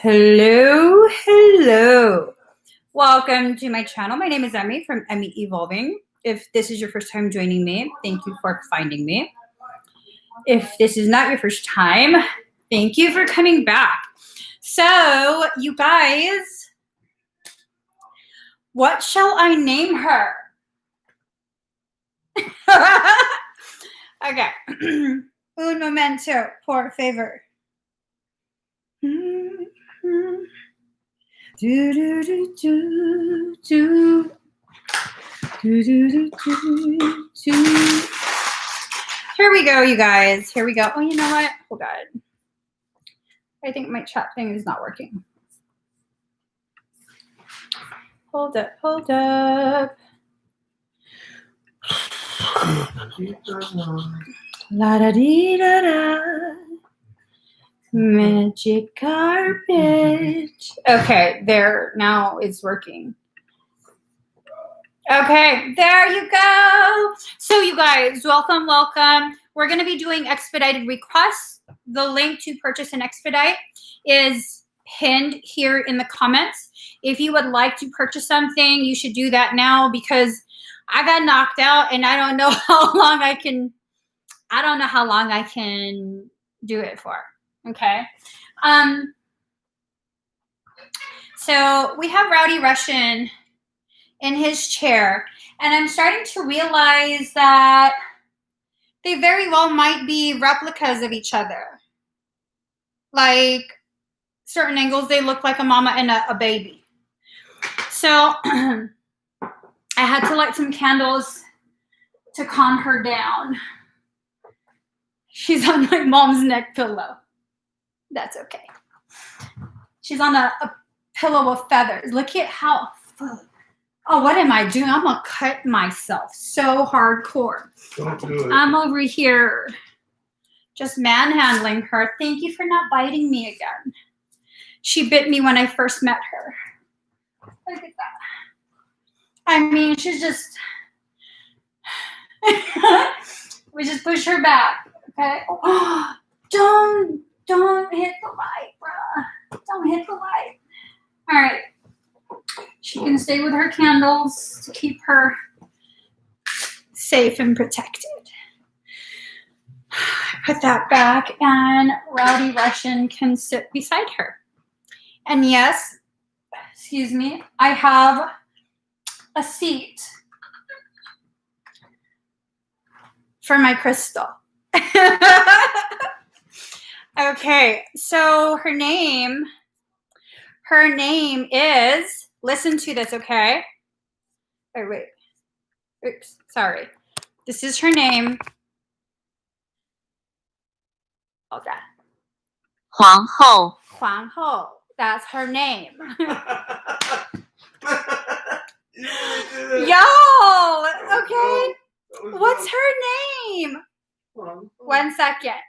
Hello, hello. Welcome to my channel. My name is Emmie from Emmie Evolving. If this is your first time joining me, thank you for finding me. If this is not your first time, thank you for coming back. So, you guys, what shall I name her? Okay. Un momento, por favor. Do do do do do do do do do. Here we go, you guys. Here we go. Oh, you know what? Oh God, I think my chat thing is not working. Hold up, hold up. La da dee da da. Magic carpet. Okay, there, now it's working. Okay, there you go. So you guys, welcome, welcome. We're going to be doing expedited requests. The link to purchase and expedite is pinned here in the comments. If you would like to purchase something, you should do that now because I got knocked out and I don't know how long I can do it for. Okay. So we have Rowdy Russian in his chair, and I'm starting to realize that they very well might be replicas of each other. Like certain angles, they look like a mama and a baby. So I had to light some candles to calm her down. She's on my mom's neck pillow. That's okay. She's on a pillow of feathers. Look at how, oh, what am I doing? I'm going to cut myself so hardcore. Don't do it. I'm over here just manhandling her. Thank you for not biting me again. She bit me when I first met her. Look at that. I mean, she's just, we just push her back, okay? Oh, don't hit the light, bruh. Don't hit the light. All right. She can stay with her candles to keep her safe and protected. Put that back, and Rowdy Russian can sit beside her. And yes, excuse me, I have a seat for my crystal. Okay, so her name is, listen to this, okay? Wait. Oops, sorry. This is her name. Hold on. 皇后. 皇后. That's her name. Yo, okay. What's her name? 1 second.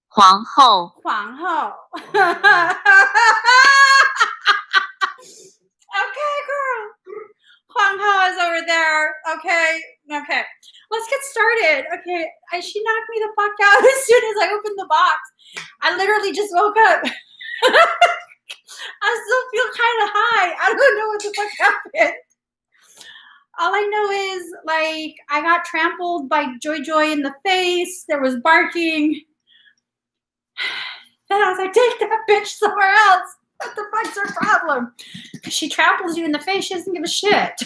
皇后. 皇后. Okay, girl. Huang Hao is over there. Okay. Let's get started. Okay. She knocked me the fuck out as soon as I opened the box. I literally just woke up. I still feel kind of high. I don't know what the fuck happened. All I know is, like, I got trampled by Joy in the face. There was barking. And I was like, take that bitch somewhere else. What the fuck's her problem? She tramples you in the face. She doesn't give a shit.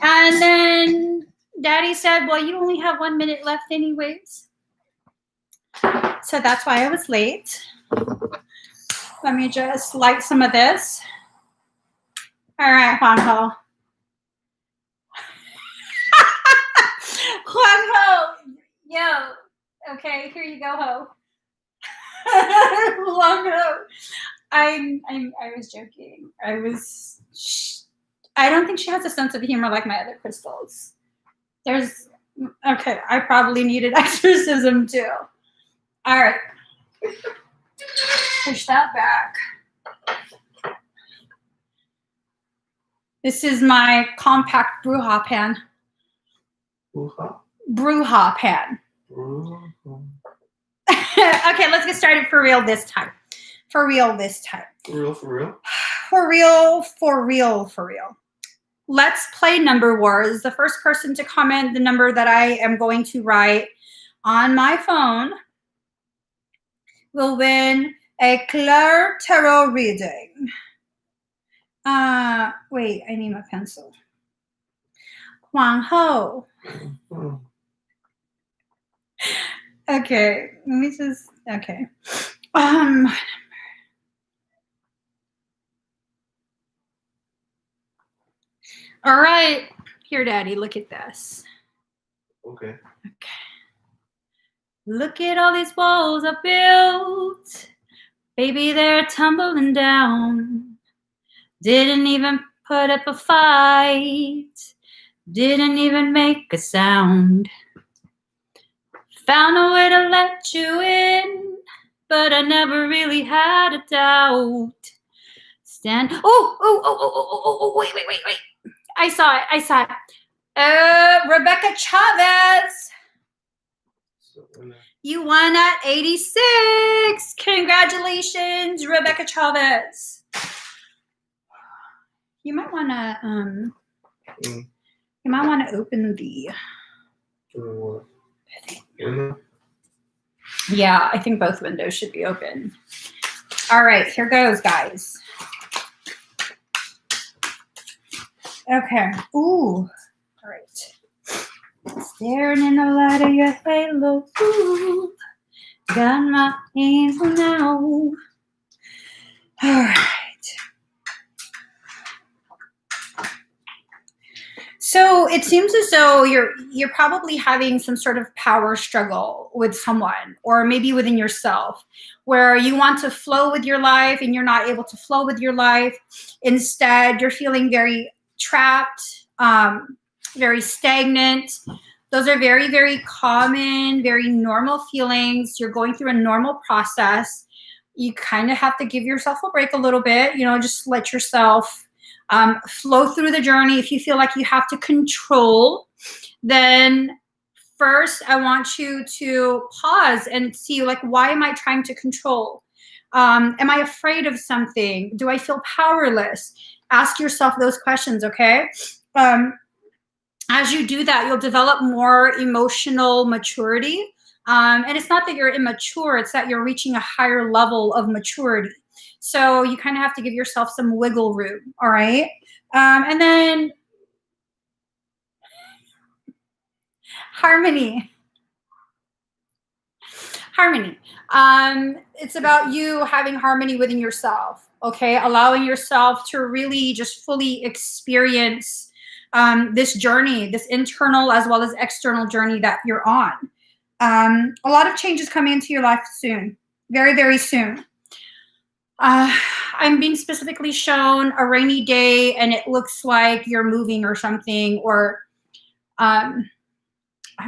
And then Daddy said, well, you only have 1 minute left anyways. So that's why I was late. Let me just light some of this. All right, Huang Ho. Huang Ho. Yo. Okay, here you go, Ho. Huang Ho. I was joking. I don't think she has a sense of humor like my other crystals. Okay, I probably needed exorcism too. All right. Push that back. This is my compact bruja pan. Bruja pan. Okay, let's get started for real this time. For real this time. For real, for real? For real, for real, for real. Let's play number wars. The first person to comment the number that I am going to write on my phone will win a Claire tarot reading. Wait, I need my pencil. 皇后. Okay, let me just, okay. All right, here, Daddy, look at this. Okay. Okay. Look at all these walls I built. Baby, they're tumbling down. Didn't even put up a fight. Didn't even make a sound. Found a way to let you in, but I never really had a doubt. Wait. I saw it. Rebecca Chavez. You won at 86. Congratulations, Rebecca Chavez. You might want to open the Yeah, I think both windows should be open. All right, here goes, guys. Okay. Ooh. All right. Staring in the light of your halo. Ooh. Got my angel now. All right. So it seems as though you're probably having some sort of power struggle with someone, or maybe within yourself, where you want to flow with your life and you're not able to flow with your life. Instead, you're feeling very trapped, very stagnant. Those are very, very common, very normal feelings. You're going through a normal process. You kind of have to give yourself a break a little bit, just let yourself flow through the journey. If you feel like you have to control, then first I want you to pause and see, like, why am I trying to control? Am I afraid of something? Do I feel powerless? Ask yourself those questions, okay? As you do that, you'll develop more emotional maturity. And it's not that you're immature, it's that you're reaching a higher level of maturity. So you kind of have to give yourself some wiggle room, all right? And then harmony. It's about you having harmony within yourself, okay? Allowing yourself to really just fully experience this journey, this internal as well as external journey that you're on. A lot of changes coming into your life soon, very, very soon. I'm being specifically shown a rainy day and it looks like you're moving or something, or I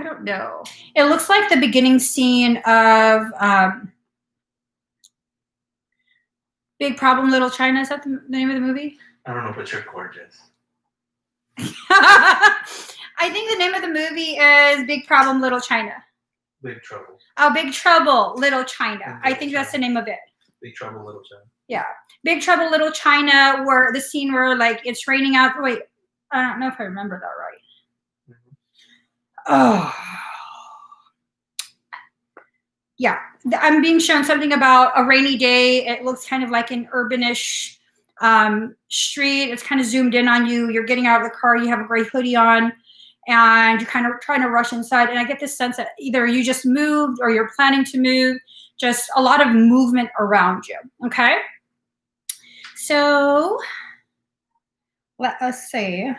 don't know. It looks like the beginning scene of Big Problem, Little China. Is that the name of the movie? I don't know, but you're gorgeous. I think the name of the movie is Big Problem, Little China. Big Trouble. Oh, Big Trouble, Little China. I think that's the name of it. Big Trouble, Little China. Yeah. Big Trouble, Little China, where the scene where, like, it's raining out. Wait, I don't know if I remember that right. Oh. Yeah. I'm being shown something about a rainy day. It looks kind of like an urbanish street. It's kind of zoomed in on you. You're getting out of the car. You have a gray hoodie on. And you're kind of trying to rush inside. And I get this sense that either you just moved or you're planning to move. Just a lot of movement around you, okay? So let us see.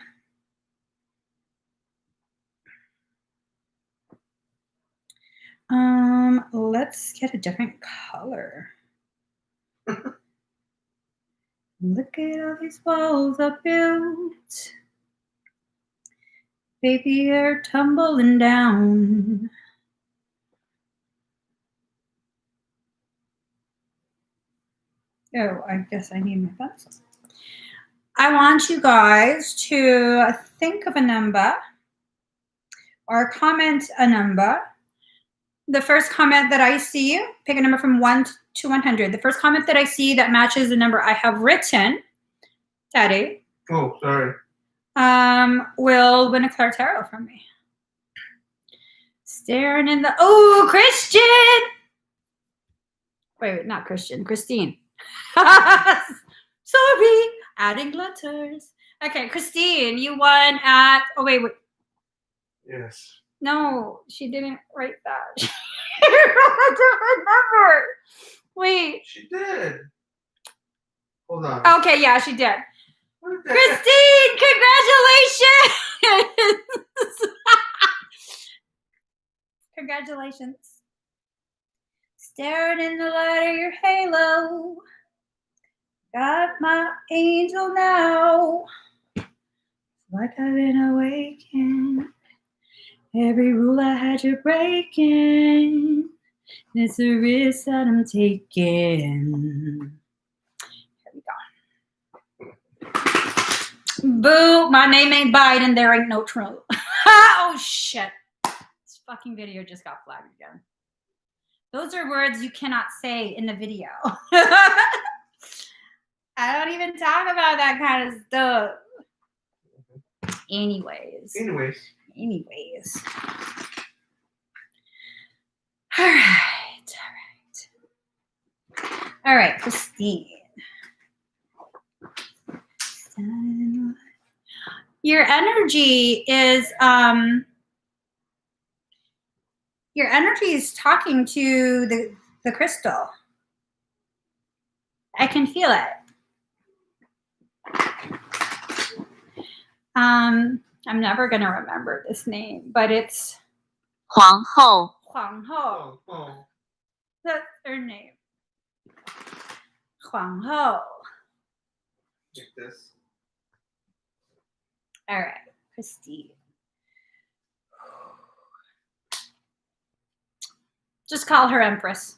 Let's get a different color. Look at all these walls I built. Baby, you're tumbling down. Oh, I guess I need my pencil. I want you guys to think of a number or comment a number the first comment that I see, pick a number from 1 to 100. The first comment that I see that matches the number I have written, Daddy, Oh, sorry. will win a Claire Tarot from me. Staring in the, oh, Christian! Wait, not Christian, Christine. Sorry, adding letters. Okay, Christine, you won at, oh, wait. Yes. No, she didn't write that. She wrote a different number. Wait. She did. Hold on. Okay, yeah, she did. What the Christine, congratulations! Congratulations. Staring in the light of your halo. Got my angel now. Like I've been awakened. Every rule I had you breaking. It's a risk that I'm taking. Here we go. Boo, my name ain't Biden. There ain't no Trump. Oh, shit. This fucking video just got flagged again. Those are words you cannot say in the video. I don't even talk about that kind of stuff. Anyways. All right, Christine. Your energy is talking to the crystal. I can feel it. I'm never gonna remember this name, but it's 皇后 Huang Ho. Oh. That's her name. Huang Ho. Like this. All right, Christine. Just call her Empress.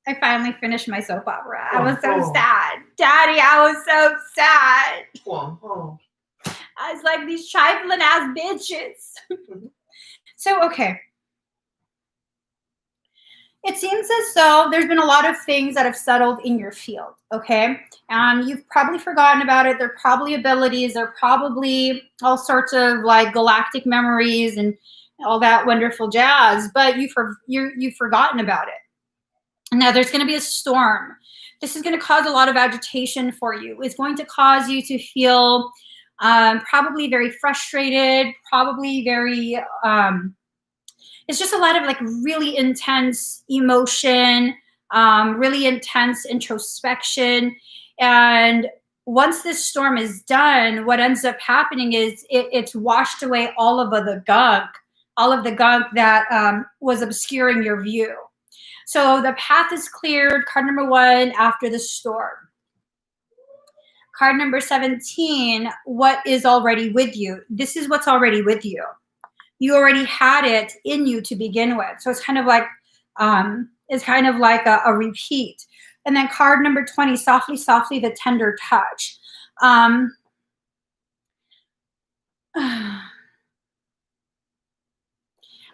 I finally finished my soap opera. I was so sad. Daddy, I was so sad. Oh. I was like, these trifling ass bitches. So, okay. It seems as though there's been a lot of things that have settled in your field, okay? You've probably forgotten about it. They're probably abilities. They're probably all sorts of like galactic memories and all that wonderful jazz, but you've forgotten about it. Now, there's going to be a storm. This is going to cause a lot of agitation for you. It's going to cause you to feel probably very frustrated, probably very, it's just a lot of like really intense emotion, really intense introspection. And once this storm is done, what ends up happening is it's washed away all of the gunk that was obscuring your view. So the path is cleared, card number 1, after the storm. Card number 17, what is already with you? This is what's already with you. You already had it in you to begin with. So it's kind of like a repeat. And then card number 20, softly, softly, the tender touch.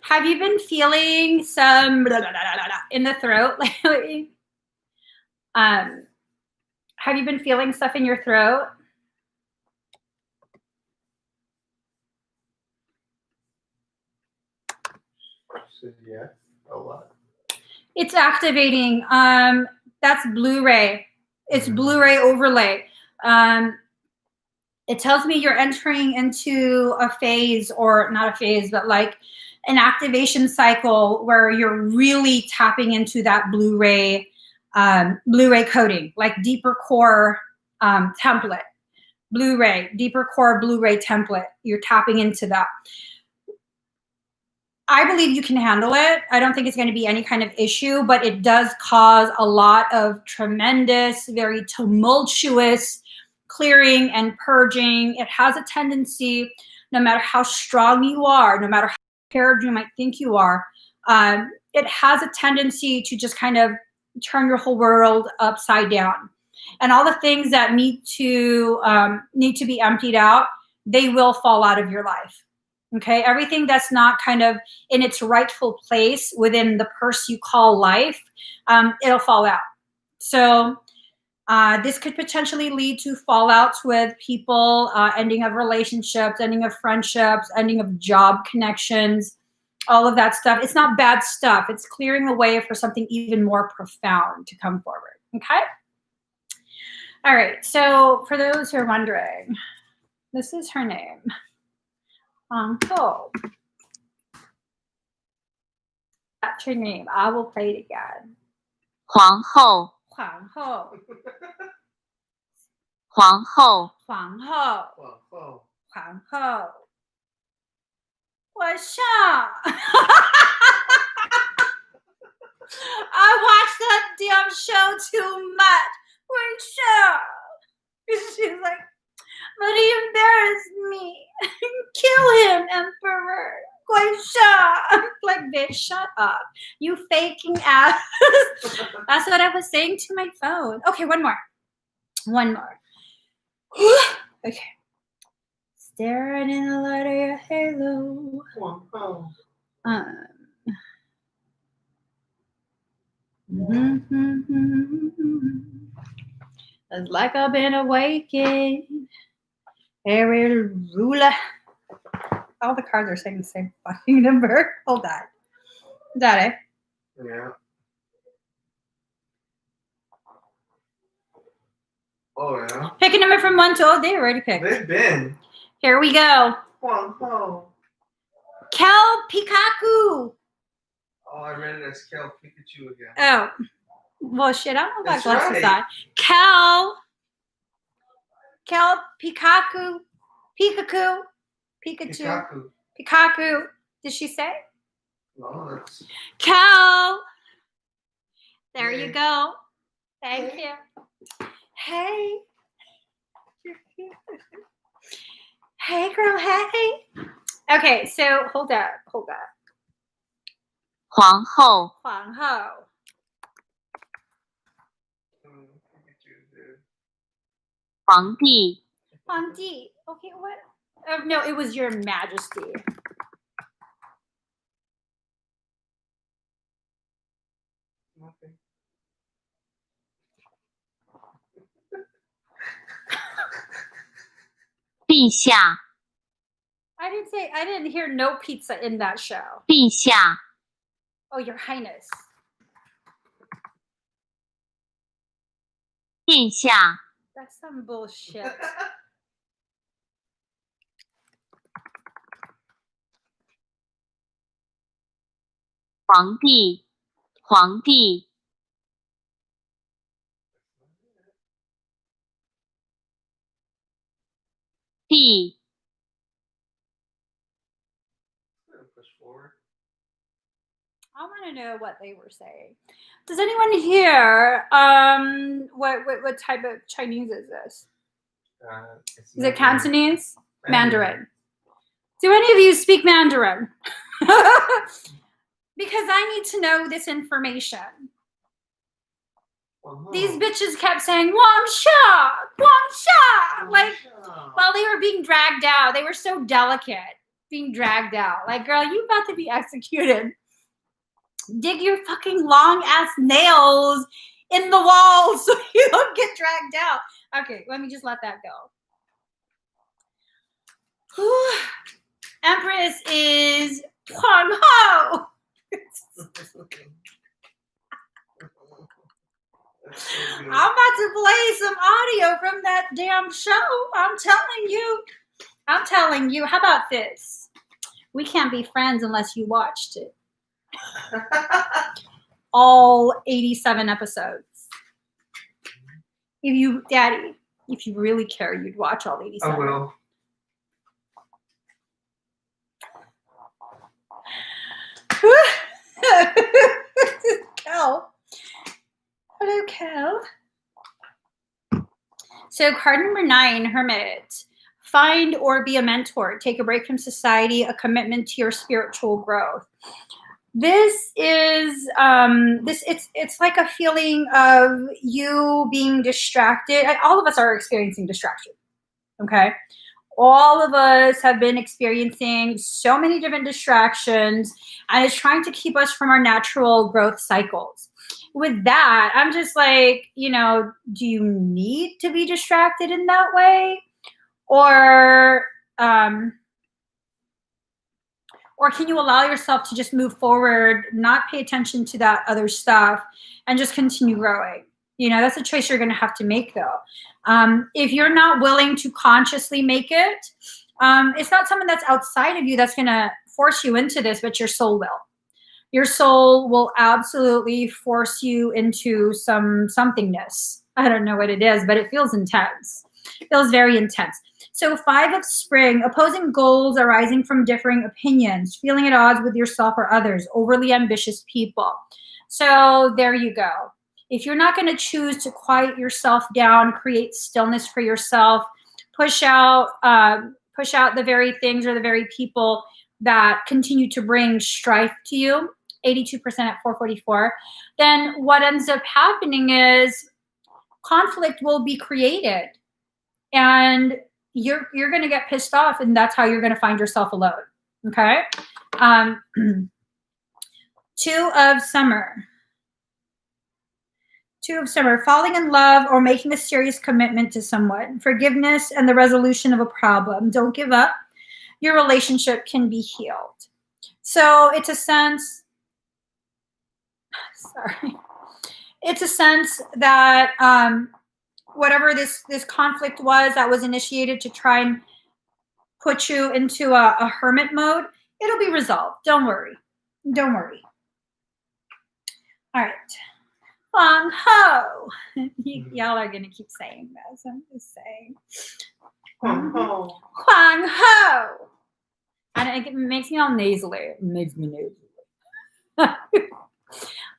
Have you been feeling some blah, blah, blah, blah, blah, in the throat lately? Have you been feeling stuff in your throat? Yeah, a lot. It's activating. That's Blu-ray. It's Blu-ray overlay. It tells me you're entering into a phase, or not a phase, but like an activation cycle where you're really tapping into that Blu-ray coding, like deeper core template. Blu-ray, deeper core Blu-ray template. You're tapping into that. I believe you can handle it. I don't think it's going to be any kind of issue, but it does cause a lot of tremendous, very tumultuous clearing and purging. It has a tendency, no matter how strong you are, no matter how prepared you might think you are, it has a tendency to just kind of turn your whole world upside down. And all the things that need to be emptied out, they will fall out of your life. Okay, everything that's not kind of in its rightful place within the purse you call life, it'll fall out. So this could potentially lead to fallouts with people, ending of relationships, ending of friendships, ending of job connections, all of that stuff. It's not bad stuff. It's clearing the way for something even more profound to come forward. Okay? All right. So for those who are wondering, this is her name. Oh, that's her name. I will play it again. 皇后，皇后，皇后，皇后，皇后，皇后。What's up? I watched that damn show too much. What's up? She's like, but he embarrassed me. Kill him, Emperor. What's up? Like, bitch, shut up. You faking ass. That's what I was saying to my phone. Okay, one more. One more. Okay. Staring in the light of your halo.皇后，It's like I've been awakened. Every ruler. All the cards are saying the same fucking number. Hold on. Is that it? yeah. Oh yeah. Pick a number from 1 to 0. They already picked. They've been. Here we go.皇后. Kel Pikachu. Oh, I read it as Kel Pikachu again. Oh. Well, shit, I don't know about That's glasses right. on. Kel Pikachu. Pikachu. Pikachu. Pikachu. Pikachu. Did she say? No, that's. Kel. There Hey. you go. Thank Hey. you. Hey. Hey, girl. Hey. Okay, so hold up. Hold up. 皇后，皇后. Pikachu, dude. 皇帝， Humpty. Okay, what? Oh, no, it was Your Majesty. Nothing. 陛下， I didn't hear no pizza in that show. 陛下， Oh, Your Highness. 殿下， That's some bullshit. 皇帝，皇帝，帝， Push forward. I want to know what they were saying. Does anyone hear? What type of Chinese is this? It's Is it Mandarin. Cantonese? Mandarin. Do any of you speak Mandarin? Because I need to know this information.皇后. These bitches kept saying Wang Sha, Wang Sha, like Wow. while they were being dragged out. They were so delicate, being dragged out. Like, girl, you about to be executed. Dig your fucking long ass nails in the wall so you don't get dragged out. Okay, let me just let that go. Whew. Empress is Huang Ho. That's so good. I'm about to play some audio from that damn show. I'm telling you. How about this? We can't be friends unless you watched it. All 87 episodes. If you really care, you'd watch all 87. I will. Kel. Hello, Kel. So card number 9, Hermit. Find or be a mentor. Take a break from society, a commitment to your spiritual growth. This is it's like a feeling of you being distracted. All of us are experiencing distraction. Okay. All of us have been experiencing so many different distractions, and it's trying to keep us from our natural growth cycles. With that, I'm just like, do you need to be distracted in that way? Or can you allow yourself to just move forward, not pay attention to that other stuff, and just continue growing? That's a choice you're going to have to make, though. If you're not willing to consciously make it, it's not someone that's outside of you that's going to force you into this, but your soul will. Your soul will absolutely force you into somethingness. I don't know what it is, but it feels intense. It feels very intense. So 5 of spring, opposing goals arising from differing opinions, feeling at odds with yourself or others, overly ambitious people. So there you go. If you're not going to choose to quiet yourself down, create stillness for yourself, push out the very things or the very people that continue to bring strife to you, 82% at 444, then what ends up happening is conflict will be created, and you're going to get pissed off, and that's how you're going to find yourself alone. Okay. 2 of summer. 2 of summer, falling in love or making a serious commitment to someone, forgiveness and the resolution of a problem. Don't give up. Your relationship can be healed. So it's a sense, it's a sense that whatever this conflict was that was initiated to try and put you into a hermit mode, it'll be resolved. Don't worry. Don't worry. All right. Huang ho. Y'all are going to keep saying this. I'm just saying. Huang ho. Huang ho. And it makes me all nasally. It makes me nasally.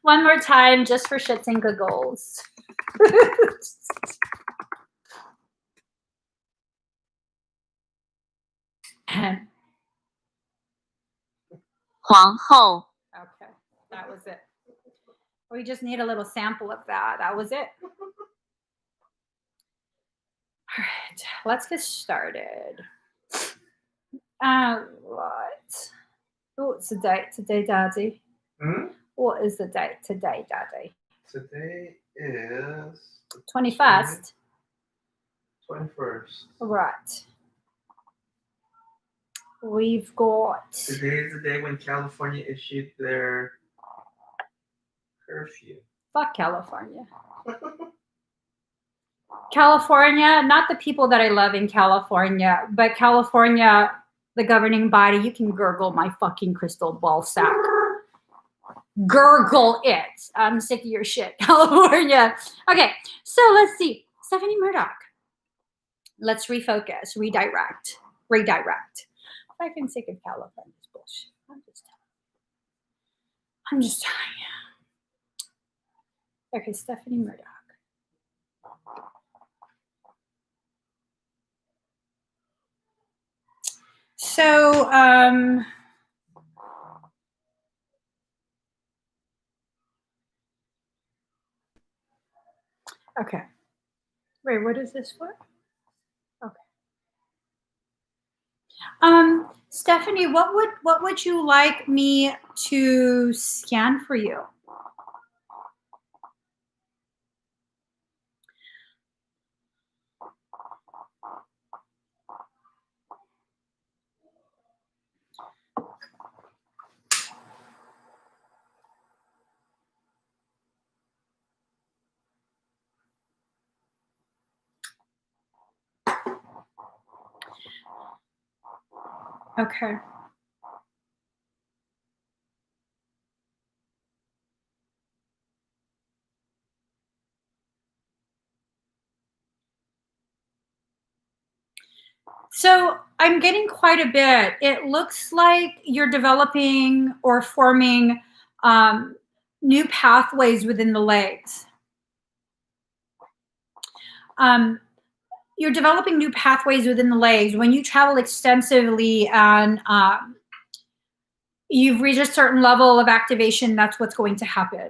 One more time, just for shits and giggles. Huang ho. Okay, that was it. We just need a little sample of that. That was it. All right, let's get started. What? Oh, it's the date today, Daddy. What is the date today, Daddy? Today is 21st. 21st. Right. We've got. Today is the day when California issued their curfew. Fuck California. California, not the people that I love in California, but California, the governing body, you can gurgle my fucking crystal ball sack. Gurgle it. I'm sick of your shit, California. Okay, so let's see. Stephanie Murdoch. Let's refocus, redirect. I'm fucking sick of California's bullshit. I'm just telling you. Okay, Stephanie Murdoch. So, okay. Wait, what is this for? Okay. Stephanie, what would you like me to scan for you? Okay. So I'm getting quite a bit. It looks like you're developing or forming new pathways within the legs. You're developing new pathways within the legs. When you travel extensively and you've reached a certain level of activation, that's what's going to happen.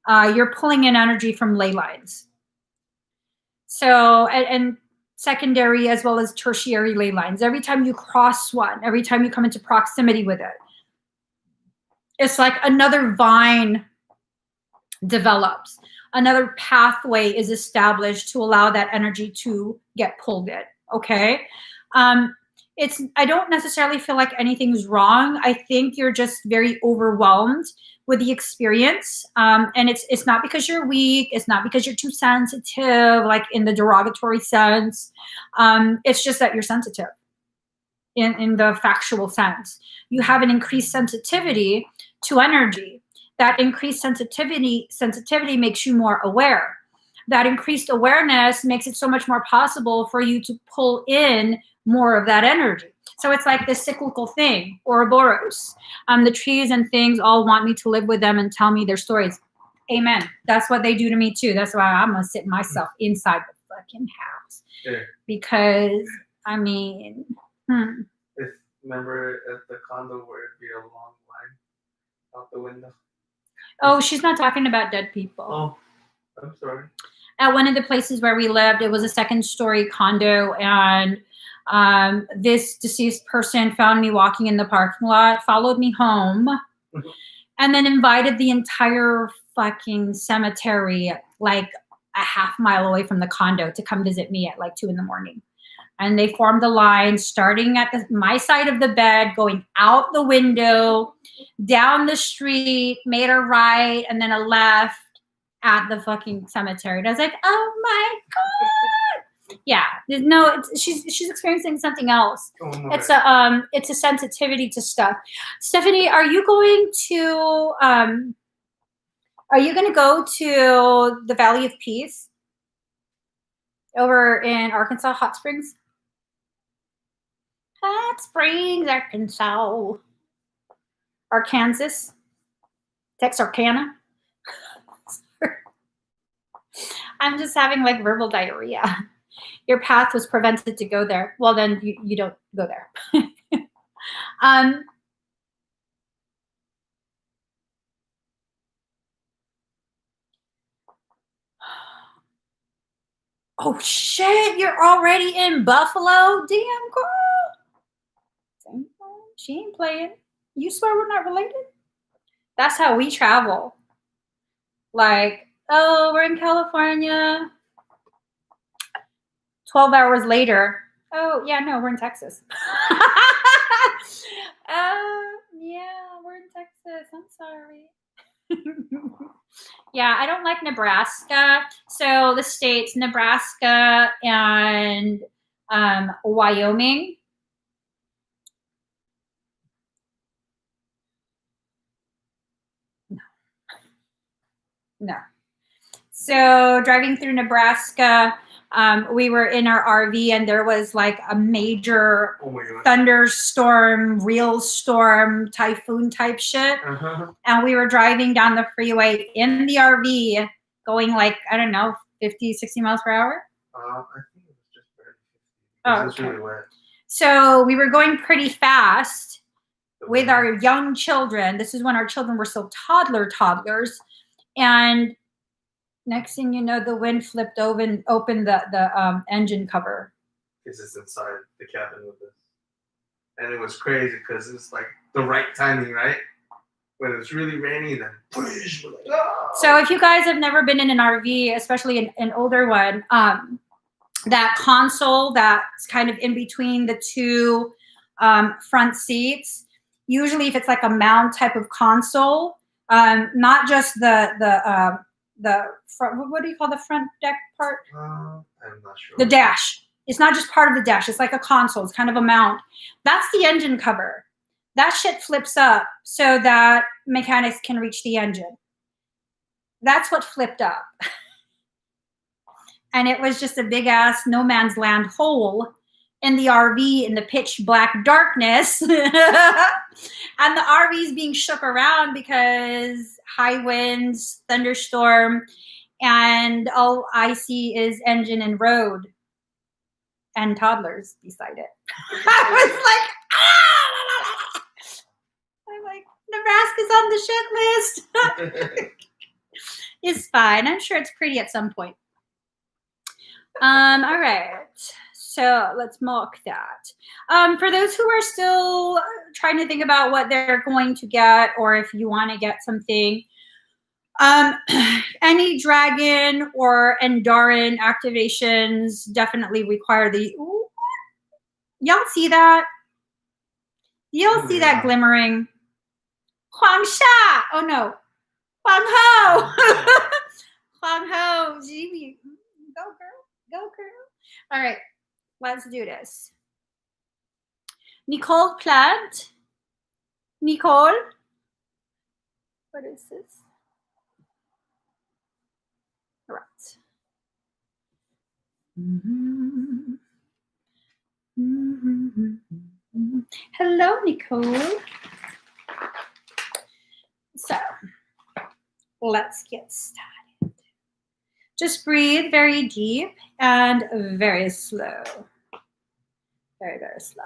You're pulling in energy from ley lines. So, and secondary as well as tertiary ley lines. Every time you cross one, every time you come into proximity with it, it's like another vine develops. Another pathway is established to allow that energy to get pulled in, okay? I don't necessarily feel like anything's wrong. I think you're just very overwhelmed with the experience. And it's not because you're weak. It's not because you're too sensitive, like in the derogatory sense. It's just that you're sensitive in the factual sense. You have an increased sensitivity to energy. That increased sensitivity makes you more aware. That increased awareness makes it so much more possible for you to pull in more of that energy. So it's like this cyclical thing, Ouroboros. The trees and things all want me to live with them and tell me their stories. Amen. That's what they do to me too. That's why I'm gonna sit myself inside the fucking house. Yeah. Because I mean, Remember at the condo where it'd be a long line out the window? Oh, she's not talking about dead people. Oh, I'm sorry. At one of the places where we lived, it was a second-story condo, and this deceased person found me walking in the parking lot, followed me home, and then invited the entire fucking cemetery, like a half-mile away from the condo, to come visit me at like 2 in the morning. And they formed a line starting at my side of the bed, going out the window, down the street, made a right, and then a left at the fucking cemetery. And I was like, oh my God. Yeah, no, she's experiencing something else. Oh, it's a sensitivity to stuff. Stephanie, are you going to go to the Valley of Peace over in Arkansas, Hot Springs? Hot Springs, Arkansas. Arkansas. Texarkana. I'm just having like verbal diarrhea. Your path was prevented to go there. Well, then you don't go there. Oh shit, you're already in Buffalo? Damn, girl. She ain't playing. You swear we're not related? That's how we travel. Like, oh, we're in California. 12 hours later. Oh, yeah, no, we're in Texas. Yeah, we're in Texas. I'm sorry. Yeah, I don't like Nebraska. So the states, Nebraska and Wyoming. No. So driving through Nebraska, we were in our RV and there was like a major thunderstorm, real storm, typhoon type shit. And we were driving down the freeway in the RV going like, I don't know, 50, 60 miles per hour. I think it was just barely 50. It was really wet. So we were going pretty fast with our young children. This is when our children were still toddlers. And next thing you know, the wind flipped over and opened the engine cover. Because it's inside the cabin with us. And it was crazy because it's like the right timing, right? When it's really rainy and then push. Like, oh! So if you guys have never been in an RV, especially an older one, that console that's kind of in between the two front seats, usually if it's like a mound type of console, not just the front, what do you call the front deck part? I'm not sure. The dash. It's not just part of the dash. It's like a console. It's kind of a mount. That's the engine cover. That shit flips up so that mechanics can reach the engine. That's what flipped up. And it was just a big ass no man's land hole in the RV in the pitch black darkness. And the RV's being shook around because high winds, thunderstorm, and all I see is engine and road and toddlers beside it. I was like, ah! I'm like, Nebraska's on the shit list. It's fine. I'm sure it's pretty at some point. All right. So let's mark that. For those who are still trying to think about what they're going to get, or if you want to get something, any dragon or Endarin activations definitely require the. Ooh, y'all see that? You'll see that glimmering. Huang Sha! Oh no. Huang Ho! Huang Ho! Gee, go girl. Go girl. All right. Let's do this. Nicole Plant. Nicole. What is this? All right. Hello, Nicole. So, let's get started. Just breathe very deep and very slow. Very, very slow.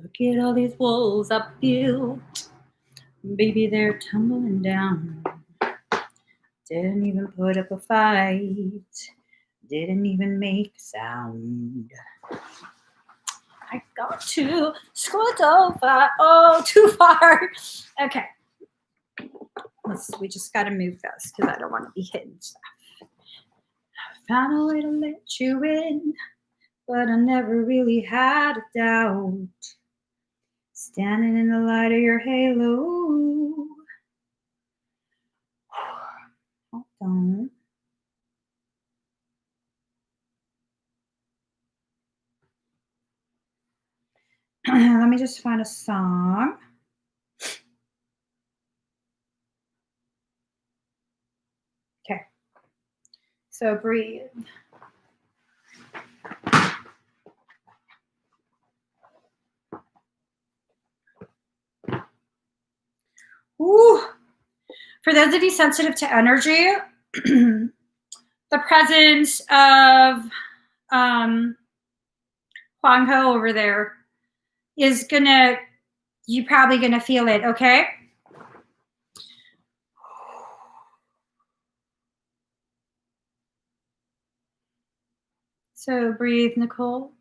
Look at all these walls I built. Baby, they're tumbling down. Didn't even put up a fight. Didn't even make a sound. I got to scoot over. Oh, too far. Okay. We just got to move this because I don't want to be hitting stuff. I found a way to let you in, but I never really had a doubt. Standing in the light of your halo. Hold on. Let me just find a song. Okay. So breathe. Ooh. For those of you sensitive to energy, the presence of Huang Ho over there is you're probably gonna feel it, okay? So breathe, Nicole.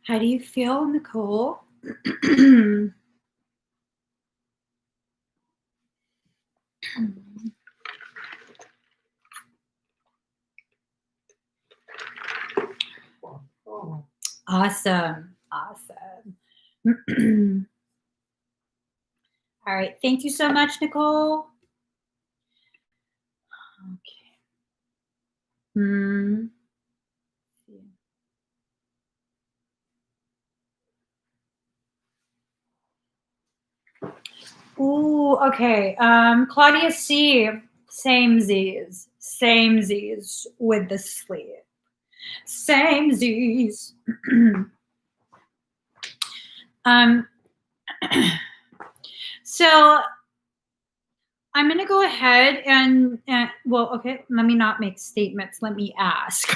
How do you feel, Nicole? Awesome. Awesome. All right. Thank you so much, Nicole. Okay. Ooh, okay. Claudius C. Samesies. Samesies with the sleep. Samesies. So I'm going to go ahead and, well, okay, let me not make statements. Let me ask.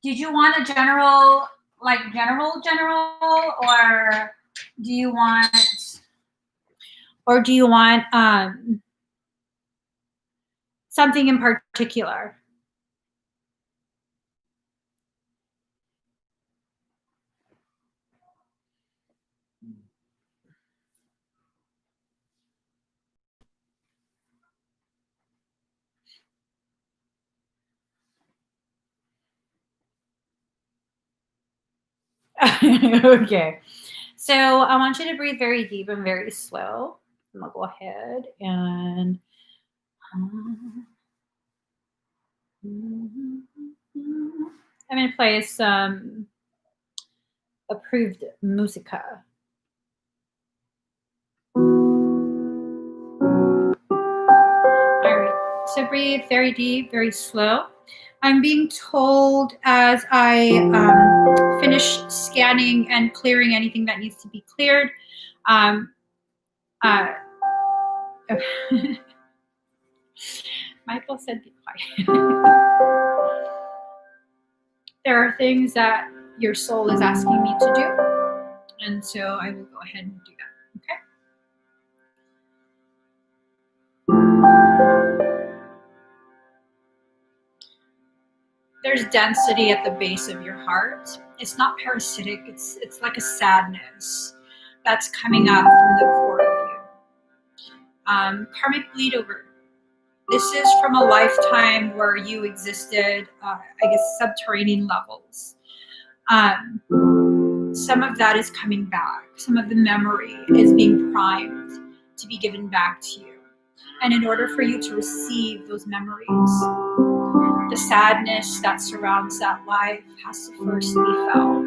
Did you want a general, like general, or do you want something in particular? Okay. So I want you to breathe very deep and very slow. And I'll go ahead and I'm going to play some approved musica. All right. So breathe very deep, very slow. I'm being told as I finish scanning and clearing anything that needs to be cleared. Michael said be quiet. There are things that your soul is asking me to do, and so I will go ahead and do that, okay? There's density at the base of your heart. It's not parasitic, it's like a sadness that's coming up from the core of you. Karmic bleed over. This is from a lifetime where you existed, I guess, subterranean levels. Some of that is coming back. Some of the memory is being primed to be given back to you. And in order for you to receive those memories, the sadness that surrounds that life has to first be felt.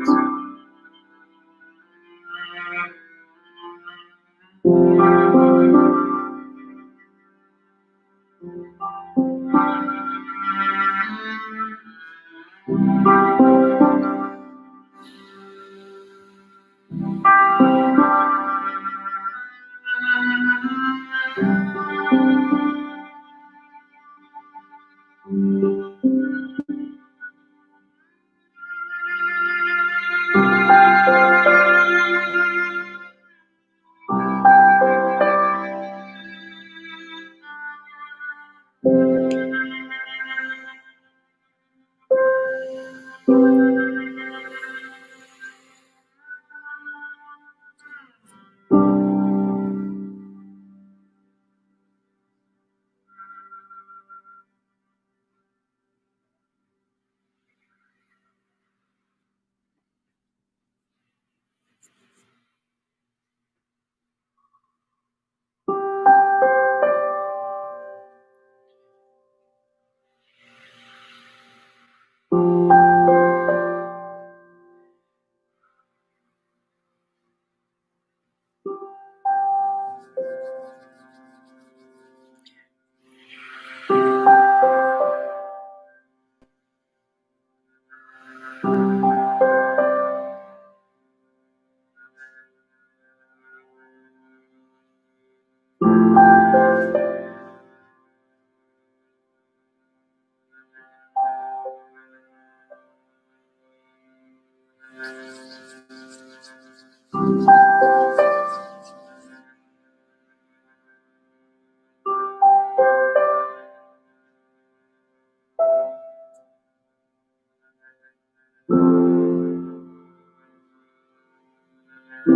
How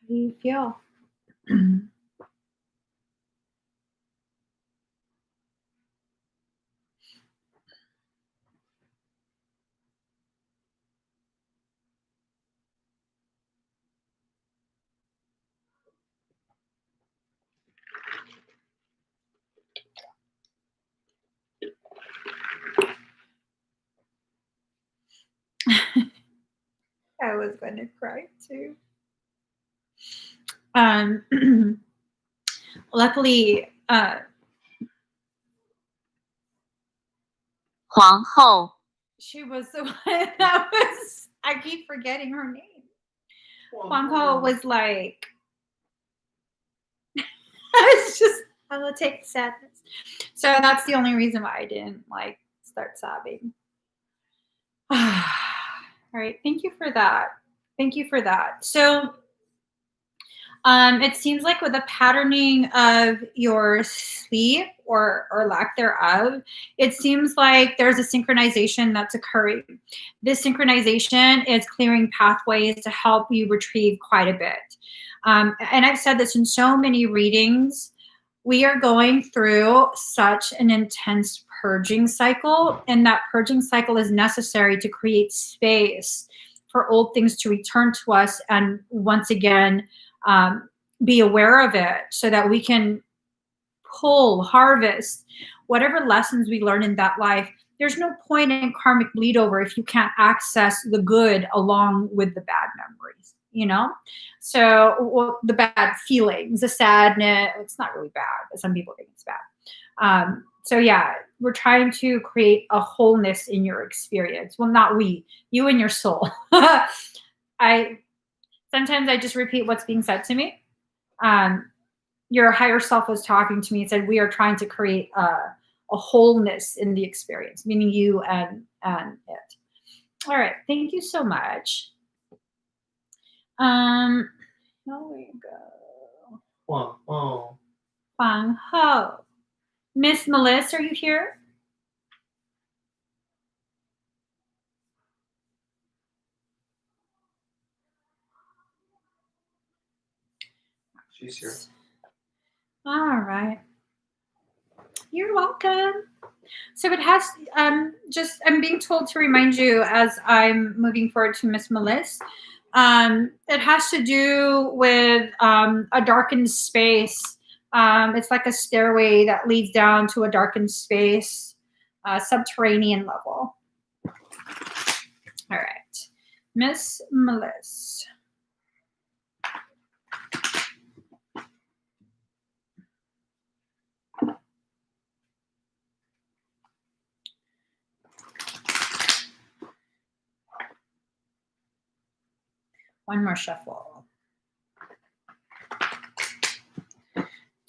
do you feel? I was going to cry too. Luckily, 皇后 she was the one that was, I keep forgetting her name. Huangho was like, it's just, I will take sadness. So that's the only reason why I didn't like start sobbing. All right, thank you for that. Thank you for that. So it seems like with the patterning of your sleep or lack thereof, it seems like there's a synchronization that's occurring. This synchronization is clearing pathways to help you retrieve quite a bit. And I've said this in so many readings. We are going through such an intense purging cycle, and that purging cycle is necessary to create space for old things to return to us and once again be aware of it so that we can harvest whatever lessons we learn in that life. There's no point in karmic bleed over if you can't access the good along with the bad memories, you know? So the bad feelings, the sadness, it's not really bad, but some people think it's bad. So yeah, we're trying to create a wholeness in your experience. Well, not we, you and your soul. Sometimes I just repeat what's being said to me. Your higher self was talking to me and said, we are trying to create a wholeness in the experience, meaning you and it. All right. Thank you so much. Here we go. Huang Ho. Miss Melissa, are you here? She's here. All right. You're welcome. So it has, I'm being told to remind you as I'm moving forward to Miss Melissa, it has to do with a darkened space. It's like a stairway that leads down to a darkened space, subterranean level. All right. Miss Melissa. One more shuffle.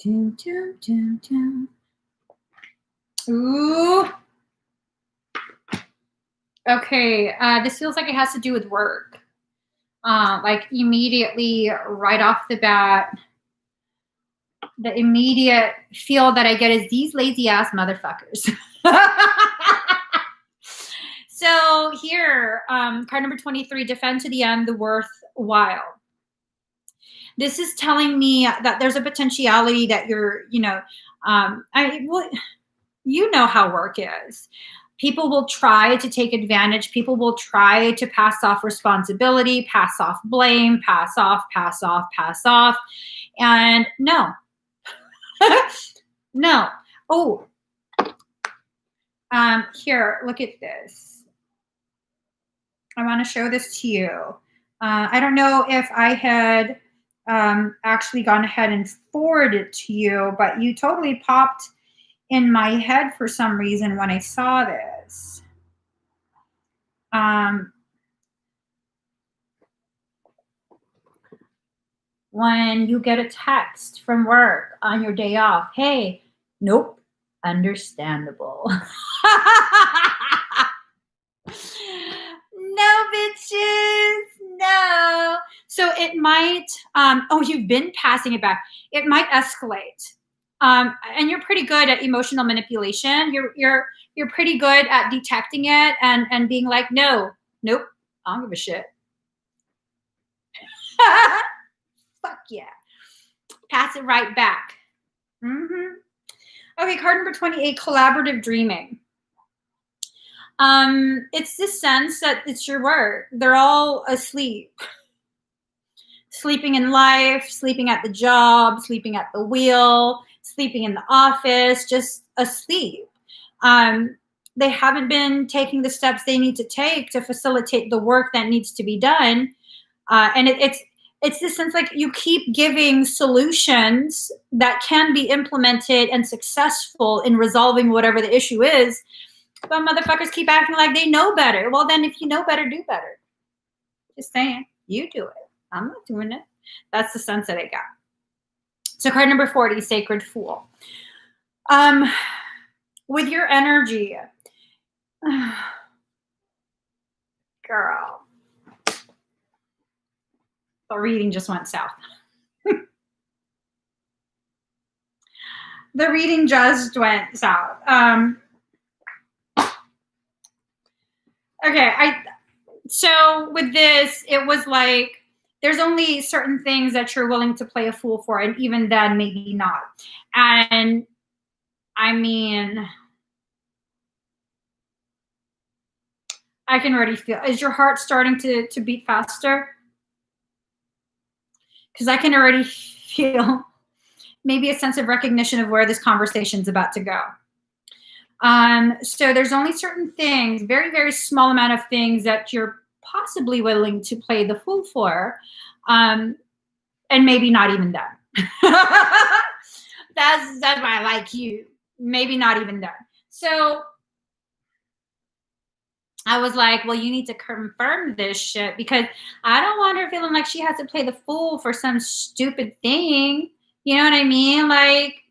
Doom, doom, doom, doom. Ooh. Okay, this feels like it has to do with work. Like immediately, right off the bat, the immediate feel that I get is these lazy ass motherfuckers. So here, card number 23, defend to the end the worthwhile. This is telling me that there's a potentiality that you're, you know how work is. People will try to take advantage. People will try to pass off responsibility, pass off blame, pass off. And no, no. Oh, here, look at this. I want to show this to you. I don't know if I had actually gone ahead and forwarded it to you, but you totally popped in my head for some reason when I saw this. When you get a text from work on your day off, hey, nope, understandable. No, bitches, no. So it might, you've been passing it back. It might escalate. And you're pretty good at emotional manipulation. You're pretty good at detecting it and being like, nope, I don't give a shit. Fuck yeah. Pass it right back. Mm-hmm. Okay, card number 28, collaborative dreaming. It's this sense that it's your work. They're all asleep. Sleeping in life, sleeping at the job, sleeping at the wheel, sleeping in the office, just asleep. They haven't been taking the steps they need to take to facilitate the work that needs to be done. And it's this sense like you keep giving solutions that can be implemented and successful in resolving whatever the issue is. But motherfuckers keep acting like they know better. Well, then if you know better, do better. Just saying. You do it. I'm not doing it. That's the sense that I got. So card number 40, Sacred Fool. With your energy, girl, the reading just went south. The reading just went south. Okay, so with this, it was like there's only certain things that you're willing to play a fool for, and even then, maybe not. And I mean, I can already feel. Is your heart starting to beat faster? Because I can already feel maybe a sense of recognition of where this conversation's about to go. So there's only certain things, very, very small amount of things that you're possibly willing to play the fool for, and maybe not even that. That's why I like you. Maybe not even that. So I was like, well, you need to confirm this shit because I don't want her feeling like she has to play the fool for some stupid thing. You know what I mean? Like,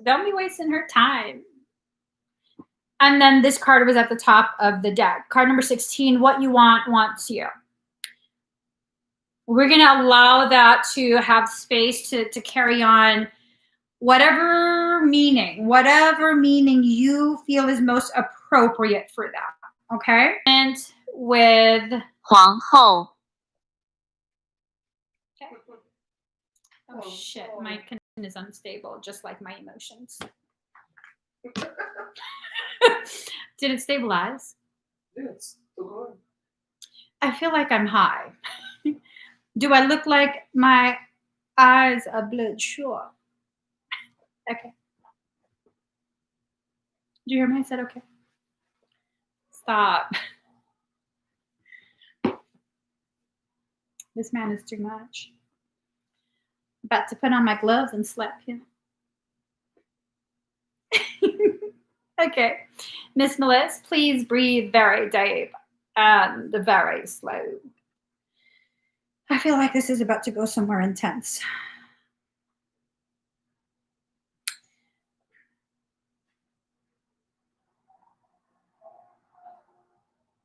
don't be wasting her time. And then this card was at the top of the deck. Card number 16, what you want wants you. We're going to allow that to have space to carry on whatever meaning you feel is most appropriate for that. Okay? And with 皇后 okay. Oh shit, my connection is unstable, just like my emotions. Did it stabilize? Yes. Yeah, I feel like I'm high. Do I look like my eyes are bloodshot? Okay. Did you hear me? I said okay. Stop. This man is too much. About to put on my gloves and slap him. Okay. Miss Melissa, please breathe very deep and very slow. I feel like this is about to go somewhere intense.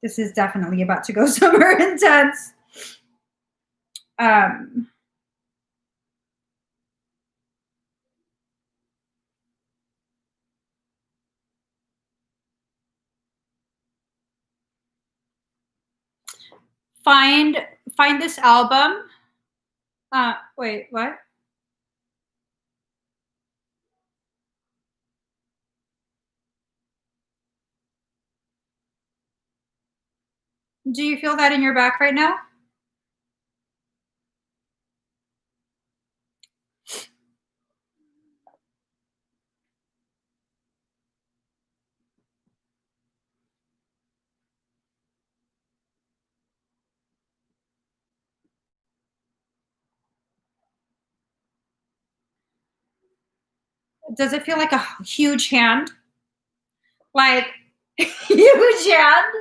This is definitely about to go somewhere intense. Find this album Wait, what? Do you feel that in your back right now? Does it feel like a huge hand? Like huge hand?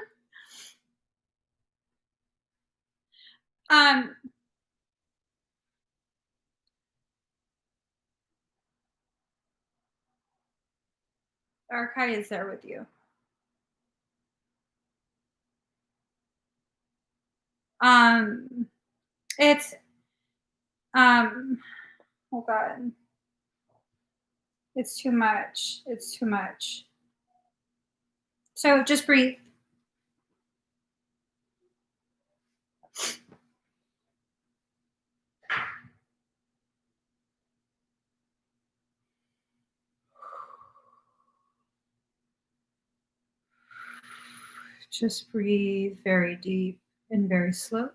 Um, Arkai is there with you. It's oh god. It's too much. It's too much. So just breathe. Just breathe very deep and very slow.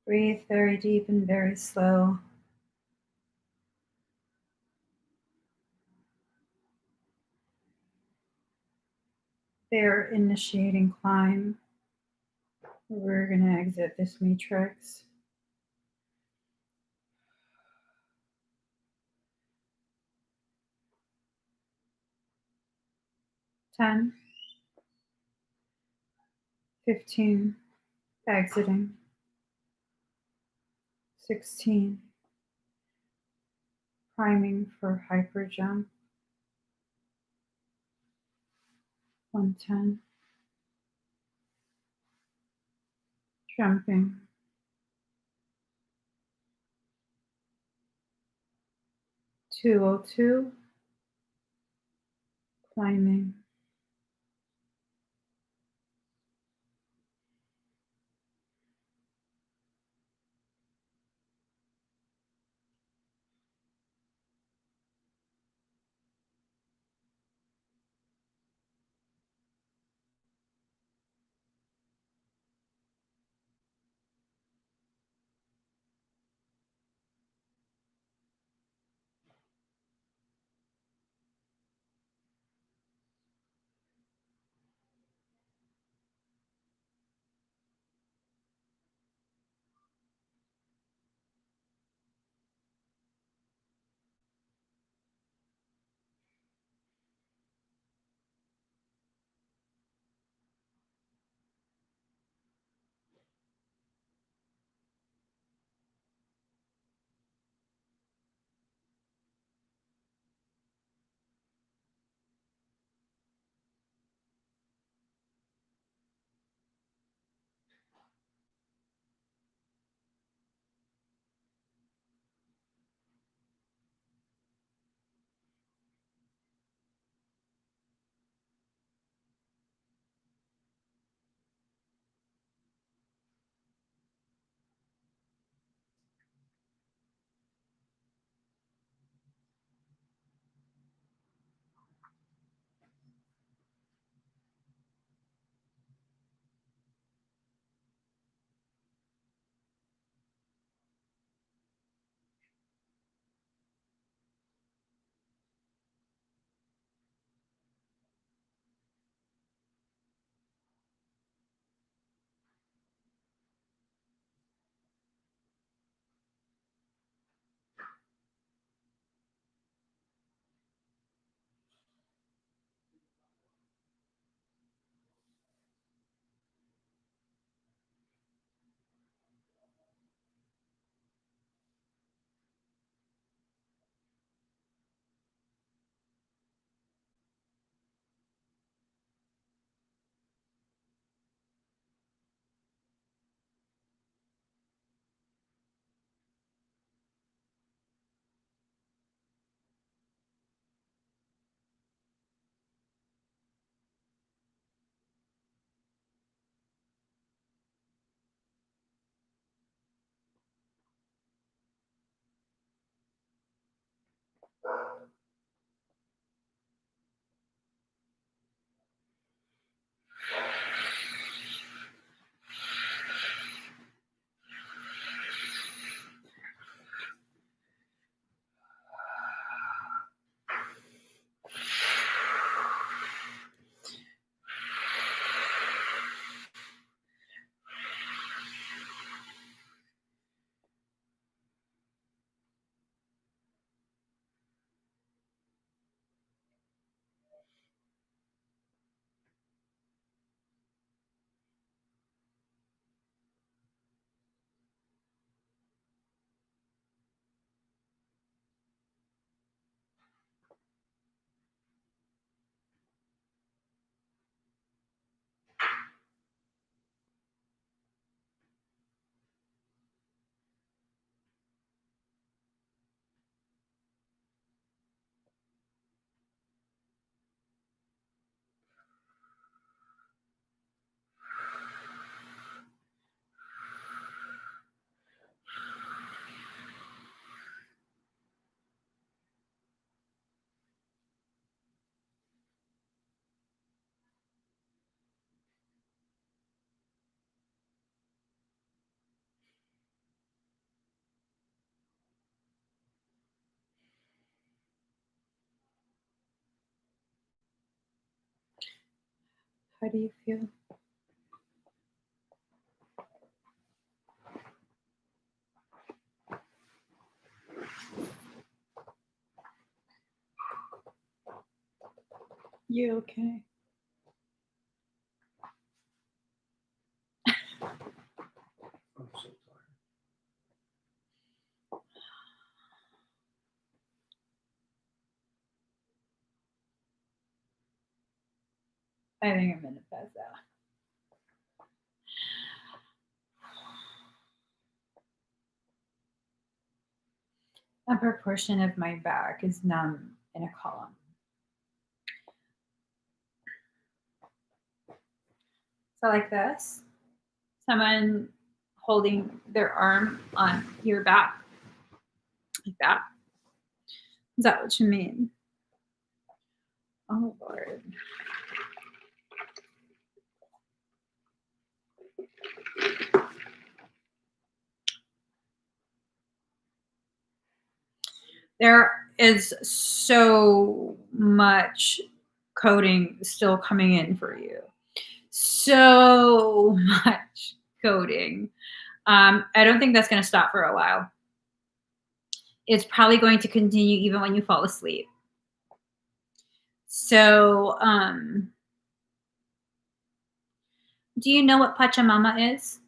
Breathe very deep and very slow. They're initiating climb. We're going to exit this matrix. Ten, 15, exiting. 16, priming for hyper jump. 110, jumping. 202, climbing. How do you feel? You okay? I'm so tired. I think I'm gonna pass out. Upper portion of my back is numb in a column. So like this, someone holding their arm on your back, like that. Is that what you mean? Oh Lord. There is so much coding still coming in for you. So much coding. I don't think that's going to stop for a while. It's probably going to continue even when you fall asleep. So, do you know what Pachamama is?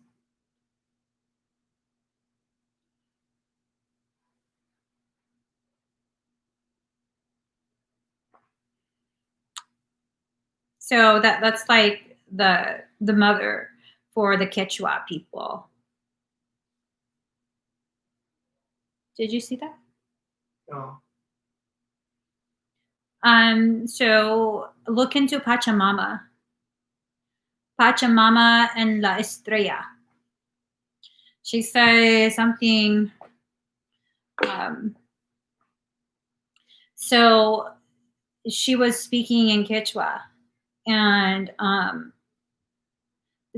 So that's like the mother for the Quechua people. Did you see that? No. So look into Pachamama. Pachamama and La Estrella. She says something. So she was speaking in Quechua, and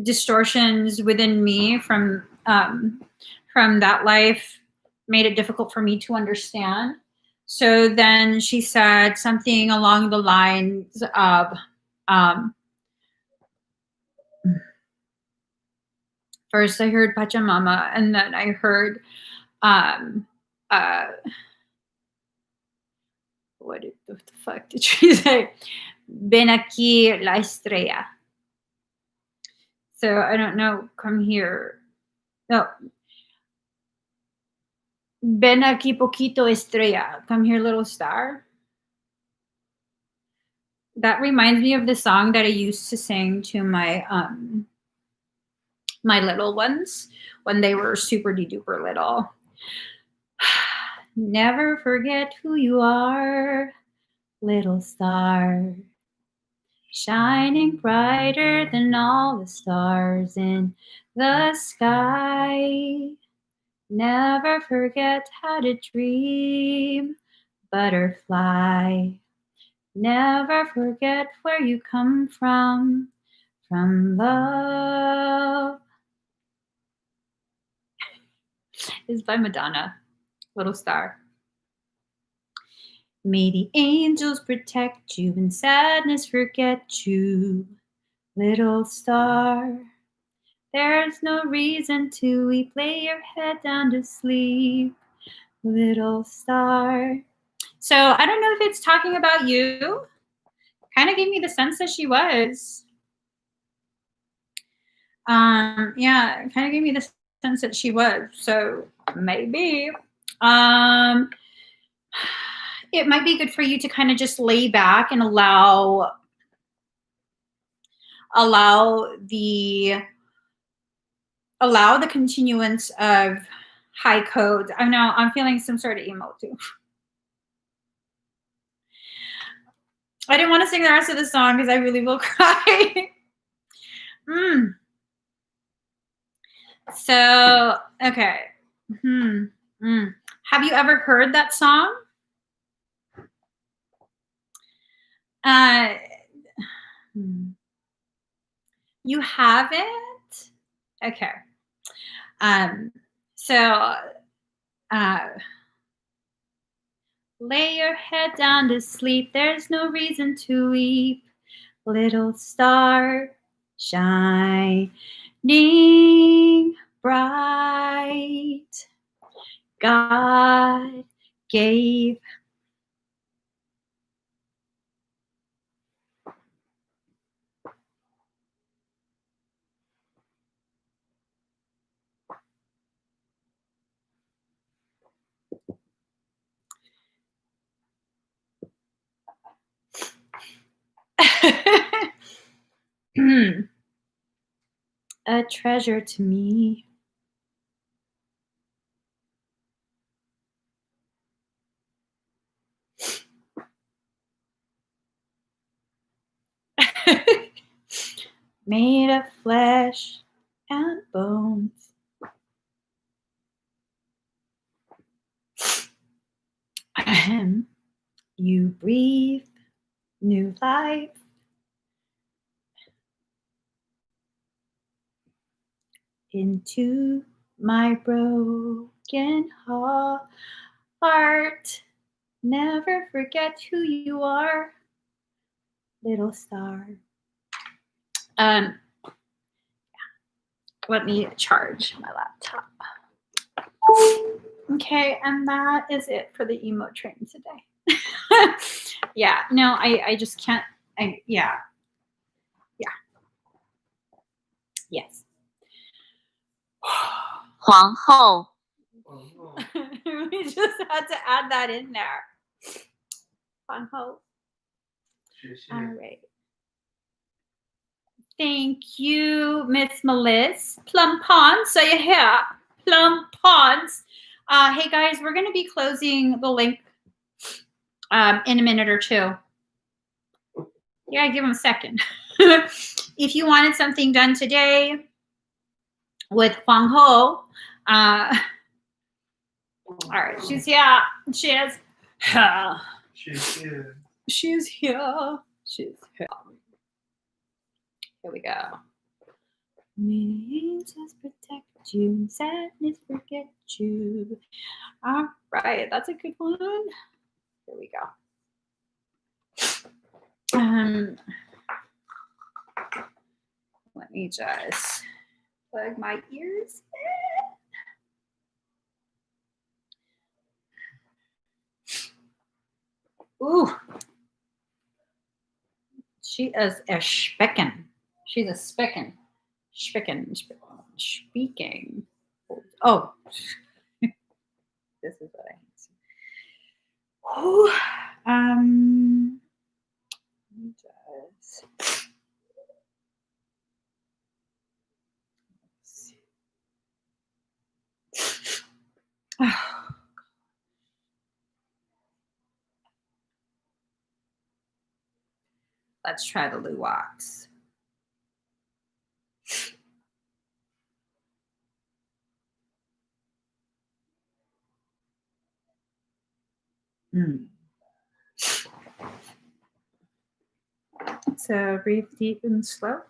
distortions within me from that life made it difficult for me to understand. So then she said something along the lines of, first I heard Pachamama, and then I heard, what the fuck did she say? Ven aquí la estrella. So I don't know, come here. No. Ven aquí poquito estrella. Come here, little star. That reminds me of the song that I used to sing to my my little ones when they were super duper little. Never forget who you are, little star, shining brighter than all the stars in the sky. Never forget how to dream, butterfly. Never forget where you come from love. It's by Madonna, Little Star. May the angels protect you and sadness forget you, little star. There's no reason to weep, lay your head down to sleep, little star. So I don't know if it's talking about you. Kind of gave me the sense that she was. Yeah, it kind of gave me the sense that she was. So maybe. It might be good for you to kind of just lay back and allow the continuance of high codes. I know I'm feeling some sort of emo too. I didn't want to sing the rest of the song because I really will cry. So, okay. Have you ever heard that song? You haven't? Okay. So, lay your head down to sleep. There's no reason to weep, little star shining bright. God gave a treasure to me. Made of flesh and bones. You breathe new life into my broken heart. Never forget who you are, little star. Let me charge my laptop. Okay, and that is it for the emo train today. Yeah, no, I just can't. Yeah. Yes. 皇后 Oh, We just had to add that in there. Fun hope. All right. Thank you, Miss Melissa. Plum Ponds, so you're here. Plum Ponds. Hey guys, we're going to be closing the link in a minute or two. Yeah, give them a second. If you wanted something done today with Huang Ho, all right, she's here. She is here. She's here. She's here. She's here. Here we go. May angels protect you and sadness forget you. All right, that's a good one. Here we go. Let me just plug my ears in. Ooh. She is a specken. She's a specken. Speaking. Oh. This is what I need to. Ooh. Let's try the Luwaks. So breathe deep and slow.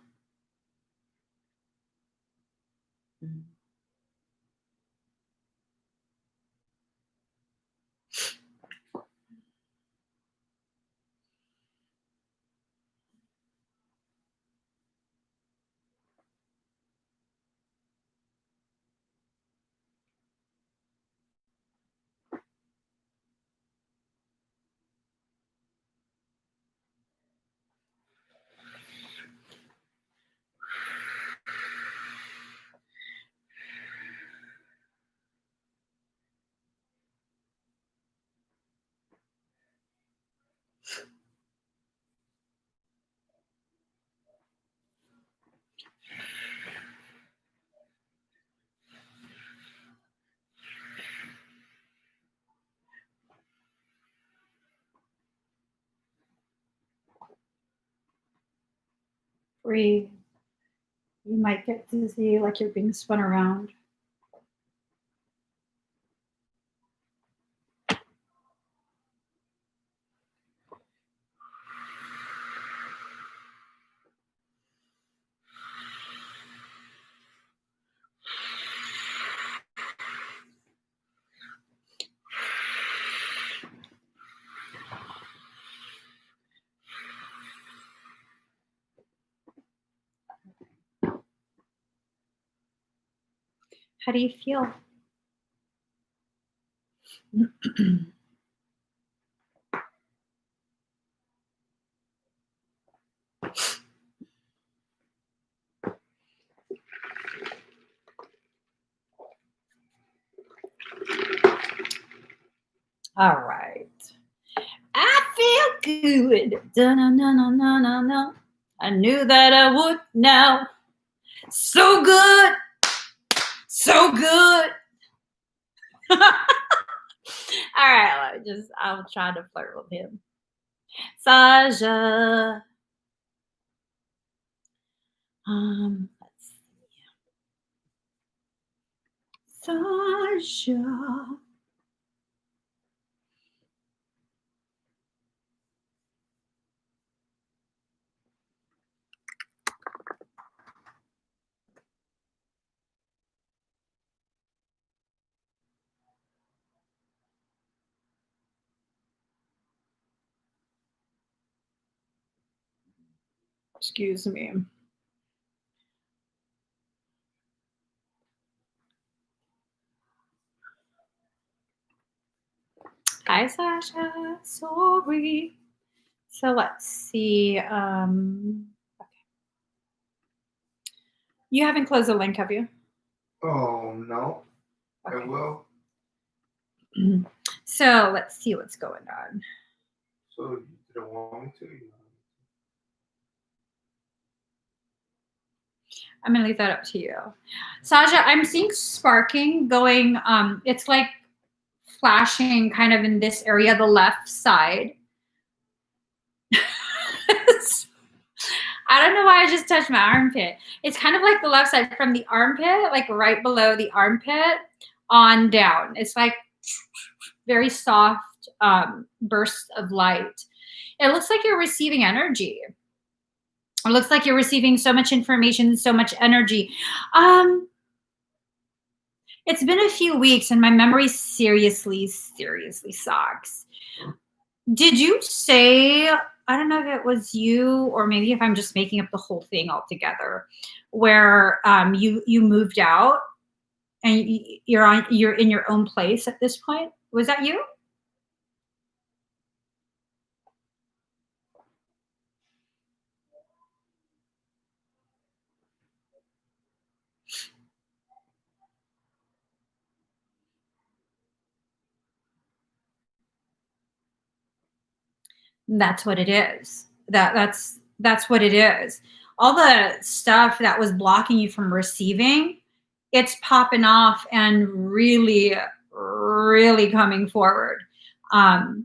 Breathe. You might get dizzy, like you're being spun around. How do you feel? All right. I feel good. Da-na-na-na-na-na-na. I knew that I would now. So good. So good. All right, I'll try to flirt with him. Sasha. Let's see. Sasha. Excuse me. Hi, Sasha. Sorry. So let's see. Okay. You haven't closed the link, have you? Oh, no. Okay. I will. So let's see what's going on. So you didn't want me to? I'm going to leave that up to you. Sasha, I'm seeing sparking going. It's like flashing kind of in this area, the left side. I don't know why I just touched my armpit. It's kind of like the left side from the armpit, like right below the armpit on down. It's like very soft bursts of light. It looks like you're receiving energy. It looks like you're receiving so much information, so much energy. It's been a few weeks and my memory seriously sucks. Did you say, I don't know if it was you or maybe if I'm just making up the whole thing altogether, where you moved out and you're in your own place at this point? Was that you? That's what it is. That's what it is. All the stuff that was blocking you from receiving, it's popping off and really, really coming forward. Have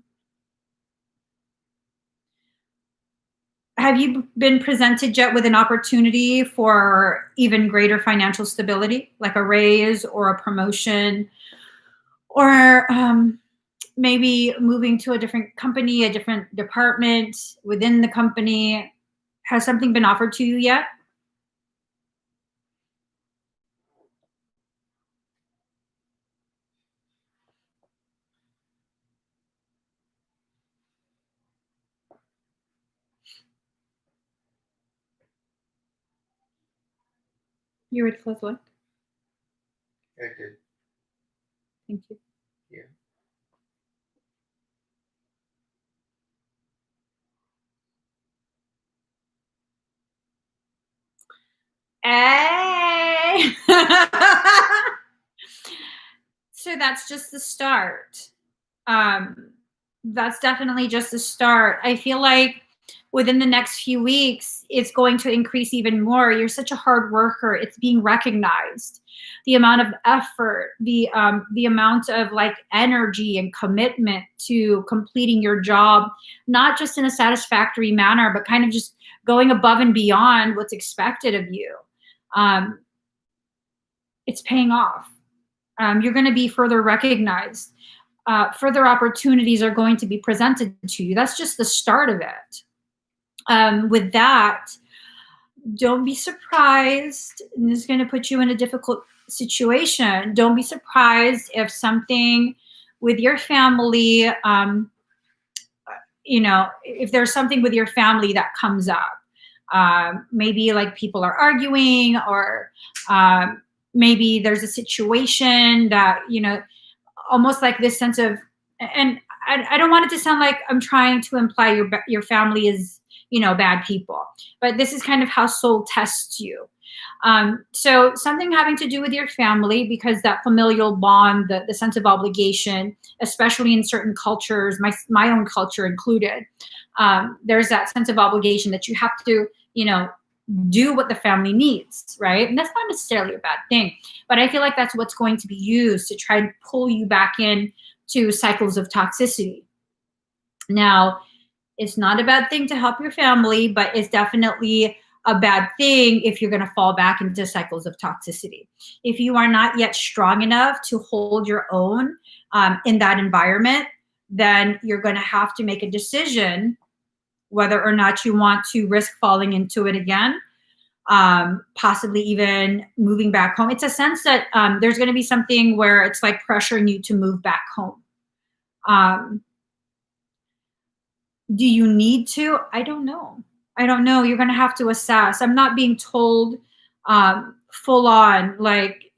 you been presented yet with an opportunity for even greater financial stability, like a raise or a promotion, or maybe moving to a different company, a different department within the company? Has something been offered to you yet? You ready to close the link? I did. Thank you. Yeah. Hey! So that's just the start. That's definitely just the start. I feel like within the next few weeks, it's going to increase even more. You're such a hard worker. It's being recognized. The amount of effort, the amount of like energy and commitment to completing your job, not just in a satisfactory manner, but kind of just going above and beyond what's expected of you. It's paying off. You're going to be further recognized. Further opportunities are going to be presented to you. That's just the start of it. With that, don't be surprised. And this is going to put you in a difficult situation. Don't be surprised if something with your family, if there's something with your family that comes up. Maybe like people are arguing or maybe there's a situation that, almost like this sense of, and I don't want it to sound like I'm trying to imply your family is, bad people, but this is kind of how soul tests you. So something having to do with your family, because that familial bond, the sense of obligation, especially in certain cultures, my own culture included, there's that sense of obligation that you have to, do what the family needs, right? And that's not necessarily a bad thing, but I feel like that's what's going to be used to try and pull you back in to cycles of toxicity. Now, it's not a bad thing to help your family, but it's definitely a bad thing if you're going to fall back into cycles of toxicity. If you are not yet strong enough to hold your own in that environment, then you're going to have to make a decision whether or not you want to risk falling into it again, possibly even moving back home. It's a sense that there's going to be something where it's like pressuring you to move back home. Do you need to? I don't know. You're going to have to assess. I'm not being told full on, like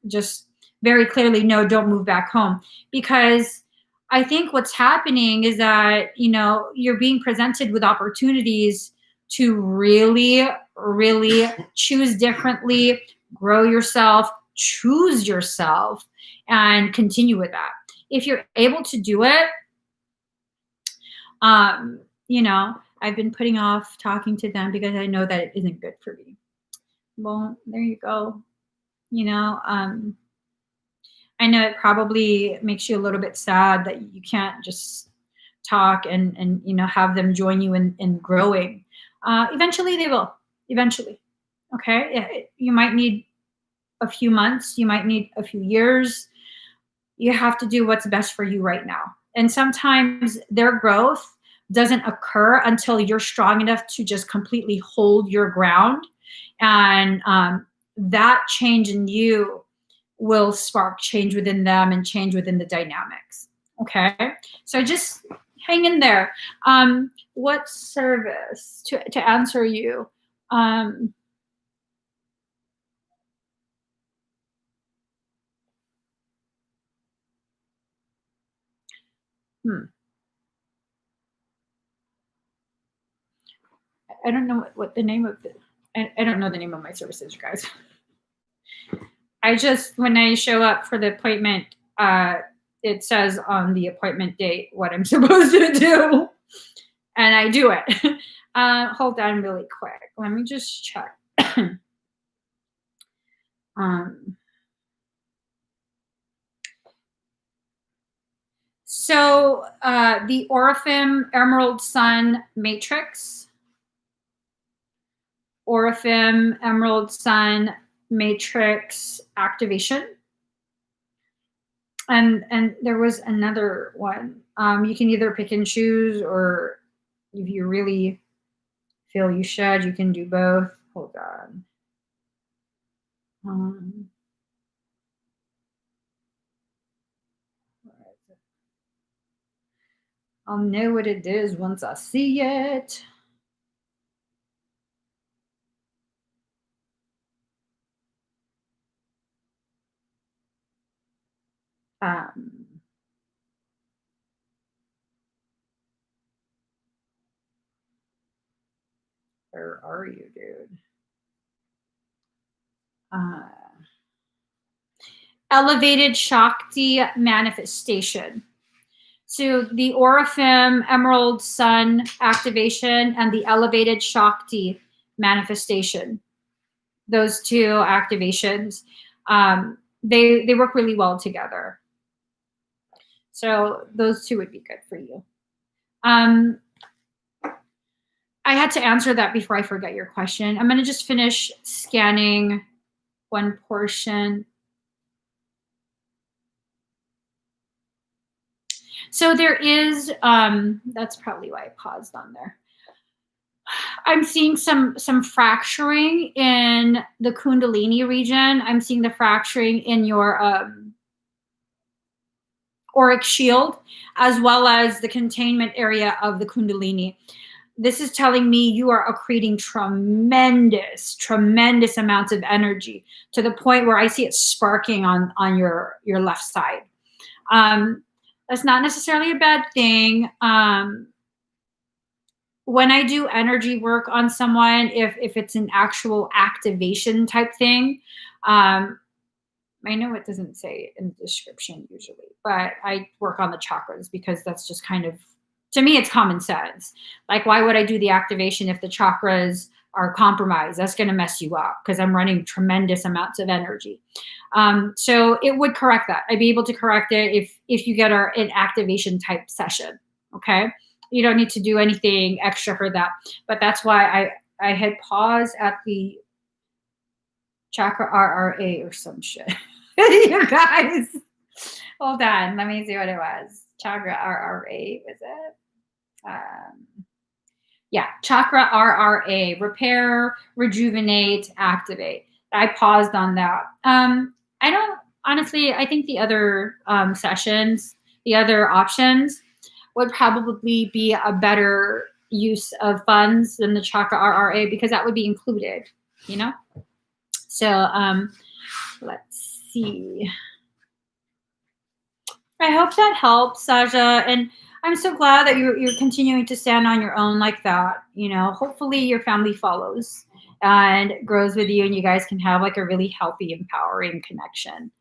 just very clearly, no, don't move back home. Because I think what's happening is that, you're being presented with opportunities to really, really choose differently, grow yourself, choose yourself, and continue with that. If you're able to do it, I've been putting off talking to them because I know that it isn't good for me. Well, there you go. I know it probably makes you a little bit sad that you can't just talk and have them join you in growing. Eventually they will. Eventually. Okay. You might need a few months. You might need a few years. You have to do what's best for you right now. And sometimes their growth doesn't occur until you're strong enough to just completely hold your ground. And that change in you will spark change within them and change within the dynamics. Okay. So just hang in there. What service to answer you? I don't know what the name of it. I don't know the name of my services, you guys. I just, when I show up for the appointment, it says on the appointment date what I'm supposed to do, and I do it. Hold on really quick. Let me just check. So the Orifim Emerald Sun Matrix. Orifim Emerald Sun Matrix activation. And there was another one. You can either pick and choose, or if you really feel you should, you can do both. Hold on. I'll know what it is once I see it. Where are you, dude? Elevated Shakti manifestation. So the Orifim Emerald Sun activation and the elevated Shakti manifestation. Those two activations, they work really well together. So those two would be good for you. I had to answer that before I forget your question. I'm going to just finish scanning one portion. So there is, that's probably why I paused on there. I'm seeing some fracturing in the Kundalini region. I'm seeing the fracturing in your auric shield, as well as the containment area of the Kundalini. this is telling me you are accreting tremendous amounts of energy to the point where I see it sparking on your left side. That's not necessarily a bad thing. When I do energy work on someone, if it's an actual activation type thing, I know it doesn't say in the description usually, but I work on the chakras because that's just kind of, to me, it's common sense. Like, why would I do the activation if the chakras are compromised? That's going to mess you up because I'm running tremendous amounts of energy. So it would correct that. I'd be able to correct it if you get an activation type session. Okay. You don't need to do anything extra for that. But that's why I had paused at the chakra RRA or some shit. You guys, hold on. Let me see what it was. Chakra RRA, was it? Yeah, chakra RRA, repair, rejuvenate, activate. I paused on that. I don't, honestly, I think the other sessions, the other options would probably be a better use of funds than the chakra RRA because that would be included, you know? So let's see. I hope that helps, Sasha. And I'm so glad that you're continuing to stand on your own like that. You know, hopefully your family follows and grows with you and you guys can have like a really healthy, empowering connection.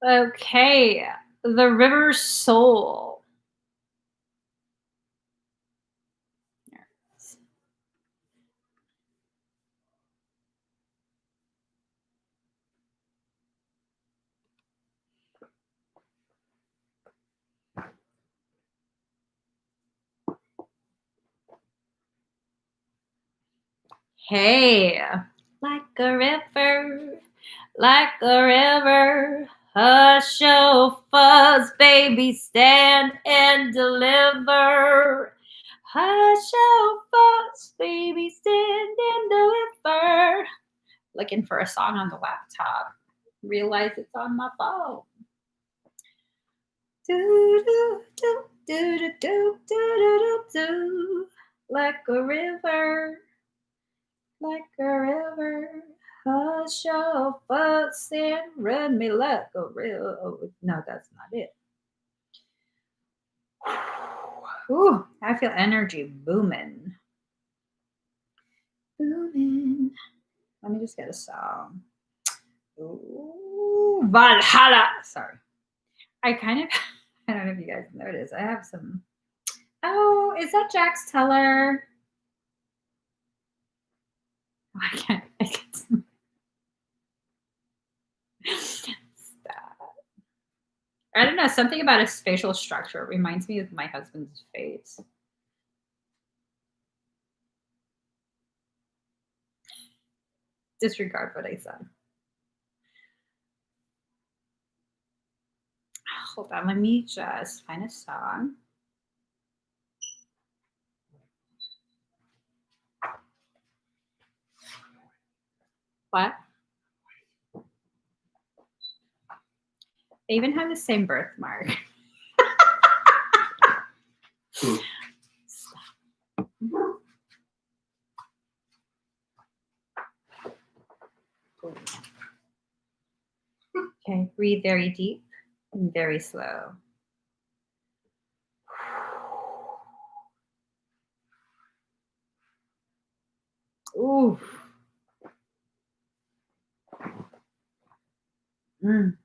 Okay. The river soul. Hey, like a river, hush, oh fuzz, baby, stand and deliver. Hush, oh fuzz, baby, stand and deliver. Looking for a song on the laptop. Realize it's on my phone. Do do do do do do do do do, like a river. Like a river, hush your fuss and run me like a river. Oh, no, that's not it. Ooh, I feel energy booming. Booming. Let me just get a song. Ooh, Valhalla. Sorry. I don't know if you guys noticed. I have some. Oh, is that Jax Teller? I can't. Stop. I don't know. Something about his facial structure reminds me of my husband's face. Disregard what I said. Hold on. Let me just find a song. What? They even have the same birthmark. Okay, breathe very deep and very slow. Ooh. Mm.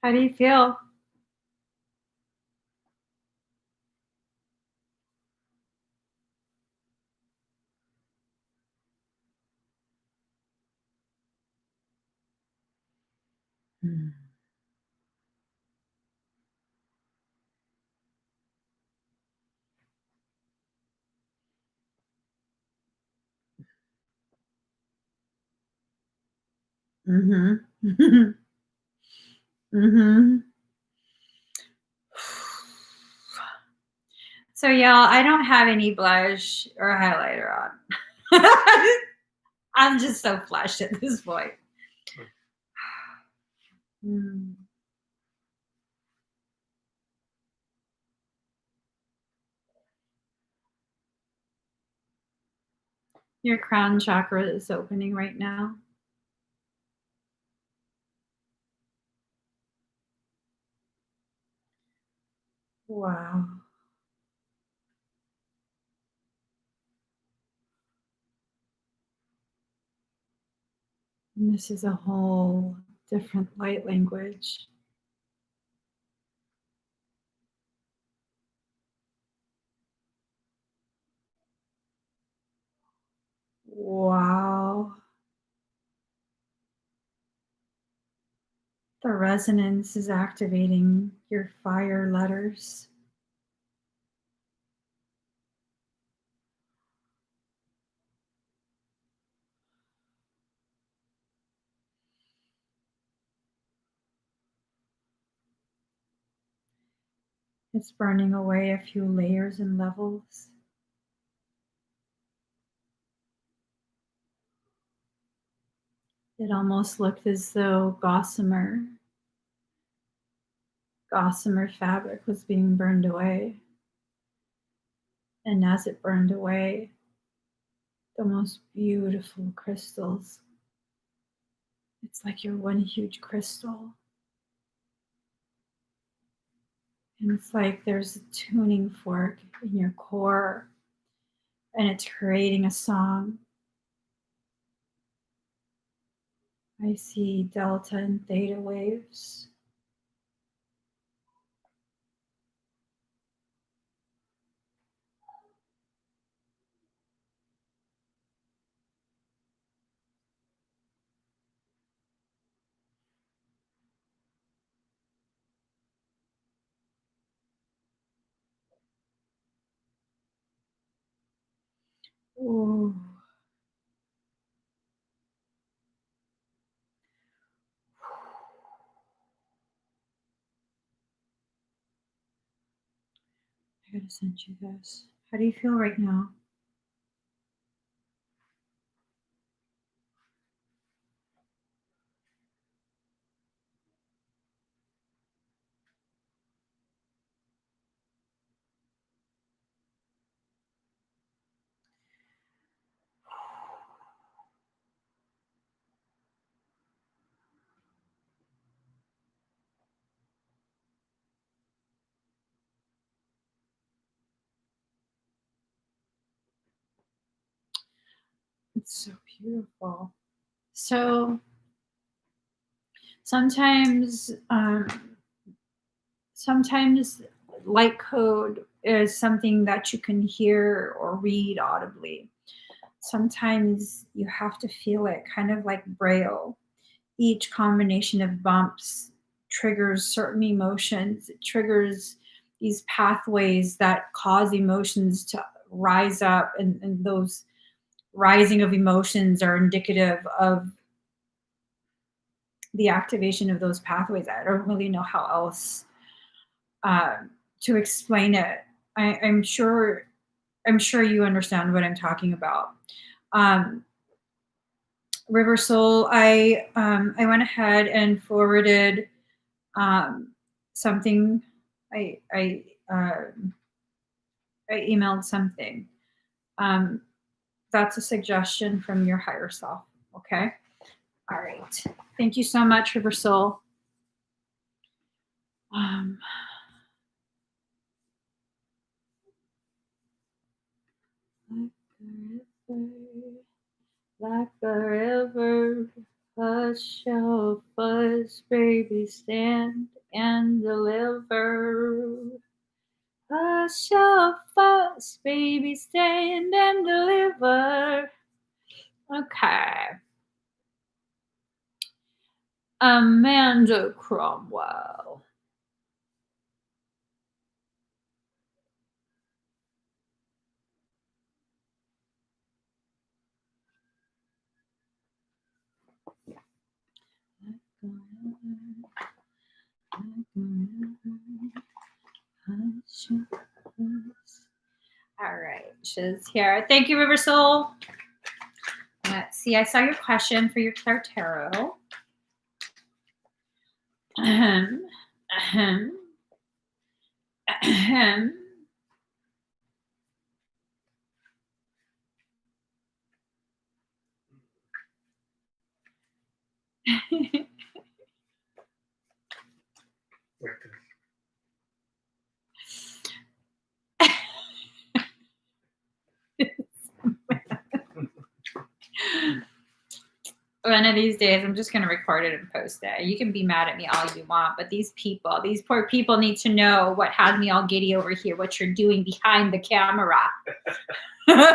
How do you feel? Mm-hmm. Mm-hmm. So, y'all, I don't have any blush or highlighter on. I'm just so flushed at this point. Your crown chakra is opening right now. Wow. And this is a whole different light language. Wow. The resonance is activating your fire letters. It's burning away a few layers and levels. It almost looked as though gossamer fabric was being burned away. And as it burned away, the most beautiful crystals. It's like you're one huge crystal. And it's like there's a tuning fork in your core, and it's creating a song. I see delta and theta waves. Ooh. I gotta send you this. How do you feel right now? It's so beautiful. So sometimes light code is something that you can hear or read audibly. Sometimes you have to feel it, kind of like braille. Each combination of bumps triggers certain emotions. It triggers these pathways that cause emotions to rise up, and those rising of emotions are indicative of the activation of those pathways. I don't really know how else to explain it. I'm sure you understand what I'm talking about. River Soul, I went ahead and forwarded something. I emailed something. That's a suggestion from your higher self. Okay. All right. Thank you so much, River Soul. Like the river, hush shall fuzz fuss, baby, stand and deliver. Hush your fuss, baby, stand and deliver. Okay. Amanda Cromwell. All right, she's here. Thank you, River Soul. Let's see. I saw your question for your Claire Tarot. Ahem. Ahem. Ahem. One of these days, I'm just going to record it and post it. You can be mad at me all you want, but these people, these poor people need to know what has me all giddy over here, what you're doing behind the camera. Then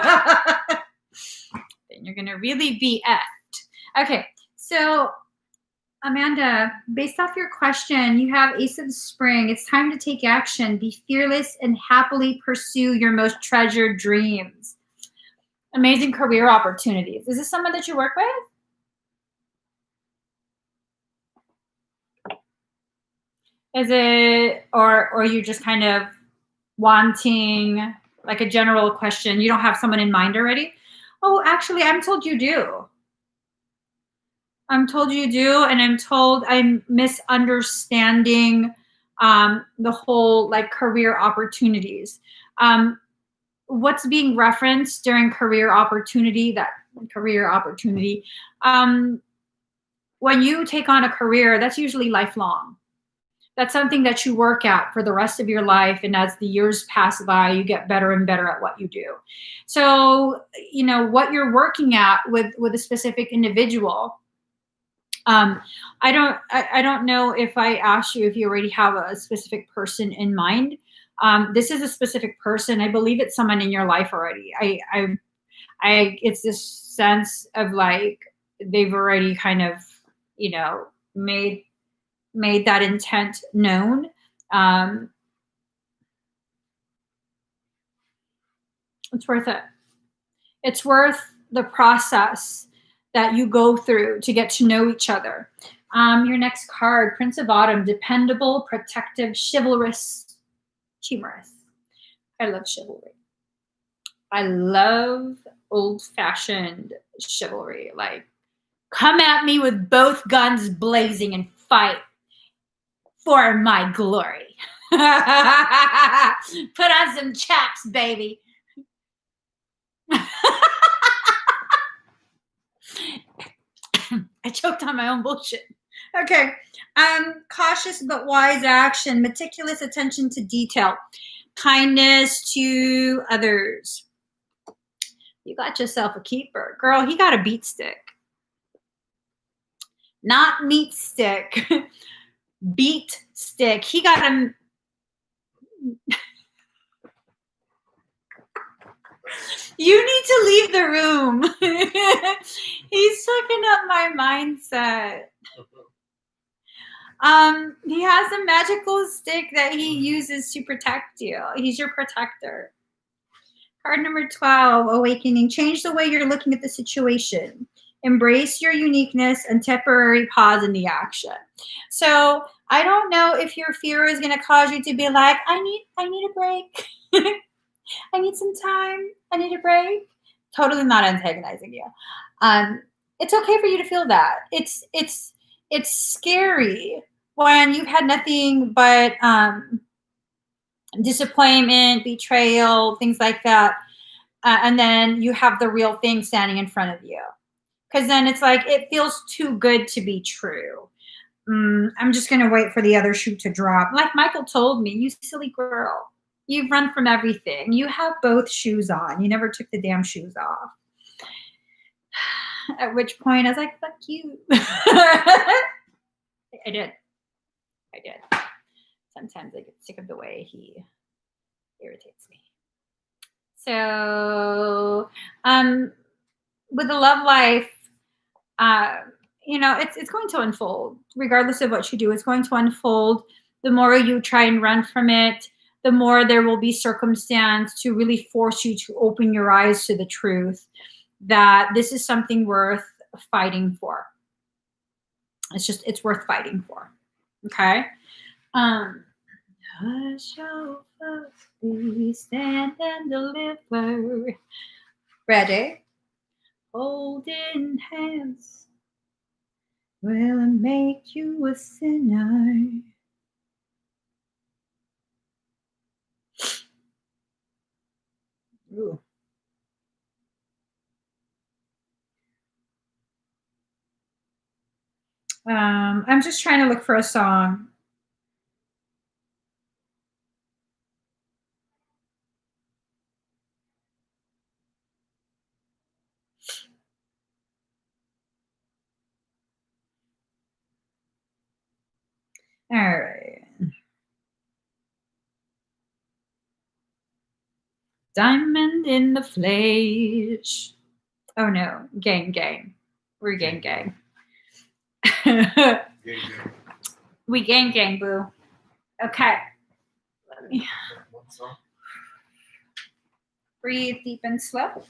you're going to really be effed. Okay, so Amanda, based off your question, you have Ace of Spring. It's time to take action. Be fearless and happily pursue your most treasured dreams. Amazing career opportunities. Is this someone that you work with? Is it, or you just kind of wanting like a general question? You don't have someone in mind already? Oh, actually, I'm told you do. I'm told you do, and I'm told I'm misunderstanding the whole like career opportunities. What's being referenced during career opportunity, when you take on a career, that's usually lifelong. That's something that you work at for the rest of your life. And as the years pass by, you get better and better at what you do. So, you know, what you're working at with a specific individual. I don't know if I asked you if you already have a specific person in mind. This is a specific person. I believe it's someone in your life already. It's this sense of like, they've already kind of, you know, made that intent known. It's worth it. It's worth the process that you go through to get to know each other. Your next card, Prince of Autumn, dependable, protective, chivalrous, humorous. I love chivalry. I love old-fashioned chivalry. Like, come at me with both guns blazing and fight for my glory. Put on some chaps, baby. I choked on my own bullshit. Okay. Cautious but wise action, meticulous attention to detail, kindness to others. You got yourself a keeper. Girl, he got a beat stick. Not meat stick. Beat stick. He got a... You need to leave the room. He's sucking up my mindset. He has a magical stick that he uses to protect you. He's your protector. Card number 12, Awakening. Change the way you're looking at the situation. Embrace your uniqueness and temporary pause in the action. So I don't know if your fear is going to cause you to be like, I need a break. I need some time. I need a break. Totally not antagonizing you. It's okay for you to feel that. It's scary when you've had nothing but disappointment, betrayal, things like that, and then you have the real thing standing in front of you. Because then it's like, it feels too good to be true. I'm just going to wait for the other shoe to drop. Like Michael told me, you silly girl. You've run from everything. You have both shoes on. You never took the damn shoes off. At which point I was like, fuck you. I did. Sometimes I get sick of the way he irritates me. So, with the love life, it's going to unfold. Regardless of what you do, it's going to unfold. The more you try and run from it, the more there will be circumstance to really force you to open your eyes to the truth that this is something worth fighting for. It's worth fighting for. Okay? Hush your fuss, baby, stand and deliver. Ready? Holding hands will make you a sinner. Ooh. I'm just trying to look for a song. All right. Diamond in the flesh. Oh no, gang. We're gang. We gang, boo. Okay. Let me breathe deep and slow.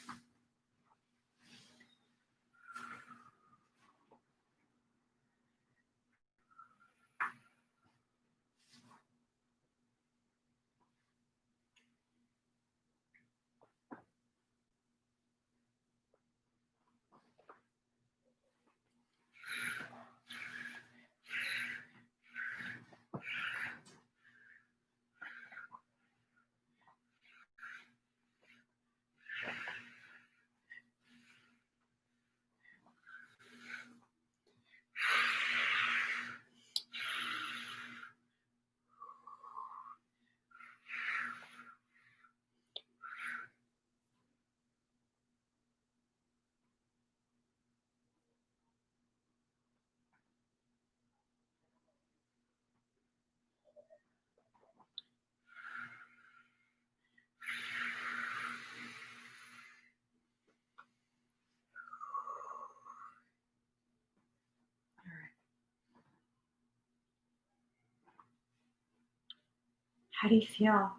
How do you feel?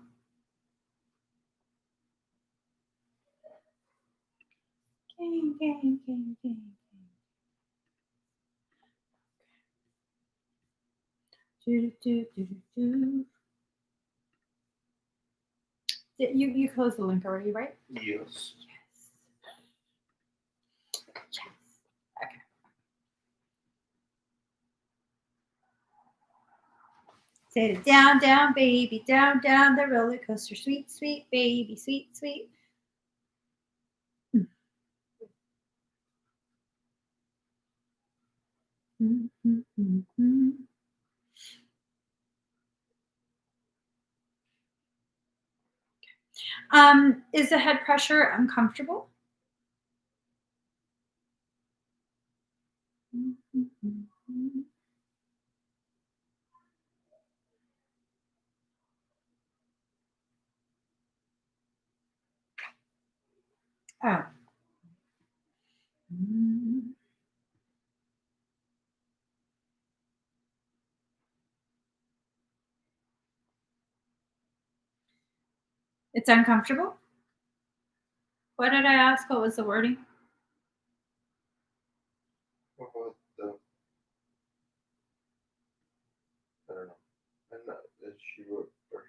Gang. Do. You closed the link already, right? Yes. Okay. Say it down, baby, down the roller coaster, sweet baby, sweet. Mm-hmm. Is the head pressure uncomfortable? Oh. It's uncomfortable? What did I ask? What was the wording? What about the? I don't know. And that she wrote pressure.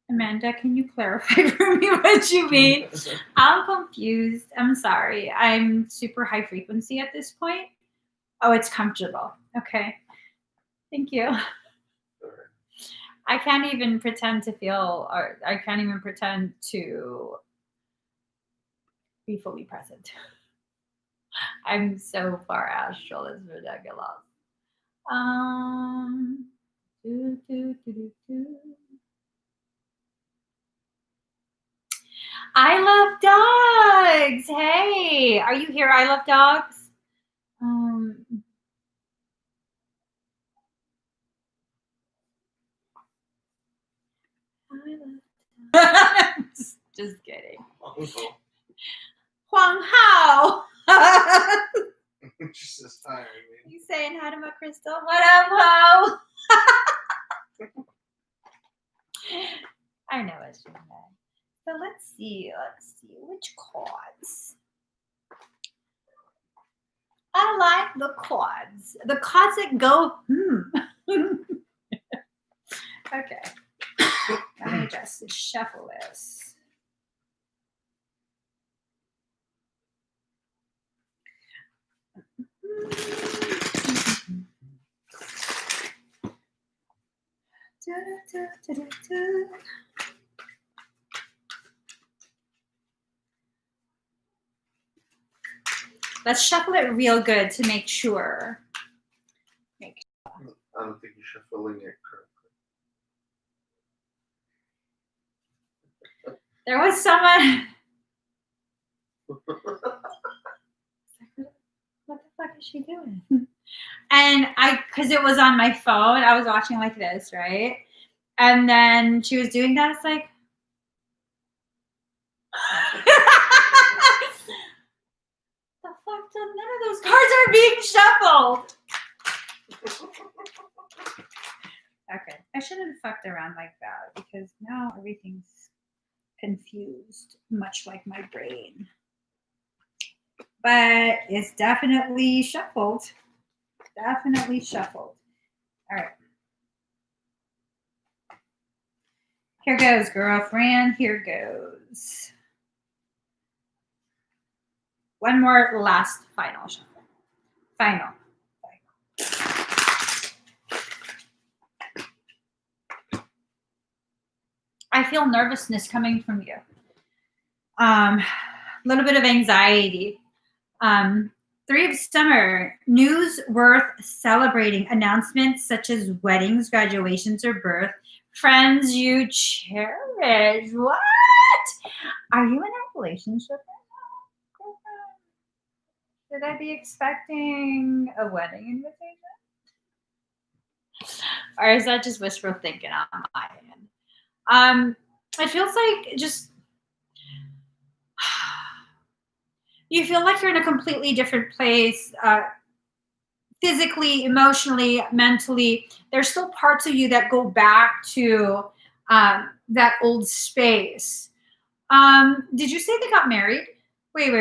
Amanda, can you clarify for me what you mean? I'm confused. I'm sorry. I'm super high frequency at this point. Oh, it's comfortable. Okay. Thank you. Sorry. I can't even pretend to feel, or I can't even pretend to be fully present. I'm so far astral, it's ridiculous. Do. I love dogs. Hey, are you here? I love dogs. Just kidding. Huang Hao. She's just tired, man. You saying hi to my Crystal? What up, Ho? I know it's your name. So let's see which cards. I like the cards. The cards that go, Okay. Let me just shuffle this. Let's shuffle it real good to make sure. I don't think you're shuffling it correctly. There was someone. What the fuck is she doing? And because it was on my phone, I was watching like this, right? And then she was doing that. It's like, the fuck? None of those cards are being shuffled. Okay, I shouldn't have fucked around like that because now everything's confused, much like my brain. But it's definitely shuffled. Definitely shuffled. All right. Here goes, girlfriend. Here goes. One more last final shuffle. Final. I feel nervousness coming from you. A little bit of anxiety. Three of Summer, news worth celebrating, announcements such as weddings, graduations, or birth, friends you cherish. What? Are you in a relationship right now? Should I be expecting a wedding invitation? Or is that just wishful thinking on my end? It feels like just you feel like you're in a completely different place, physically, emotionally, mentally. There's still parts of you that go back to that old space. Did you say they got married? Wait.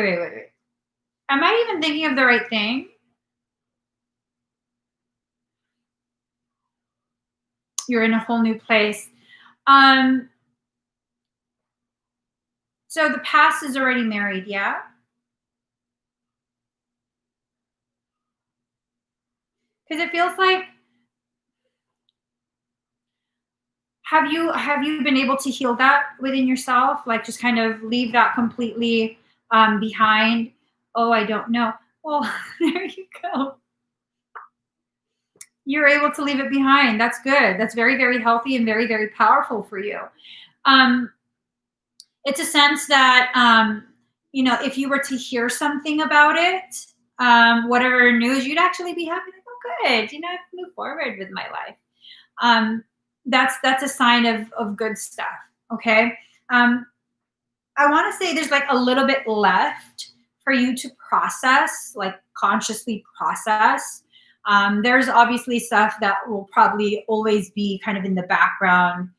Am I even thinking of the right thing? You're in a whole new place. So the past is already married, yeah? Because it feels like have you been able to heal that within yourself? Like just kind of leave that completely behind? Oh, I don't know. Well, there you go. You're able to leave it behind. That's good. That's very, very healthy and very, very powerful for you. It's a sense that, if you were to hear something about it, whatever news, you'd actually be happy. Like, oh, good. I can move forward with my life. That's a sign of good stuff. Okay. I want to say there's like a little bit left for you to process, like consciously process. There's obviously stuff that will probably always be kind of in the background,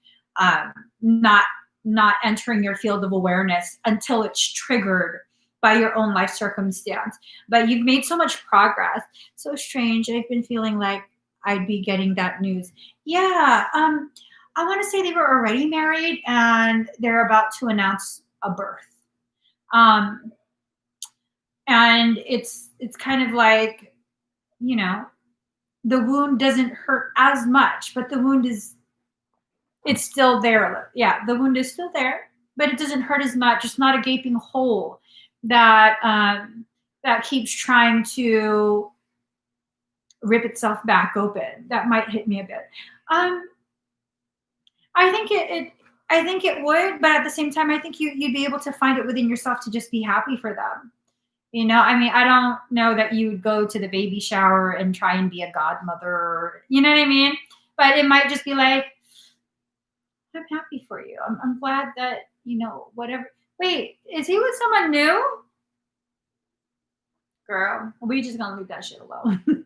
not entering your field of awareness until it's triggered by your own life circumstance. But you've made so much progress. So strange. I've been feeling like I'd be getting that news. Yeah. I want to say they were already married and they're about to announce a birth. And it's kind of like, the wound doesn't hurt as much, but the wound it's still there. Yeah, the wound is still there, but it doesn't hurt as much. It's not a gaping hole that keeps trying to rip itself back open. That might hit me a bit. I think I think it would, but at the same time, I think you'd be able to find it within yourself to just be happy for them. You know, I mean, I don't know that you would go to the baby shower and try and be a godmother. You know what I mean? But it might just be like, I'm happy for you. I'm glad that, you know, whatever. Wait, is he with someone new? Girl, we just gonna leave that shit alone.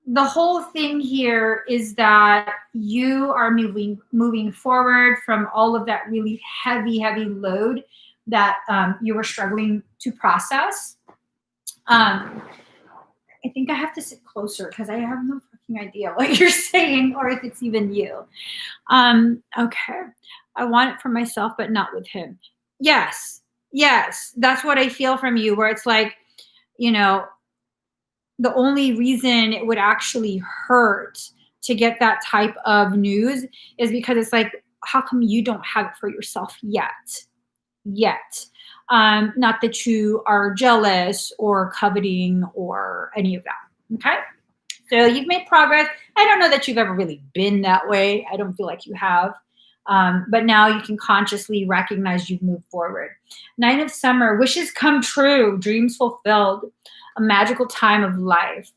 The whole thing here is that you are moving forward from all of that really heavy load that you were struggling to process. I think I have to sit closer because I have no fucking idea what you're saying or if it's even you. Okay. I want it for myself, but not with him. Yes. That's what I feel from you, where it's like, you know, the only reason it would actually hurt to get that type of news is because it's like, how come you don't have it for yourself yet? Not that you are jealous or coveting or any of that. Okay. So you've made progress. I don't know that you've ever really been that way. I don't feel like you have. But now you can consciously recognize you've moved forward. Night of Summer, wishes come true, dreams fulfilled, a magical time of life.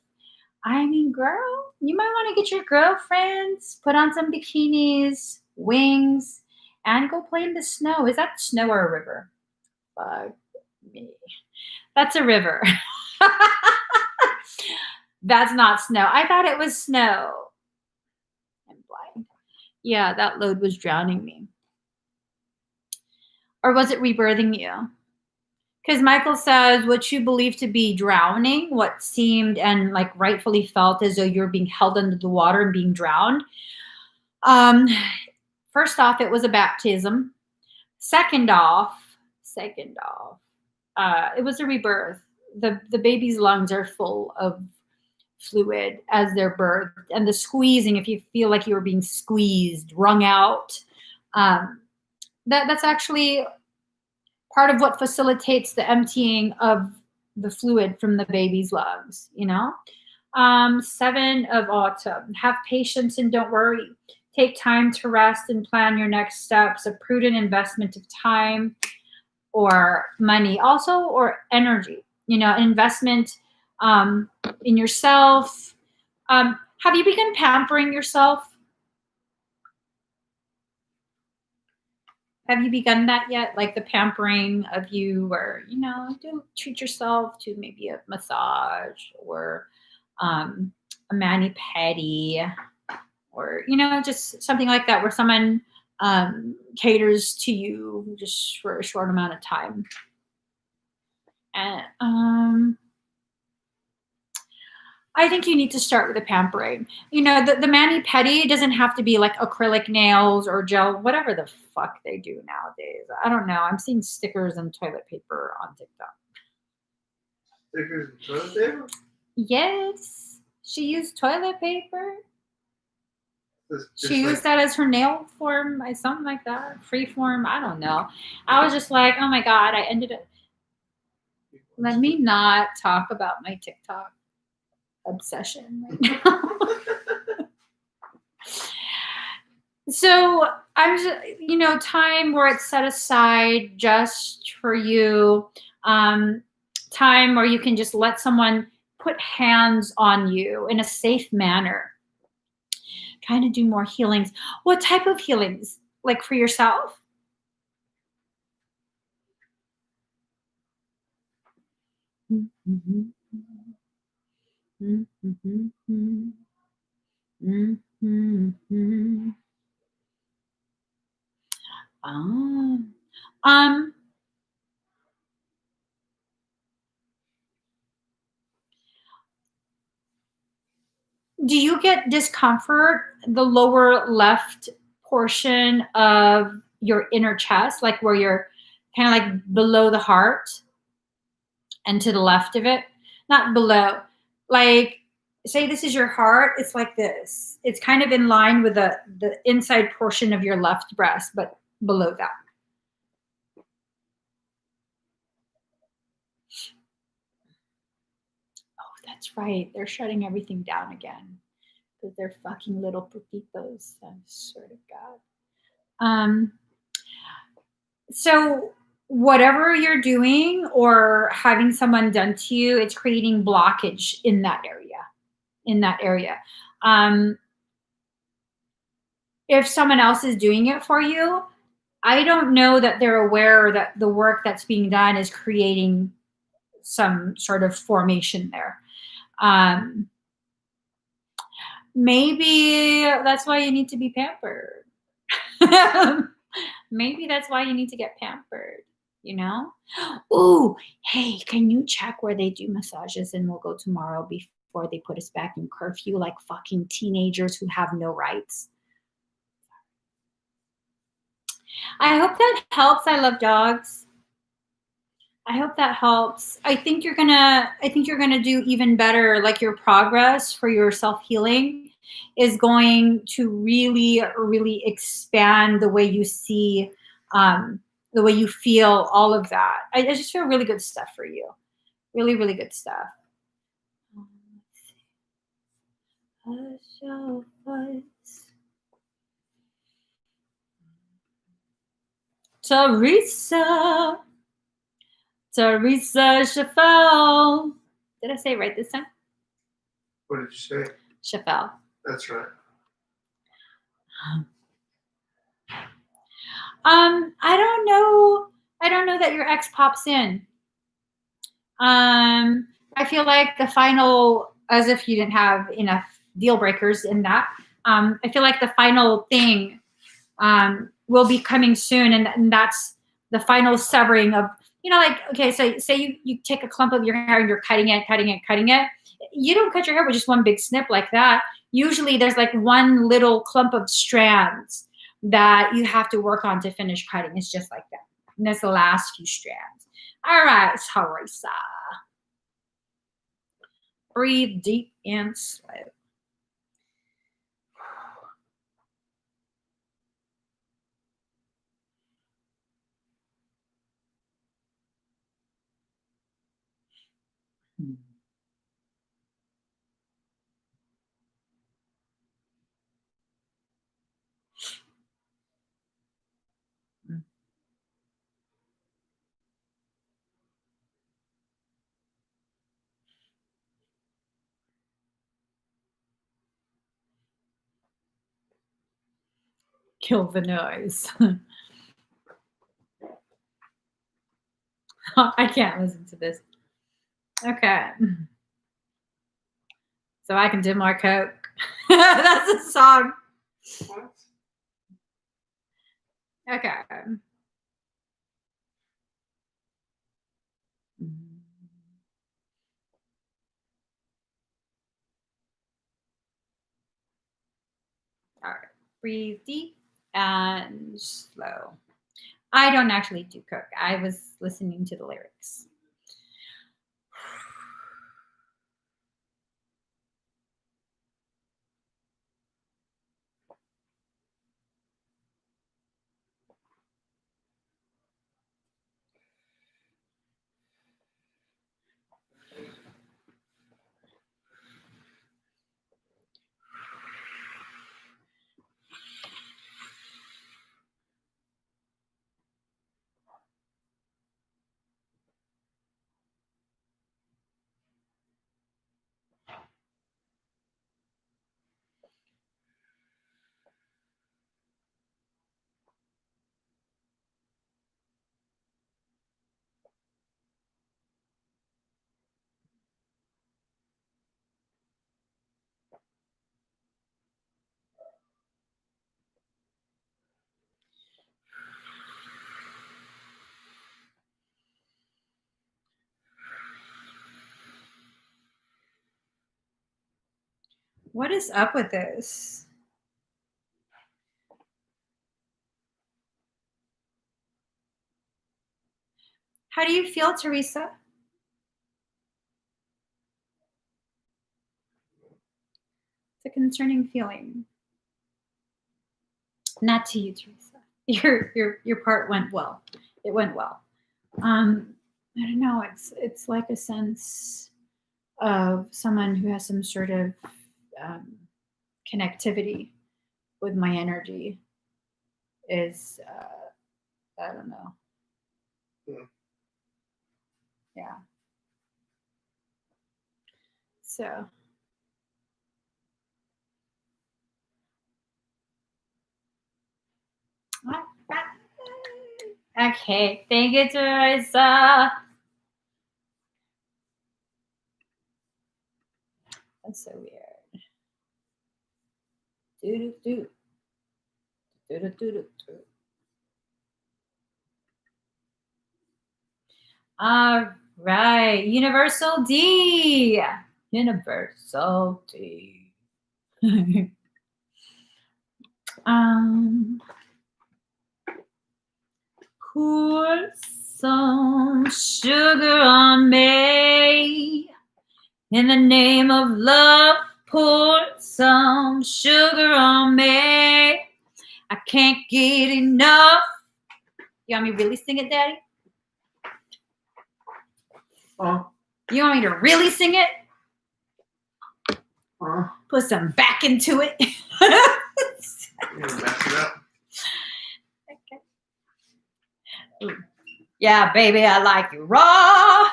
I mean, girl, you might want to get your girlfriends, put on some bikinis, wings, and go play in the snow. Is that snow or a river? Fuck me. That's a river. That's not snow. I thought it was snow. I'm blind. Yeah, that load was drowning me. Or was it rebirthing you? Because Michael says what you believe to be drowning, what seemed and like rightfully felt as though you're being held under the water and being drowned. First off, it was a baptism. Second off, it was a rebirth. The baby's lungs are full of fluid as they're birthed, and the squeezing, if you feel like you were being squeezed, wrung out, that's actually part of what facilitates the emptying of the fluid from the baby's lungs, you know? 7 of Autumn. Have patience and don't worry. Take time to rest and plan your next steps. A prudent investment of time or money, also, or energy. You know, investment in yourself. Have you begun pampering yourself? Have you begun that yet? Like the pampering of you, where, you know, do treat yourself to maybe a massage or a mani-pedi, or, you know, just something like that, where someone caters to you just for a short amount of time. And I think you need to start with the pampering. You know, the mani-pedi doesn't have to be like acrylic nails or gel, whatever the fuck they do nowadays. I don't know. I'm seeing stickers and toilet paper on TikTok. Stickers and toilet paper? Yes. She used toilet paper. She Like, used that as her nail form, something like that. Free form. I don't know. I was just like, oh my God, I ended up. Let me not talk about my TikTok obsession right now. So I'm just, you know, time where it's set aside just for you, time where you can just let someone put hands on you in a safe manner, kind of do more healings. What type of healings? Like for yourself? Mm-hmm. Mm-hmm. Mm-hmm. Do you get discomfort the lower left portion of your inner chest, like where you're kind of like below the heart and to the left of it? Not below. Like, say this is your heart, it's like this. It's kind of in line with the inside portion of your left breast, but below that. That's right. They're shutting everything down again because they're fucking little putitos. I swear to God. So whatever you're doing or having someone done to you, it's creating blockage in that area. If someone else is doing it for you, I don't know that they're aware that the work that's being done is creating some sort of formation there. Maybe that's why you need to be pampered. Maybe that's why you need to get pampered, you know? Ooh, hey, can you check where they do massages and we'll go tomorrow before they put us back in curfew like fucking teenagers who have no rights? I hope that helps. I love dogs. I hope that helps. I think you're gonna do even better. Like your progress for your self-healing is going to really, really expand the way you see, the way you feel, all of that. I just feel really good stuff for you. Really, really good stuff. Teresa Chaffel. Did I say it right this time? What did you say? Chaffel. That's right. I don't know. I don't know that your ex pops in. I feel like the final, as if you didn't have enough deal breakers in that. I feel like the final thing will be coming soon, and that's the final severing of, like, okay, so say you take a clump of your hair and you're cutting it. You don't cut your hair with just one big snip like that. Usually there's like one little clump of strands that you have to work on to finish cutting. It's just like that. And that's the last few strands. All right, Teresa. Breathe deep and slow. Kill the noise. I can't listen to this. Okay. So I can do more coke. That's a song. What? Okay. All right. Breathe deep and slow. I don't actually do coke. I was listening to the lyrics. What is up with this? How do you feel, Teresa? It's a concerning feeling. Not to you, Teresa. Your part went well. It went well. I don't know. It's like a sense of someone who has some sort of connectivity with my energy. is, I don't know. Yeah. Yeah. So. Okay, thank you, Teresa. That's so weird. Do-do-do. Do-do-do-do-do. All right, Universal D. Universal D. Pour some sugar on me. In the name of love, pour some sugar on me. I can't get enough. You want me to really sing it, Daddy? You want me to really sing it? Put some back into it. You gonna mess it up? Okay. Yeah, baby, I like you raw.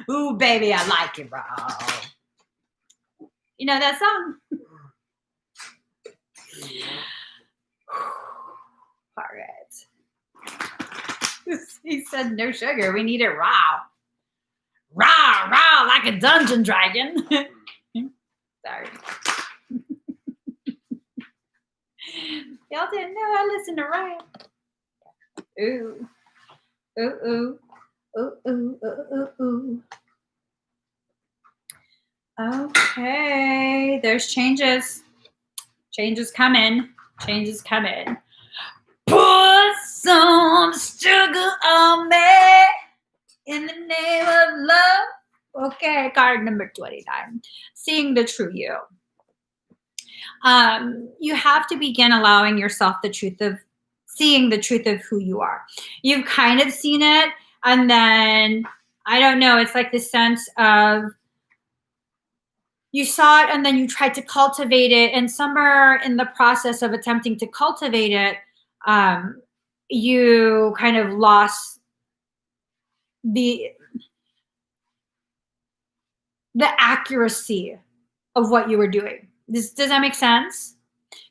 Ooh, baby, I like it raw. You know that song? All right. He said no sugar. We need it raw. Raw, raw, like a dungeon dragon. Sorry. Y'all didn't know I listened to rap. Ooh. Ooh, ooh. Ooh, ooh, ooh, ooh, ooh. Okay. There's changes. Changes coming. Changes coming. Put some sugar on me in the name of love. Okay, card number 29. Seeing the true you. You have to begin allowing yourself the truth of seeing the truth of who you are. You've kind of seen it, and then I don't know, it's like this sense of you saw it and then you tried to cultivate it, and somewhere in the process of attempting to cultivate it, you kind of lost the accuracy of what you were doing. Does that make sense?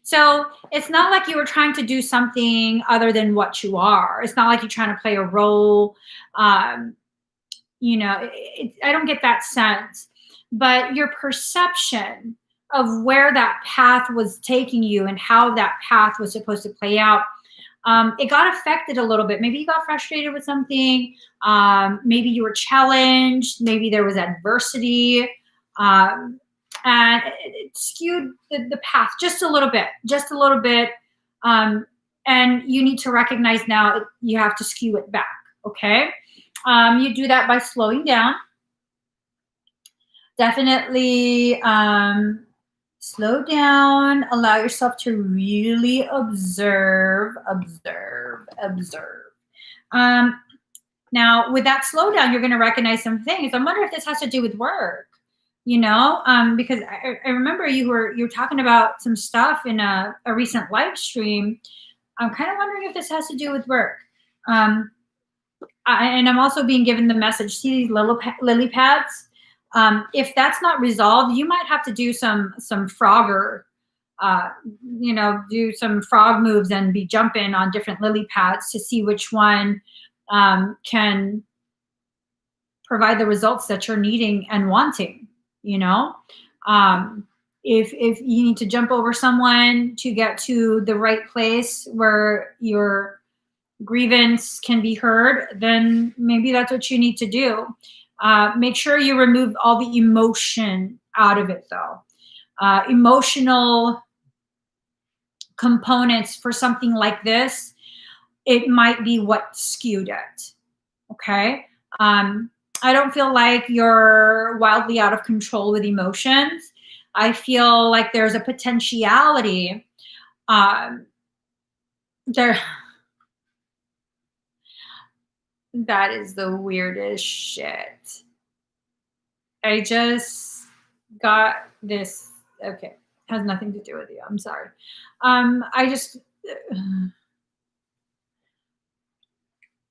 So it's not like you were trying to do something other than what you are. It's not like you're trying to play a role. You know, I don't get that sense. But your perception of where that path was taking you and how that path was supposed to play out, it got affected a little bit. Maybe you got frustrated with something. Maybe you were challenged. Maybe there was adversity. And it skewed the path just a little bit. And you need to recognize now you have to skew it back, okay? You do that by slowing down. Definitely slow down. Allow yourself to really observe. Now, with that slowdown, you're going to recognize some things. I wonder if this has to do with work. You know, because I remember you were talking about some stuff in a recent live stream. I'm kind of wondering if this has to do with work. And I'm also being given the message, see these lily pads? If that's not resolved, you might have to do some Frogger, you know, do some frog moves and be jumping on different lily pads to see which one can provide the results that you're needing and wanting. You know, if you need to jump over someone to get to the right place where your grievance can be heard, then maybe that's what you need to do. Make sure you remove all the emotion out of it, though. Emotional components for something like this, it might be what skewed it. Okay. I don't feel like you're wildly out of control with emotions. I feel like there's a potentiality there. That is the weirdest shit. I just got this. Okay. Has nothing to do with you. I'm sorry. I just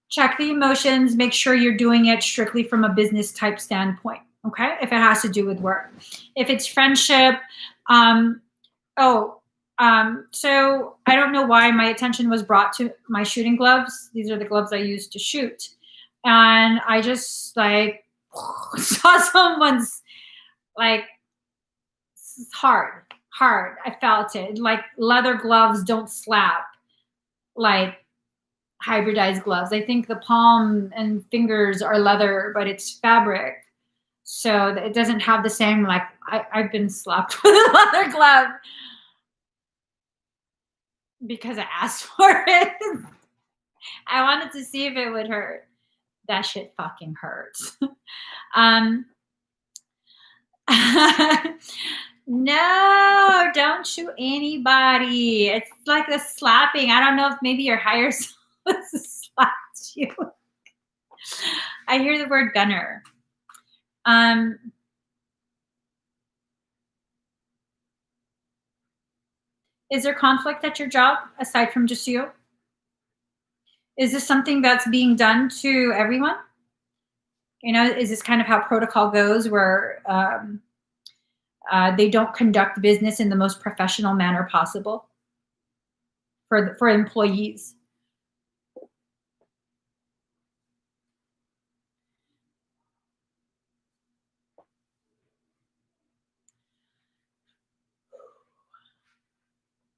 check the emotions. Make sure you're doing it strictly from a business type standpoint. Okay, if it has to do with work, if it's friendship, so I don't know why my attention was brought to my shooting gloves. These are the gloves I use to shoot, and I just like saw someone's like hard. I felt it. Like leather gloves don't slap like hybridized gloves. I think the palm and fingers are leather, but it's fabric. So it doesn't have the same, like, I've been slapped with a leather glove because I asked for it. I wanted to see if it would hurt. That shit fucking hurts. No, don't shoot anybody. It's like the slapping. I don't know if maybe your higher self slapped you. I hear the word gunner. Is there conflict at your job aside from just you? Is this something that's being done to everyone? You know, is this kind of how protocol goes, where they don't conduct business in the most professional manner possible for employees?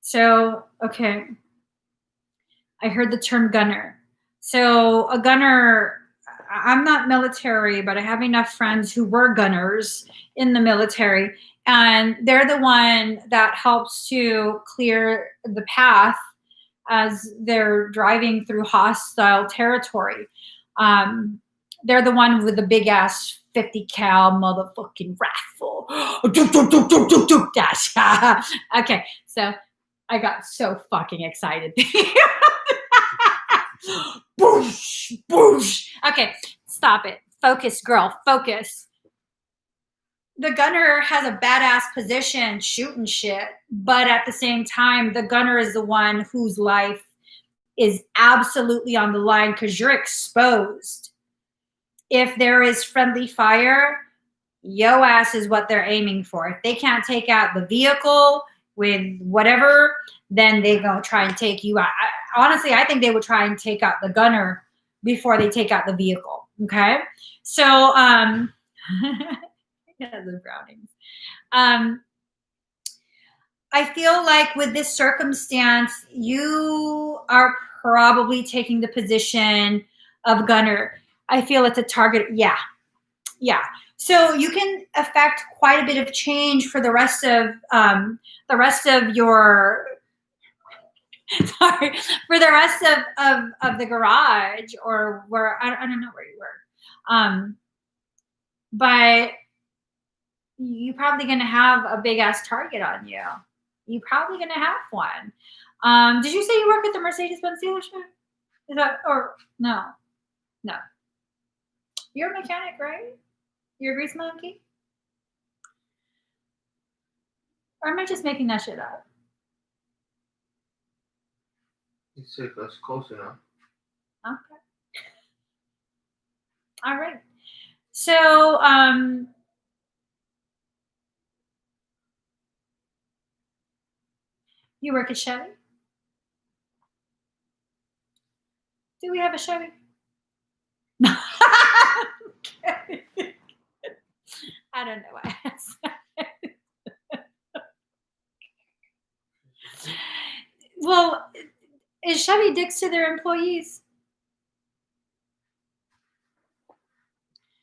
So, okay. I heard the term gunner. So a gunner, I'm not military, but I have enough friends who were gunners in the military, and they're the one that helps to clear the path as they're driving through hostile territory. They're the one with the big ass 50 cal motherfucking rifle. Okay, so I got so fucking excited. Boosh, boosh. Okay, stop it. Focus, girl, focus. The gunner has a badass position shooting shit, but at the same time, the gunner is the one whose life is absolutely on the line because you're exposed. If there is friendly fire, yo ass is what they're aiming for. If they can't take out the vehicle with whatever, then they go try and take you out. Honestly, I think they would try and take out the gunner before they take out the vehicle. Okay, so yeah, the Brownings. I feel like with this circumstance, you are probably taking the position of gunner. I feel it's a target. Yeah. So you can affect quite a bit of change for the rest of your sorry, for the rest of the garage, or where I don't know where you work. But you're probably gonna have a big ass target on you. You're probably gonna have one. Did you say you work at the Mercedes-Benz dealership? Is that, or no? No. You're a mechanic, right? You're a grease monkey? Or am I just making that shit up? You said that's close enough. Okay. All right. So, you work at Chevy? Do we have a Chevy? No. Okay. I don't know why I asked that. Well, is Chevy dicks to their employees?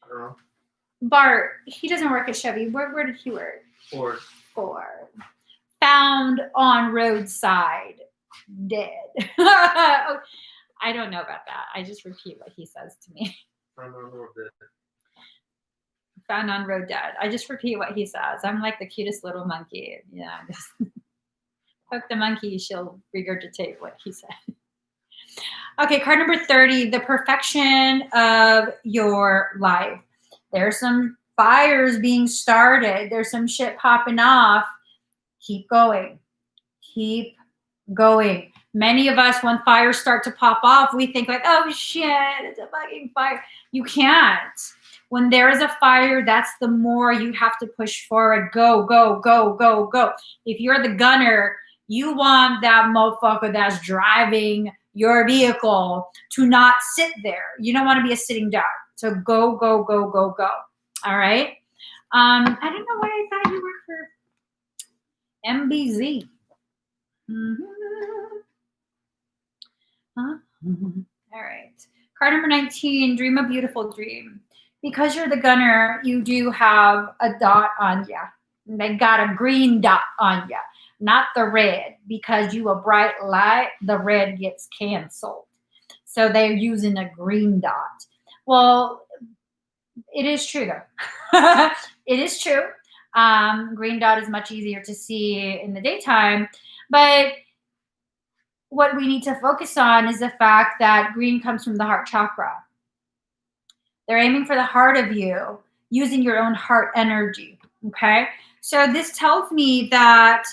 I don't know. Bart, he doesn't work at Chevy. Where did he work? Ford. Found on roadside, dead. I don't know about that. I just repeat what he says to me. Found on road dead. Found on road dead. I just repeat what he says. I'm like the cutest little monkey. Yeah, just poke the monkey, she'll regurgitate what he said. Okay, card number 30, the perfection of your life. There's some fires being started. There's some shit popping off. Keep going. Keep going. Many of us, when fires start to pop off, we think like, oh shit, it's a fucking fire. You can't. When there is a fire, that's the more you have to push forward. Go, go, go, go, go. If you're the gunner, you want that motherfucker that's driving your vehicle to not sit there. You don't want to be a sitting duck. So go, go, go, go, go. All right. I don't know why I thought you worked for MBZ. All right. Card number 19, dream a beautiful dream. Because you're the gunner, you do have a dot on you. They got a green dot on you, not the red. Because you a bright light, the red gets canceled. So they're using a green dot. Well, it is true though. It is true. Green dot is much easier to see in the daytime, but what we need to focus on is the fact that green comes from the heart chakra. They're aiming for the heart of you, using your own heart energy, okay? So this tells me that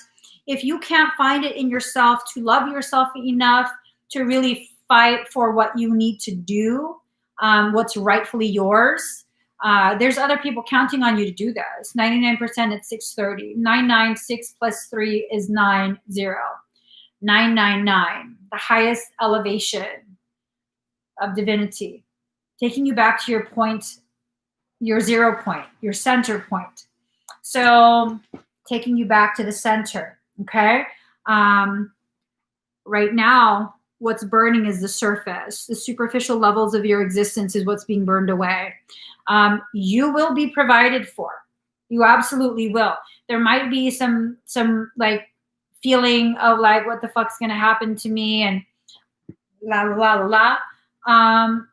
if you can't find it in yourself to love yourself enough to really fight for what you need to do, what's rightfully yours, there's other people counting on you to do this. 99% at 630. 996 plus 3 is 90. 999, the highest elevation of divinity, taking you back to your point, your 0 point, your center point. So taking you back to the center, okay? Right now, what's burning is the surface. The superficial levels of your existence is what's being burned away. You will be provided for. You absolutely will. There might be some like feeling of like, what the fuck's gonna happen to me, and la la la la la.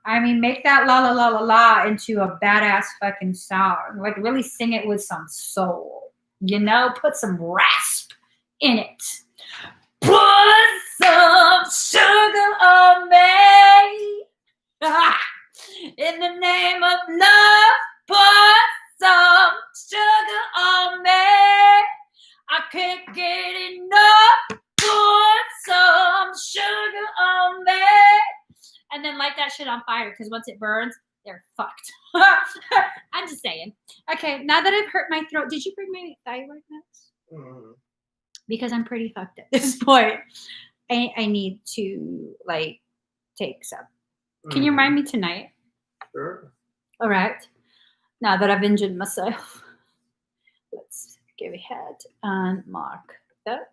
I mean, make that la la la la la into a badass fucking song. Like really sing it with some soul. You know, put some rasp in it. Put some sugar on me. In the name of love, put some sugar on me. I can't get enough. Put some sugar on me. And then light that shit on fire, because once it burns, they're fucked. I'm just saying. Okay, now that I've hurt my throat, did you bring my thyroid meds? Mm-hmm. Because I'm pretty fucked at this point. I need to like take some. Can you remind me tonight? Sure. All right. Now that I've injured myself, let's go ahead and mark that.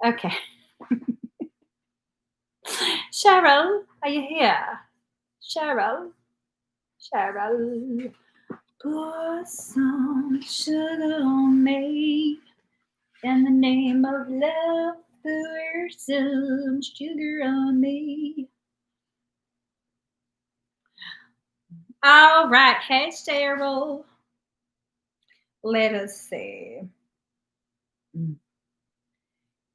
Okay. Cheryl, are you here? Cheryl. Cheryl. Put some sugar on me. In the name of love, pour some sugar on me. All right. Hey, Cheryl. Let us see.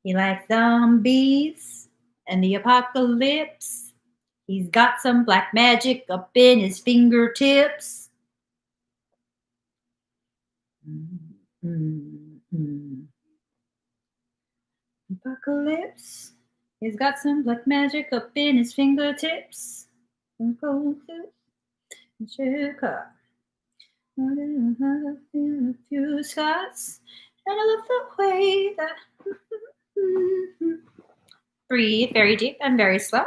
He likes zombies and the apocalypse. He's got some black magic up in his fingertips. Apocalypse. He's got some black magic up in his fingertips. Sugar. A few shots, and I love the way that breathe very deep and very slow.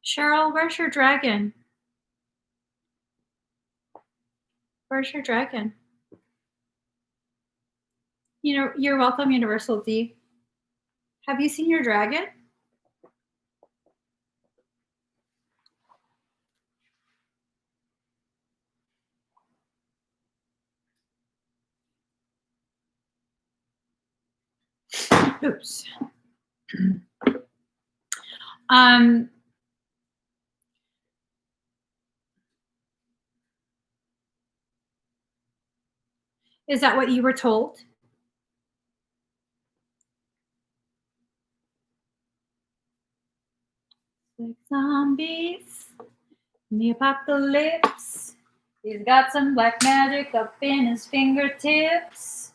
Cheryl, where's your dragon? Where's your dragon? You know, you're welcome, Universal D. Have you seen your dragon? Oops. Is that what you were told? Like zombies in the apocalypse. He's got some black magic up in his fingertips.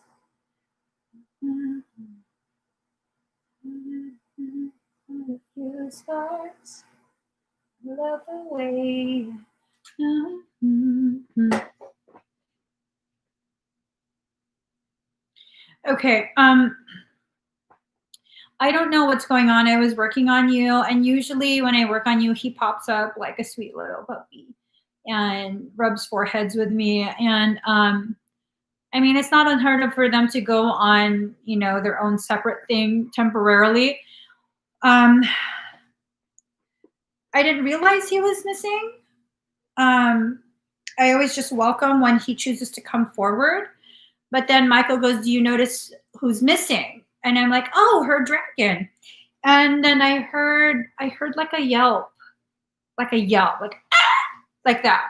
A few stars. Love the way. Okay. I don't know what's going on. I was working on you, and usually when I work on you, he pops up like a sweet little puppy and rubs foreheads with me. And I mean, it's not unheard of for them to go on, you know, their own separate thing temporarily. I didn't realize he was missing. I always just welcome when he chooses to come forward. But then Michael goes, "Do you notice who's missing?" And I'm like, "Oh, her dragon." And then I heard like a yelp, like ah! Like that.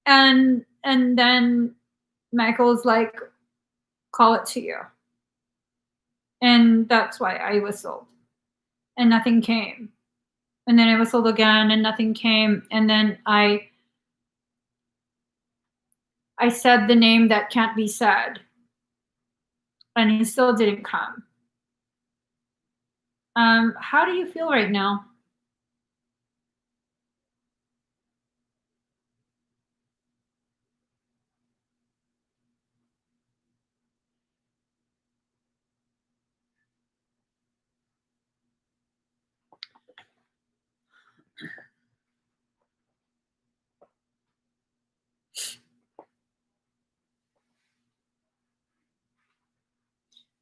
And then Michael's like, "Call it to you." And that's why I whistled. And nothing came. And then I whistled again and nothing came. And then I said the name that can't be said. And he still didn't come. How do you feel right now?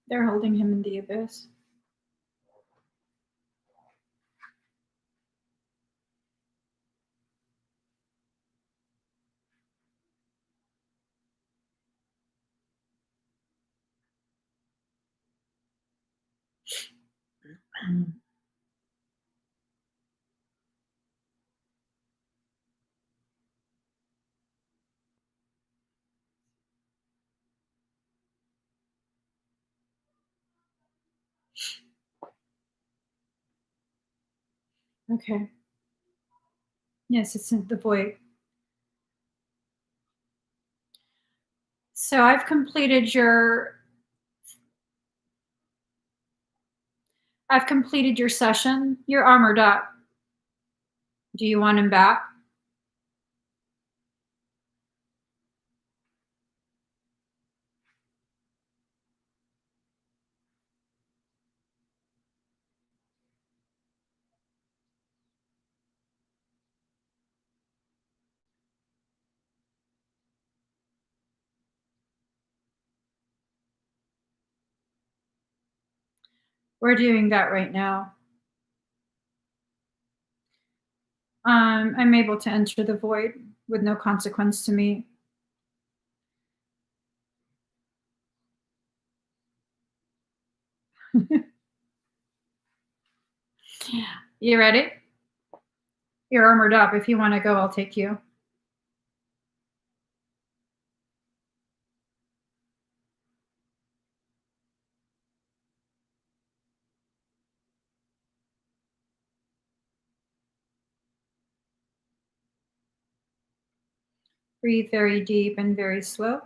They're holding him in the abyss. Okay. Yes, it's in the void. So I've completed your session. You're armored up. Do you want him back? We're doing that right now. I'm able to enter the void with no consequence to me. You ready? You're armored up. If you want to go, I'll take you. Breathe very deep and very slow.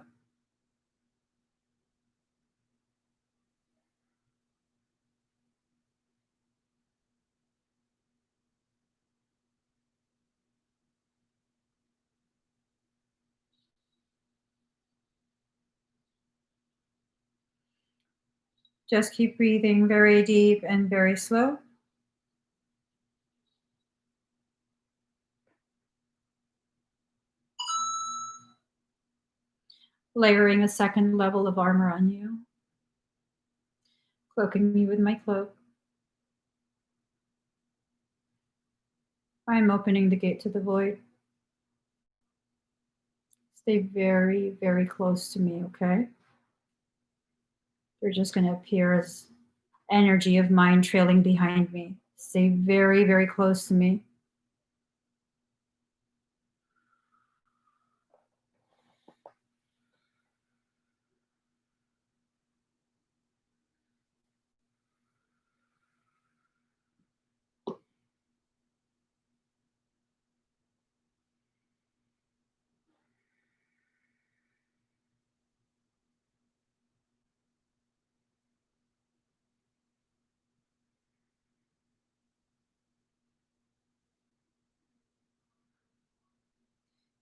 Just keep breathing very deep and very slow. layering a second level of armor on you, cloaking me with my cloak. I'm opening the gate to the void. Stay very, very close to me, okay? They're just going to appear as energy of mine trailing behind me. Stay very, very close to me.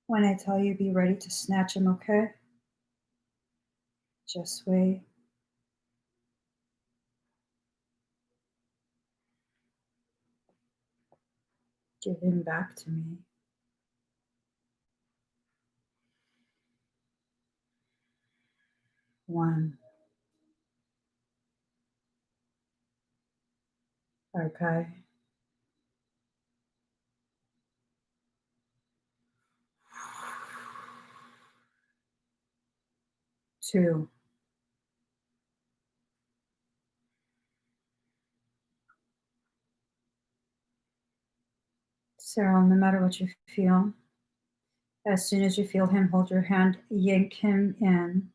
When I tell you, be ready to snatch him, okay? Just wait. Give him back to me. One. Okay. Two. Cheryl, no matter what you feel, as soon as you feel him hold your hand, yank him in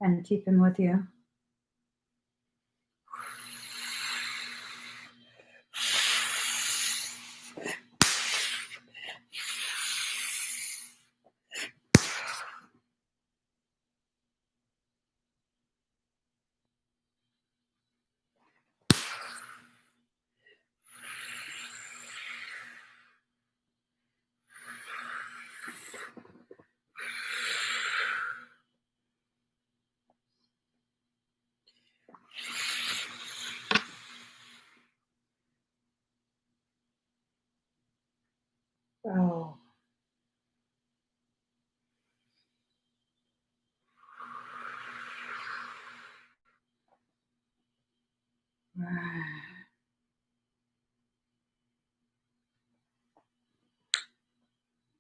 and keep him with you. Oh.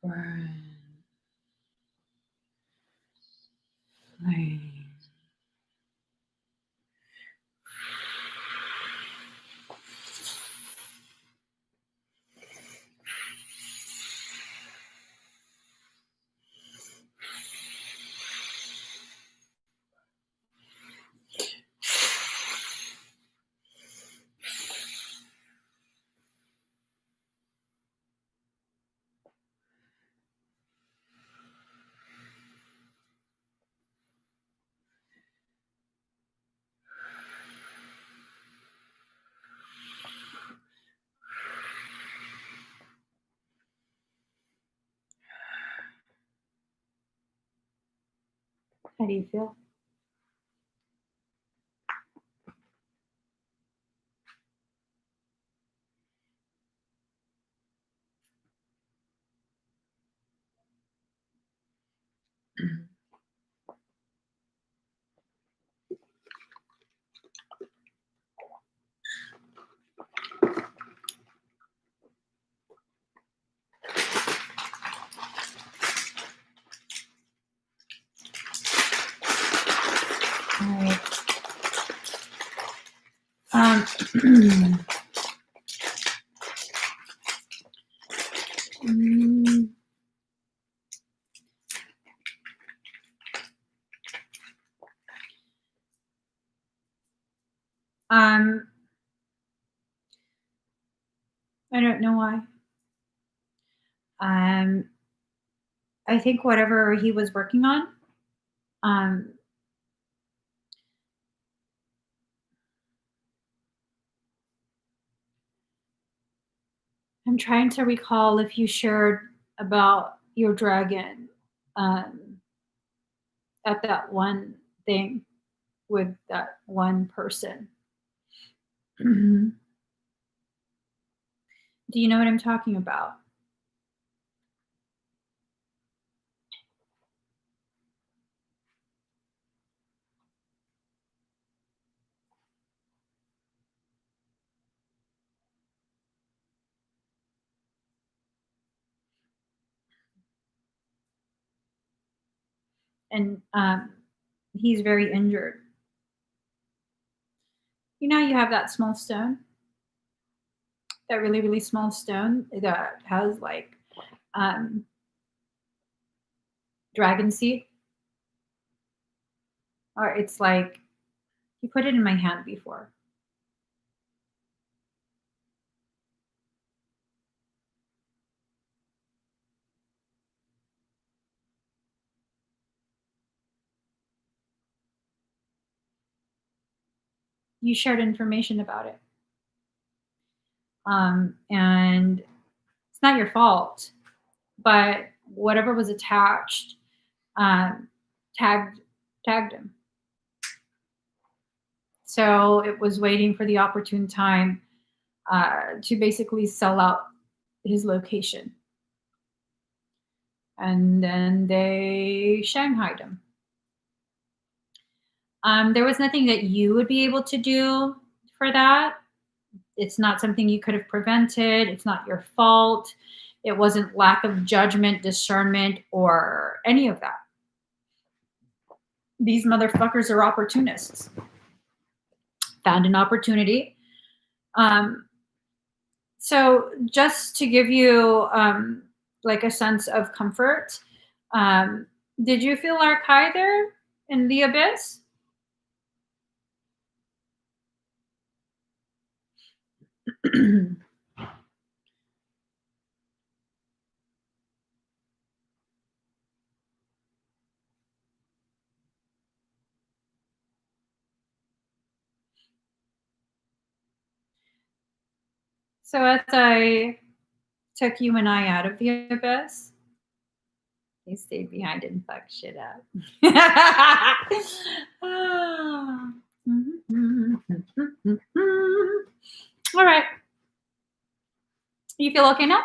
Burn. Flame. How do you feel? All right. I don't know why. I think whatever he was working on, I'm trying to recall if you shared about your dragon at that one thing with that one person. Do you know what I'm talking about? and he's very injured. You know, you have that small stone, that really, really small stone that has like dragon seed, or it's like you put it in my hand before. You shared information about it. And it's not your fault, but whatever was attached tagged him. So it was waiting for the opportune time to basically sell out his location. And then they shanghaied him. There was nothing that you would be able to do for that. It's not something you could have prevented. It's not your fault. It wasn't lack of judgment, discernment, or any of that. These motherfuckers are opportunists. Found an opportunity. So just to give you like a sense of comfort, did you feel Arkai there in the abyss? So as I took you and I out of the abyss, he stayed behind and fucked shit up. All right. You feel okay now?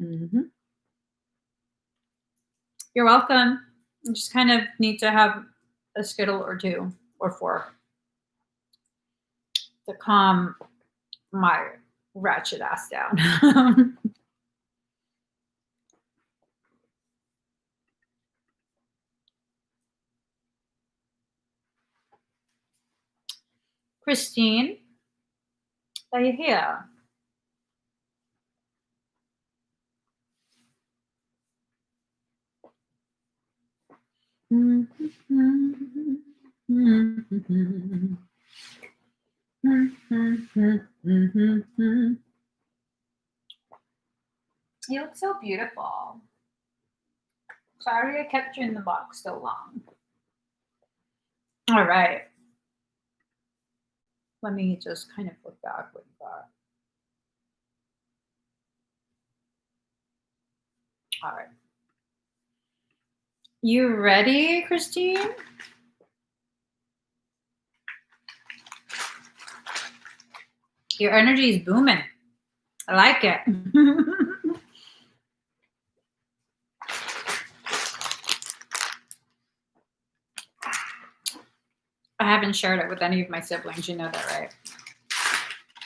Mm-hmm. You're welcome. You just kind of need to have a skittle or two or four to calm my ratchet ass down. Christine, are you here? You look so beautiful. Sorry I kept you in the box so long. All right. Let me just kind of look back what you got. All right. You ready, Christine? Your energy is booming. I like it. I haven't shared it with any of my siblings. You know that, right?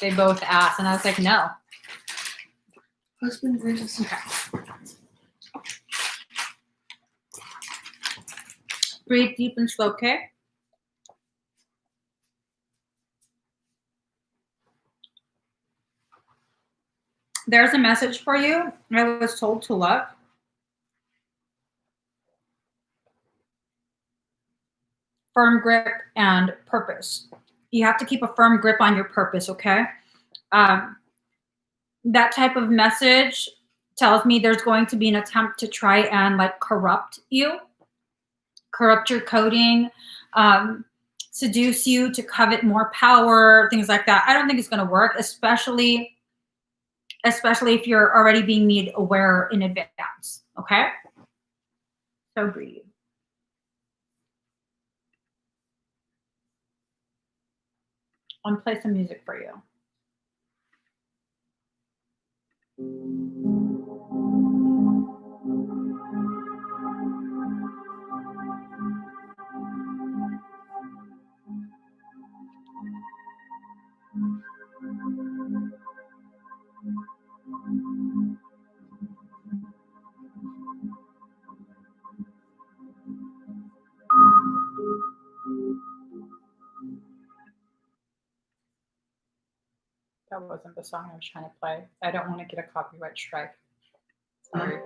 They both asked, and I was like, no. Husband versus Okay. Breathe deep and slow, okay? There's a message for you. I was told to look. Firm grip and purpose. You have to keep a firm grip on your purpose, okay? That type of message tells me there's going to be an attempt to try and like corrupt you, corrupt your coding, seduce you to covet more power, things like that. I don't think it's going to work, especially if you're already being made aware in advance, okay? So breathe. I'm play some music for you. wasn't the song I was trying to play. I don't want to get a copyright strike. Sorry.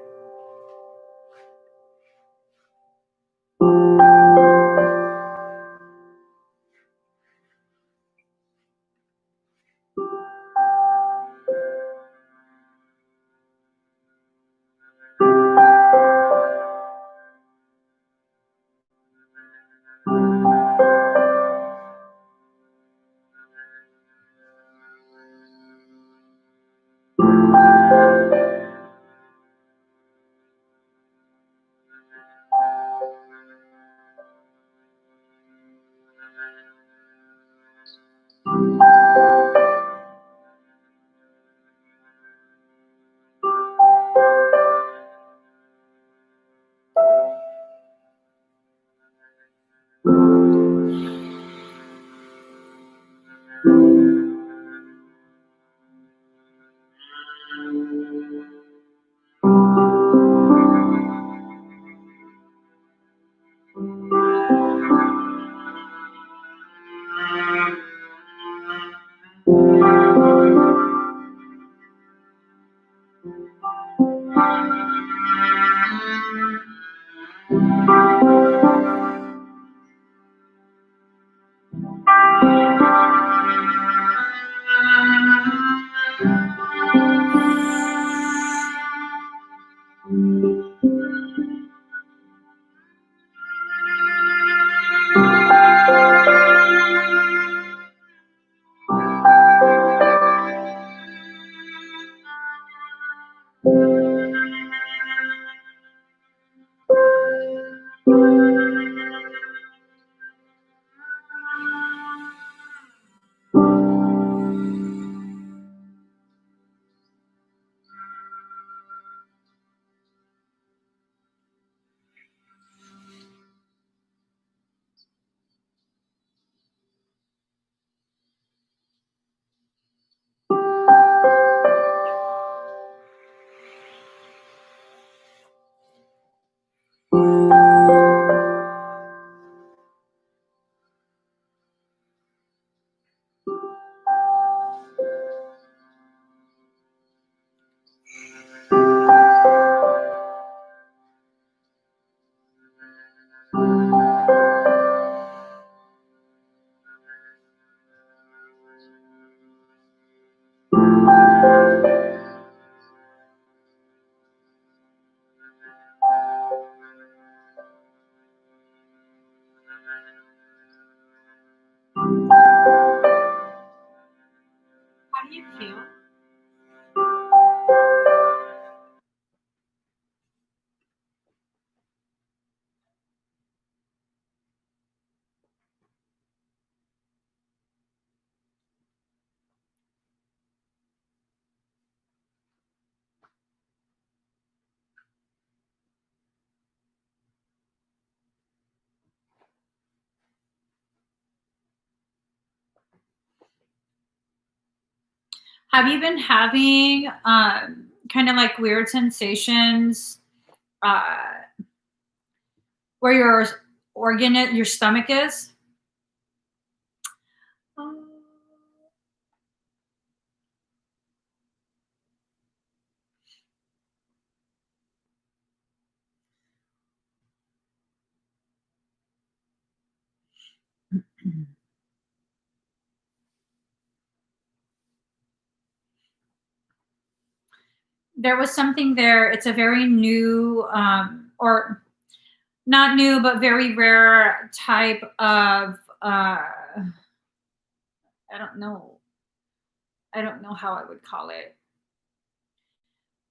How do you feel? Have you been having kind of like weird sensations where your stomach is? There was something there. It's a very new, or not new, but very rare type of, I don't know. I don't know how I would call it.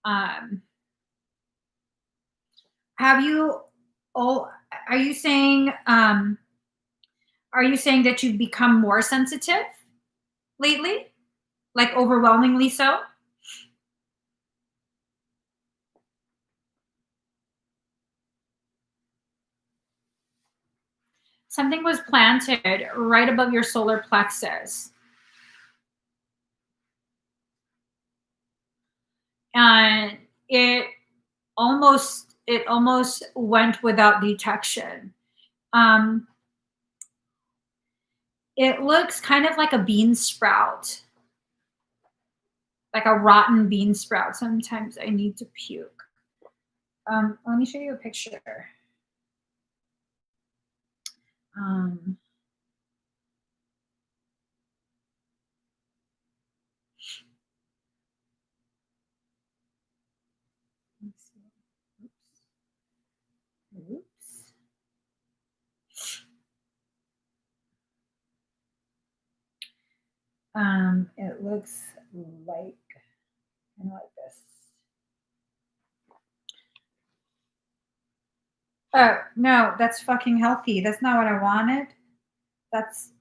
Have you, oh, are you saying that you've become more sensitive lately? Like overwhelmingly so? Something was planted right above your solar plexus. And it almost went without detection. It looks kind of like a bean sprout. like a rotten bean sprout. Sometimes I need to puke. Let me show you a picture. Let's see. Oops. It looks like kind of like this. Oh no, that's fucking healthy. That's not what I wanted. That's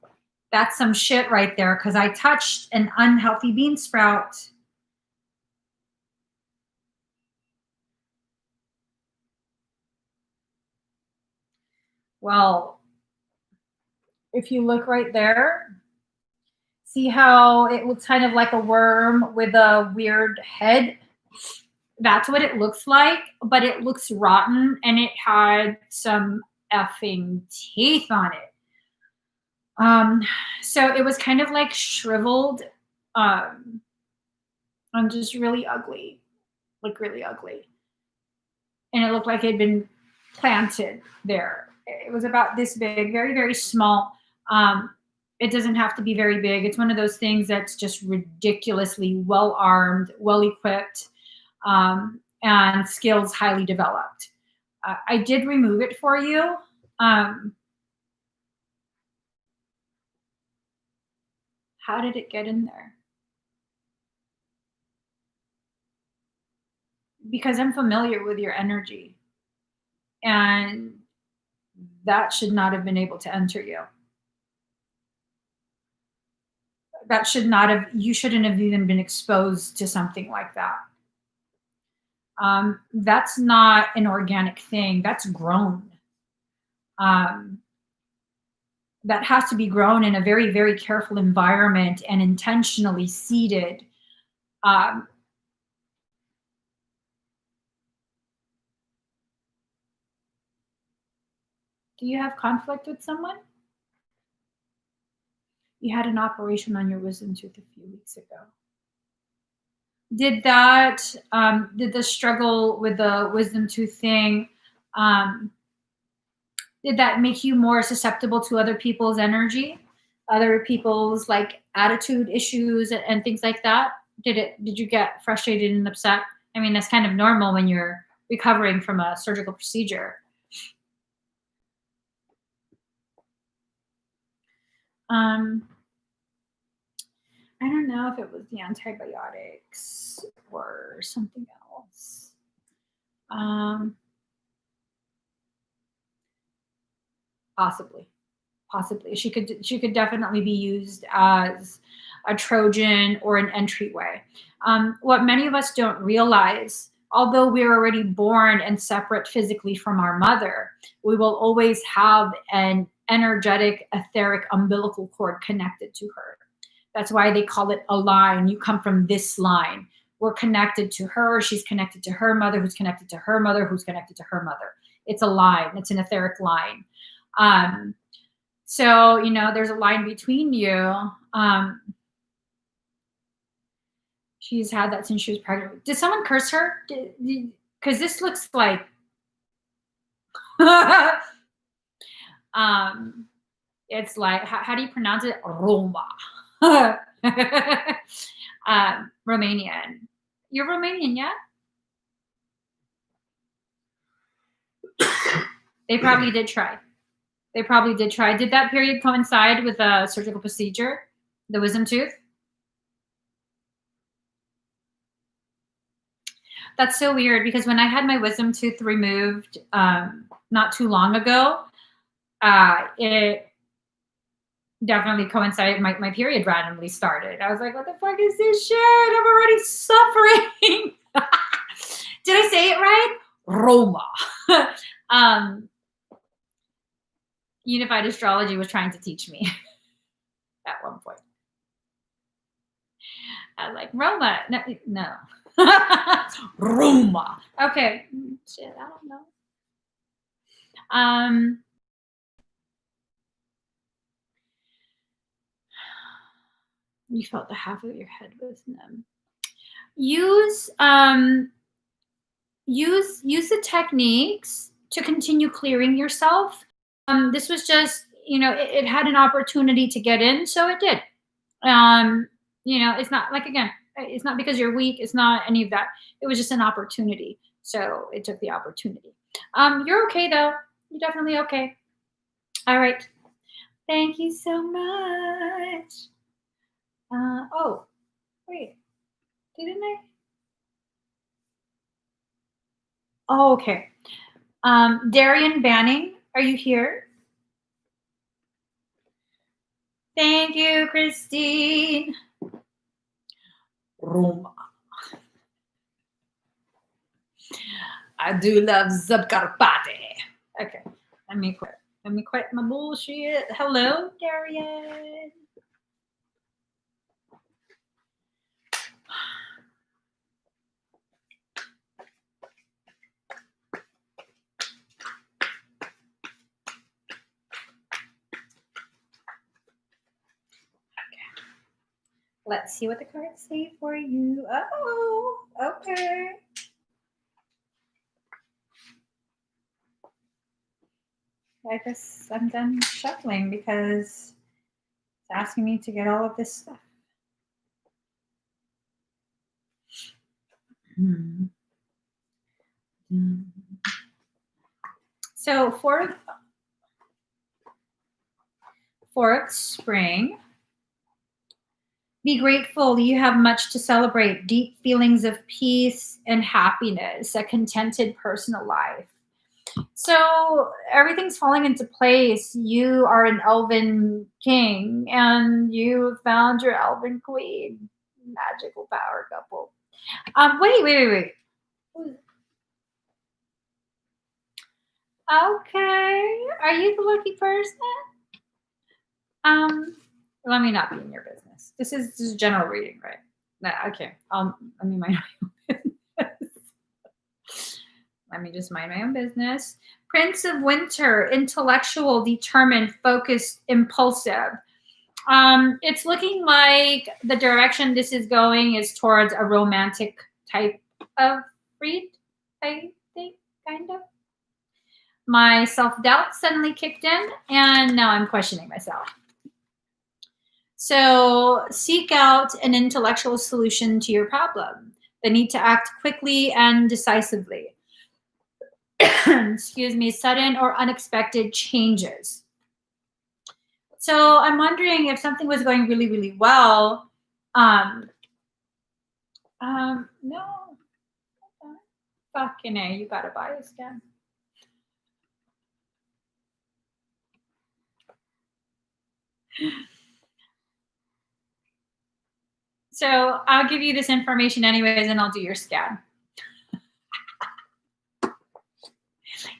some shit right there because I touched an unhealthy bean sprout. Well, if you look right there, see how it looks kind of like a worm with a weird head? That's what it looks like, but it looks rotten and it had some effing teeth on it. So it was kind of like shriveled, and just really ugly, like really ugly. And it looked like it had been planted there. It was about this big, very, very small. It doesn't have to be very big. It's one of those things that's just ridiculously well armed, well equipped, and skills highly developed. I did remove it for you. How did it get in there? Because I'm familiar with your energy, and that should not have been able to enter you. That should not have, you shouldn't have even been exposed to something like that. That's not an organic thing. That's grown. That has to be grown in a very, very careful environment and intentionally seeded. Do you have conflict with someone? You had an operation on your wisdom tooth a few weeks ago. Did the struggle with the wisdom tooth thing, did that make you more susceptible to other people's energy, other people's like attitude issues and things like that? Did you get frustrated and upset? I mean, that's kind of normal when you're recovering from a surgical procedure. I don't know if it was the antibiotics or something else. Possibly. She could definitely be used as a Trojan or an entryway. What many of us don't realize, although we're already born and separate physically from our mother, we will always have an energetic, etheric umbilical cord connected to her. That's why they call it a line. You come from this line. We're connected to her. She's connected to her mother, who's connected to her mother, who's connected to her mother. It's a line. It's an etheric line. So, there's a line between you. She's had that since she was pregnant. Did someone curse her? Because this looks like it's like, how do you pronounce it? Roma. Romanian. You're Romanian, yeah? They probably did try. Did that period coincide with a surgical procedure, the wisdom tooth? That's so weird because when I had my wisdom tooth removed not too long ago, it definitely coincided. My period randomly started. I was like, what the fuck is this shit? I'm already suffering. Did I say it right? Roma. Unified astrology was trying to teach me at one point. I was like, Roma. No. Roma. Okay. Shit, I don't know. You felt the half of your head was numb. use use the techniques to continue clearing yourself. This was just, it had an opportunity to get in, so it did. It's not like, again, it's not because you're weak. It's not any of that. It was just an opportunity. So it took the opportunity. You're okay though. You're definitely okay. All right. Thank you so much. Oh, wait. Didn't I? Oh, okay. Darian Banning, are you here? Thank you, Christine. Roma. I do love Zabkarpate. Okay, let me quit. Let me quit my bullshit. Hello, Darian. Let's see what the cards say for you. Oh, okay. I guess I'm done shuffling because it's asking me to get all of this stuff. So fourth spring. Be grateful. You have much to celebrate. Deep feelings of peace and happiness, a contented personal life. So everything's falling into place. You are an elven king and you found your elven queen. Magical power couple. Wait. Okay. Are you the lucky person? Let me not be in your business. This is just general reading, right? No, okay. Let me mind my own business. Let me just mind my own business. Prince of Winter, intellectual, determined, focused, impulsive. It's looking like the direction this is going is towards a romantic type of read, I think, kind of. My self-doubt suddenly kicked in, and now I'm questioning myself. So seek out an intellectual solution to your problem. The need to act quickly and decisively. Excuse me, sudden or unexpected changes. So I'm wondering if something was going really, really well. No. Fucking A, you gotta buy a scan. So I'll give you this information anyways, and I'll do your scan.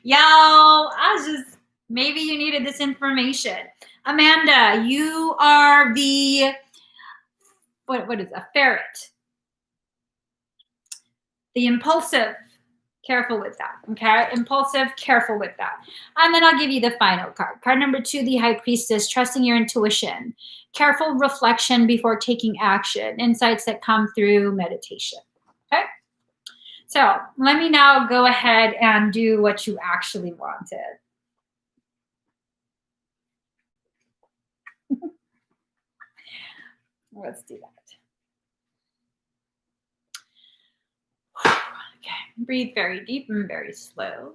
Y'all, maybe you needed this information. Amanda, you are the, what is a ferret? The impulsive. Careful with that, okay? Impulsive, careful with that. And then I'll give you the final card. Card number 2, the High Priestess, trusting your intuition. Careful reflection before taking action. Insights that come through meditation, okay? So let me now go ahead and do what you actually wanted. Let's do that. Okay, breathe very deep and very slow.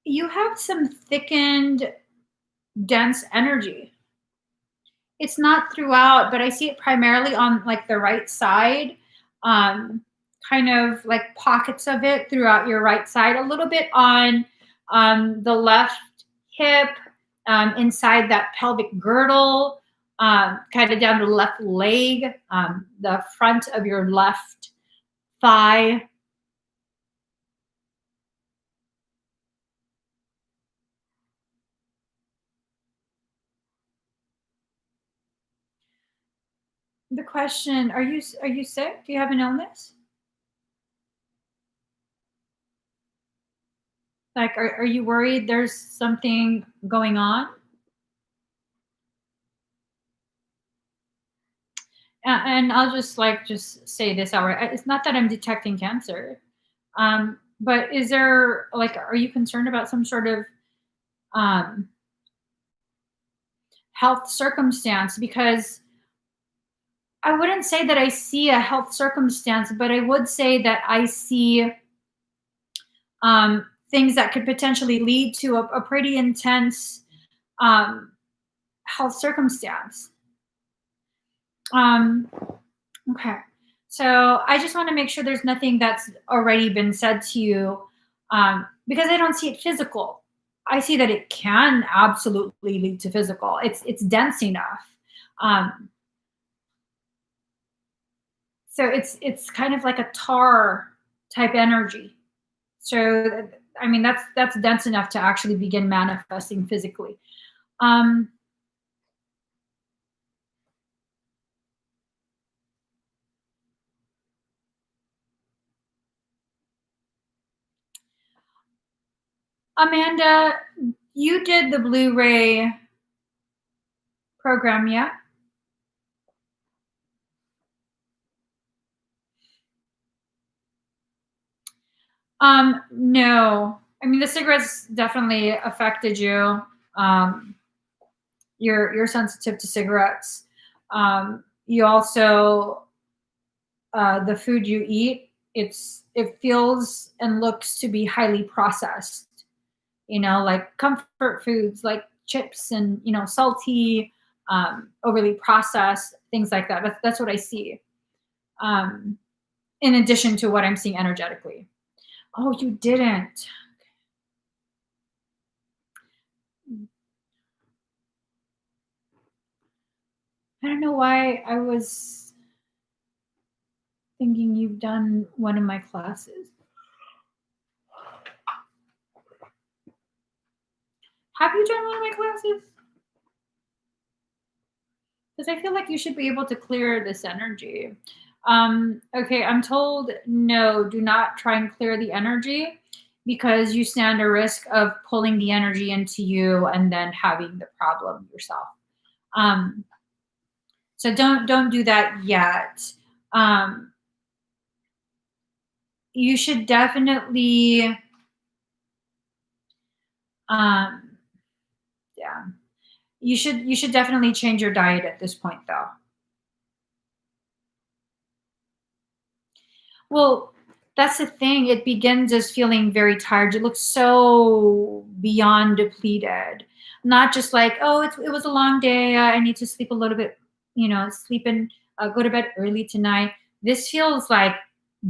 You have some thickened, dense energy. It's not throughout, but I see it primarily on like the right side, kind of like pockets of it throughout your right side, a little bit on the left hip, inside that pelvic girdle, kind of down the left leg, the front of your left thigh. The question, are you sick? Do you have an illness? Like, are you worried there's something going on? And I'll just say this outright. It's not that I'm detecting cancer. But is there, like, are you concerned about some sort of um, health circumstance? Because I wouldn't say that I see a health circumstance, but I would say that I see things that could potentially lead to a pretty intense um, health circumstance. Okay. So I just want to make sure there's nothing that's already been said to you, because I don't see it physical. I see that it can absolutely lead to physical. It's dense enough. So it's kind of like a tar type energy. So I mean that's dense enough to actually begin manifesting physically. Amanda, you did the Blu-ray program, yeah? No. I mean, the cigarettes definitely affected you. You're sensitive to cigarettes. You also the food you eat, it feels and looks to be highly processed. Like comfort foods, like chips and salty, overly processed things like that. That's what I see. In addition to what I'm seeing energetically. Oh, you didn't. I don't know why I was thinking you've done one of my classes. Have you done one of my classes? Because I feel like you should be able to clear this energy. Okay, I'm told no, do not try and clear the energy because you stand a risk of pulling the energy into you and then having the problem yourself. So don't do that yet. You should definitely yeah. You should definitely change your diet at this point though. Well, that's the thing. It begins as feeling very tired. You look so beyond depleted. Not just like, oh, it was a long day. I need to sleep a little bit, sleep in, go to bed early tonight. This feels like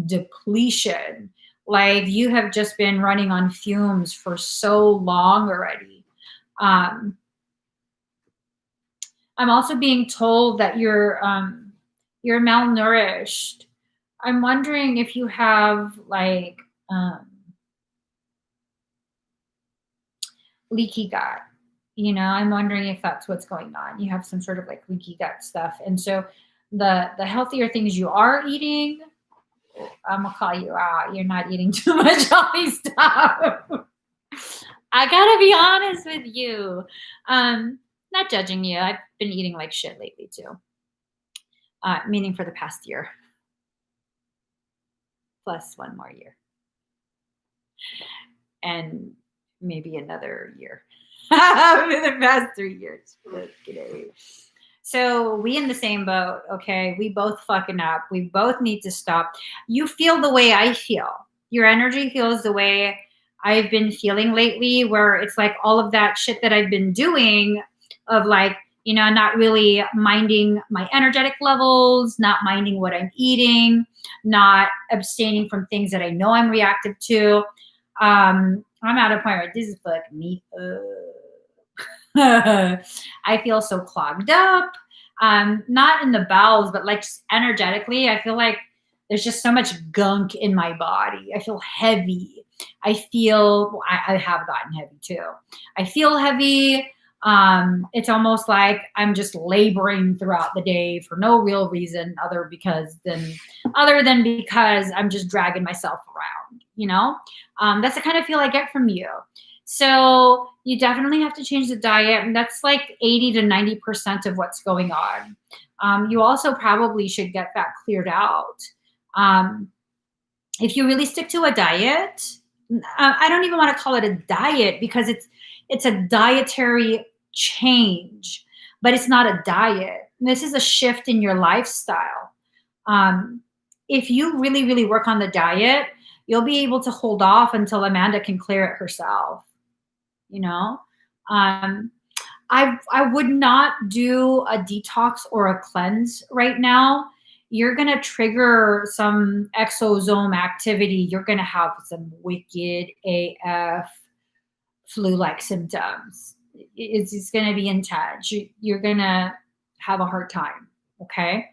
depletion. Like you have just been running on fumes for so long already. I'm also being told that you're malnourished. I'm wondering if you have like leaky gut. I'm wondering if that's what's going on. You have some sort of like leaky gut stuff. And so the healthier things you are eating, I'm gonna call you out. You're not eating too much healthy stuff. I gotta be honest with you. Not judging you. I've been eating like shit lately too. Meaning for the past year. Plus one more year. And maybe another year. For the past 3 years. So we in the same boat, okay? We both fucking up. We both need to stop. You feel the way I feel. Your energy feels the way I've been feeling lately, where it's like all of that shit that I've been doing of like, not really minding my energetic levels, not minding what I'm eating, not abstaining from things that I know I'm reactive to. I'm at a point where this is fucking me up. I feel so clogged up. Not in the bowels, but like just energetically, I feel like there's just so much gunk in my body. I feel heavy. I have gotten heavy too. I feel heavy. It's almost like I'm just laboring throughout the day for no real reason other than because I'm just dragging myself around, you know? That's the kind of feel I get from you. So you definitely have to change the diet, and that's like 80 to 90% of what's going on. You also probably should get that cleared out. If you really stick to a diet, I don't even want to call it a diet because it's a dietary change, but it's not a diet. This is a shift in your lifestyle. If you really, really work on the diet, you'll be able to hold off until Amanda can clear it herself. You know, I would not do a detox or a cleanse right now. You're gonna trigger some exosome activity. You're gonna have some wicked AF flu-like symptoms. It's gonna be intense. You're gonna have a hard time. Okay.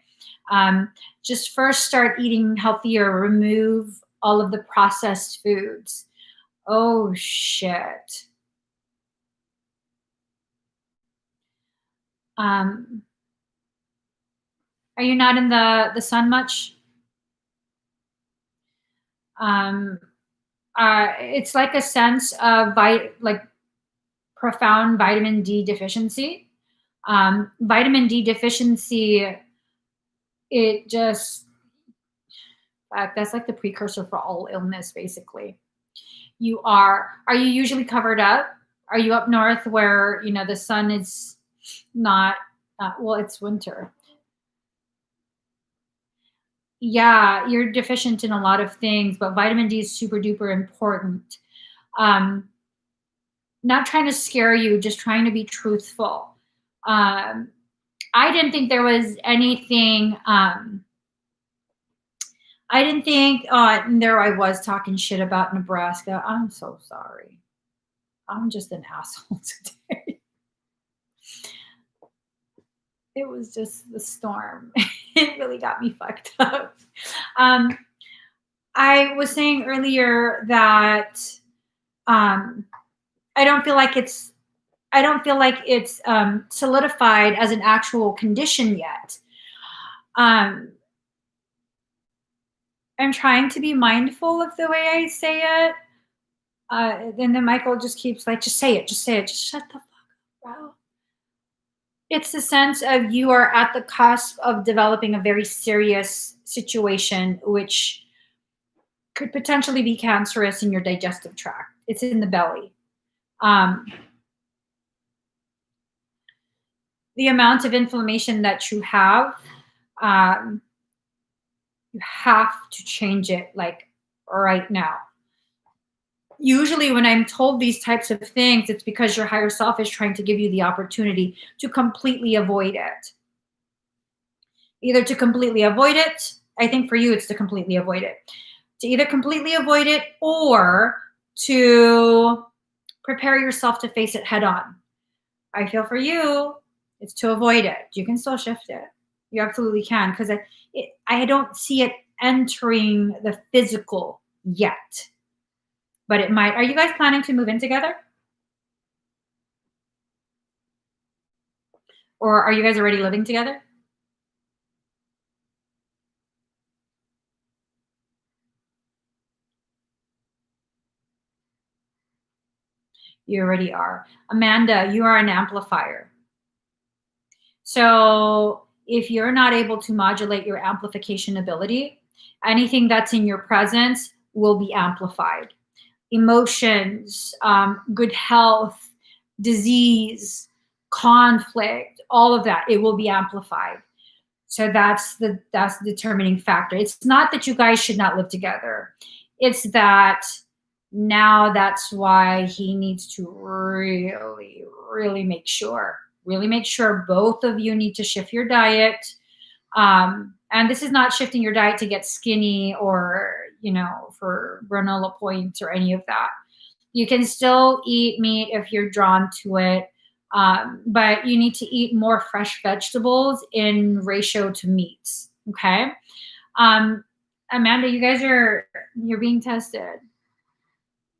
Just first start eating healthier. Remove all of the processed foods. Oh shit. Are you not in the sun much? It's like a sense of like profound vitamin D deficiency. Vitamin D deficiency, it just, that's like the precursor for all illness, basically. Are you usually covered up? Are you up north where, you know, the sun is not, well, it's winter. Yeah, you're deficient in a lot of things, but vitamin D is super duper important. Not trying to scare you, just trying to be truthful. I didn't think there was anything. I didn't think, and there I was talking shit about Nebraska. I'm so sorry. I'm just an asshole today. It was just the storm. It really got me fucked up. I was saying earlier that I don't feel like it's solidified as an actual condition yet. I'm trying to be mindful of the way I say it. And then Michael just keeps like, just say it, just shut the fuck up, bro. It's the sense of you are at the cusp of developing a very serious situation, which could potentially be cancerous in your digestive tract. It's in the belly. The amount of inflammation that you have to change it like right now. Usually when I'm told these types of things, it's because your higher self is trying to give you the opportunity to completely avoid it. Either to completely avoid it, I think for you it's to completely avoid it. To either completely avoid it or to prepare yourself to face it head on. I feel for you, it's to avoid it. You can still shift it. You absolutely can, because I don't see it entering the physical yet. But it might. Are you guys planning to move in together? Or are you guys already living together? You already are. Amanda, you are an amplifier. So if you're not able to modulate your amplification ability, anything that's in your presence will be amplified. Emotions, good health, disease, conflict, all of that, it will be amplified. So that's the determining factor. It's not that you guys should not live together. It's that now that's why he needs to really, really make sure both of you need to shift your diet. And this is not shifting your diet to get skinny or, you know, for granola points or any of that. You can still eat meat if you're drawn to it. But you need to eat more fresh vegetables in ratio to meats. Okay. Amanda, you're being tested.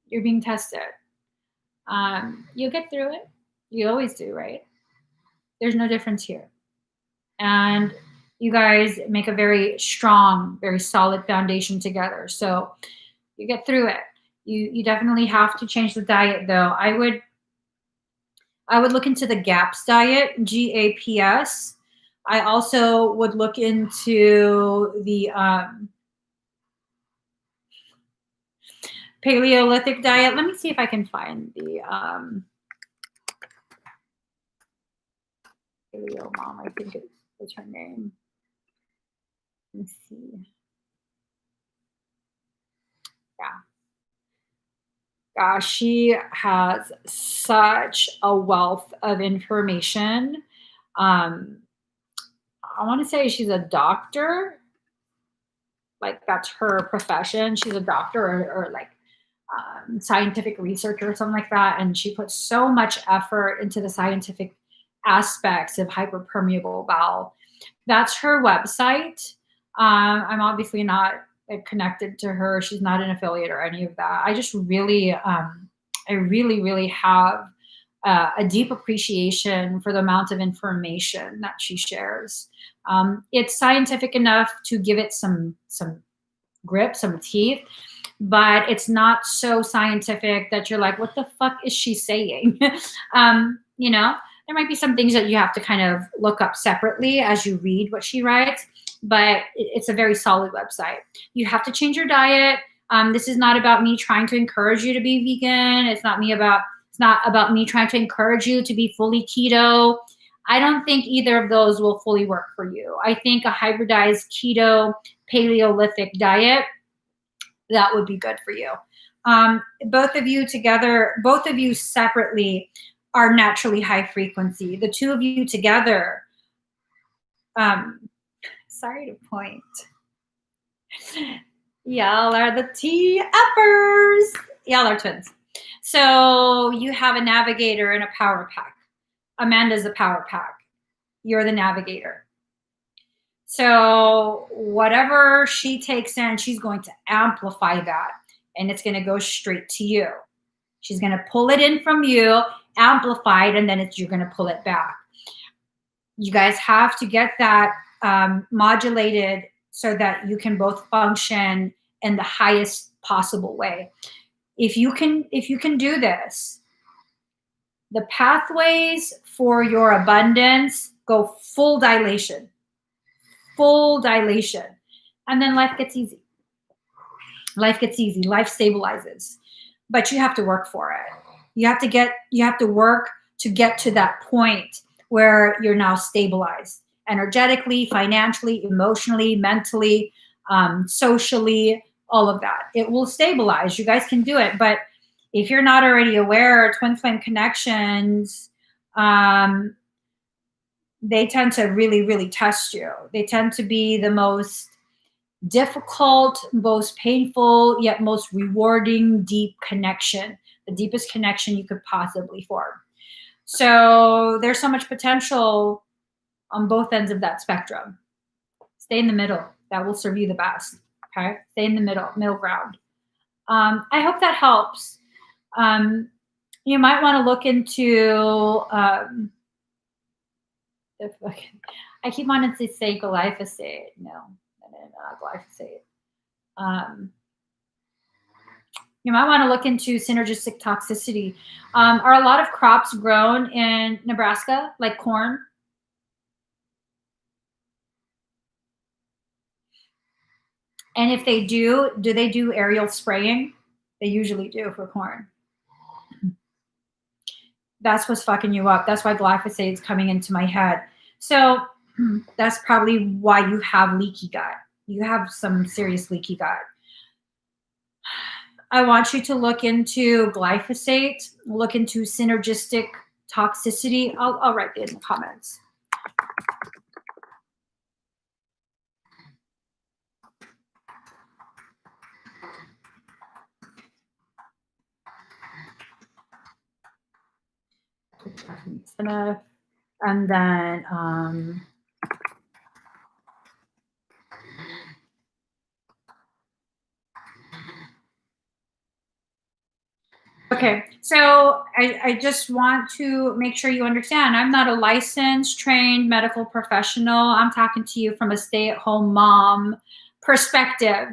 You're being tested. You'll get through it. You always do, right? There's no difference here. And you guys make a very strong, very solid foundation together. So You get through it. You definitely have to change the diet though. I would look into the GAPS diet, GAPS. I also would look into the Paleolithic diet. Let me see if I can find the Paleo Mom, I think it's her name. Let me see. Yeah. Gosh, she has such a wealth of information. I want to say she's a doctor. Like that's her profession. She's a doctor or like scientific researcher or something like that. And she puts so much effort into the scientific aspects of hyperpermeable bowel. That's her website. I'm obviously not connected to her. She's not an affiliate or any of that. I just really, I really have a deep appreciation for the amount of information that she shares. It's scientific enough to give it some grip, some teeth, but it's not so scientific that you're like, what the fuck is she saying? You know, there might be some things that you have to kind of look up separately as you read what she writes, but it's a very solid website. You have to change your diet. This is not about me trying to encourage you to be vegan. It's not about me trying to encourage you to be fully keto. I don't think either of those will fully work for you. I think a hybridized keto Paleolithic diet, that would be good for you. Both of you together, both of you separately are naturally high frequency. The two of you together, sorry to point. Y'all are the TFers. Y'all are twins. So you have a navigator and a power pack. Amanda's a power pack. You're the navigator. So whatever she takes in, she's going to amplify that, and it's going to go straight to you. She's going to pull it in from you, amplify it, and then you're going to pull it back. You guys have to get that modulated so that you can both function in the highest possible way. If you can do this, the pathways for your abundance go full dilation. And then life gets easy. Life stabilizes, but you have to work for it. You have to work to get to that point where you're now stabilized energetically, financially, emotionally, mentally, socially, all of that. It will stabilize. You guys can do it. But if you're not already aware, twin flame connections, they tend to really test you. They tend to be the most difficult, most painful, yet most rewarding, deep connection, the deepest connection you could possibly form. So there's so much potential on both ends of that spectrum. Stay in the middle. That will serve you the best. Okay? Stay in the middle ground. I hope that helps. You might want to look into I keep wanting to say glyphosate. No, glyphosate. You might want to look into synergistic toxicity. Are a lot of crops grown in Nebraska, like corn? And if they do they do aerial spraying? They usually do for corn. That's what's fucking you up. That's why glyphosate is coming into my head. So that's probably why you have leaky gut. You have some serious leaky gut. I want you to look into glyphosate, look into synergistic toxicity. I'll write it in the comments. And then okay, so I just want to make sure you understand, I'm not a licensed, trained medical professional. I'm talking to you from a stay-at-home mom perspective.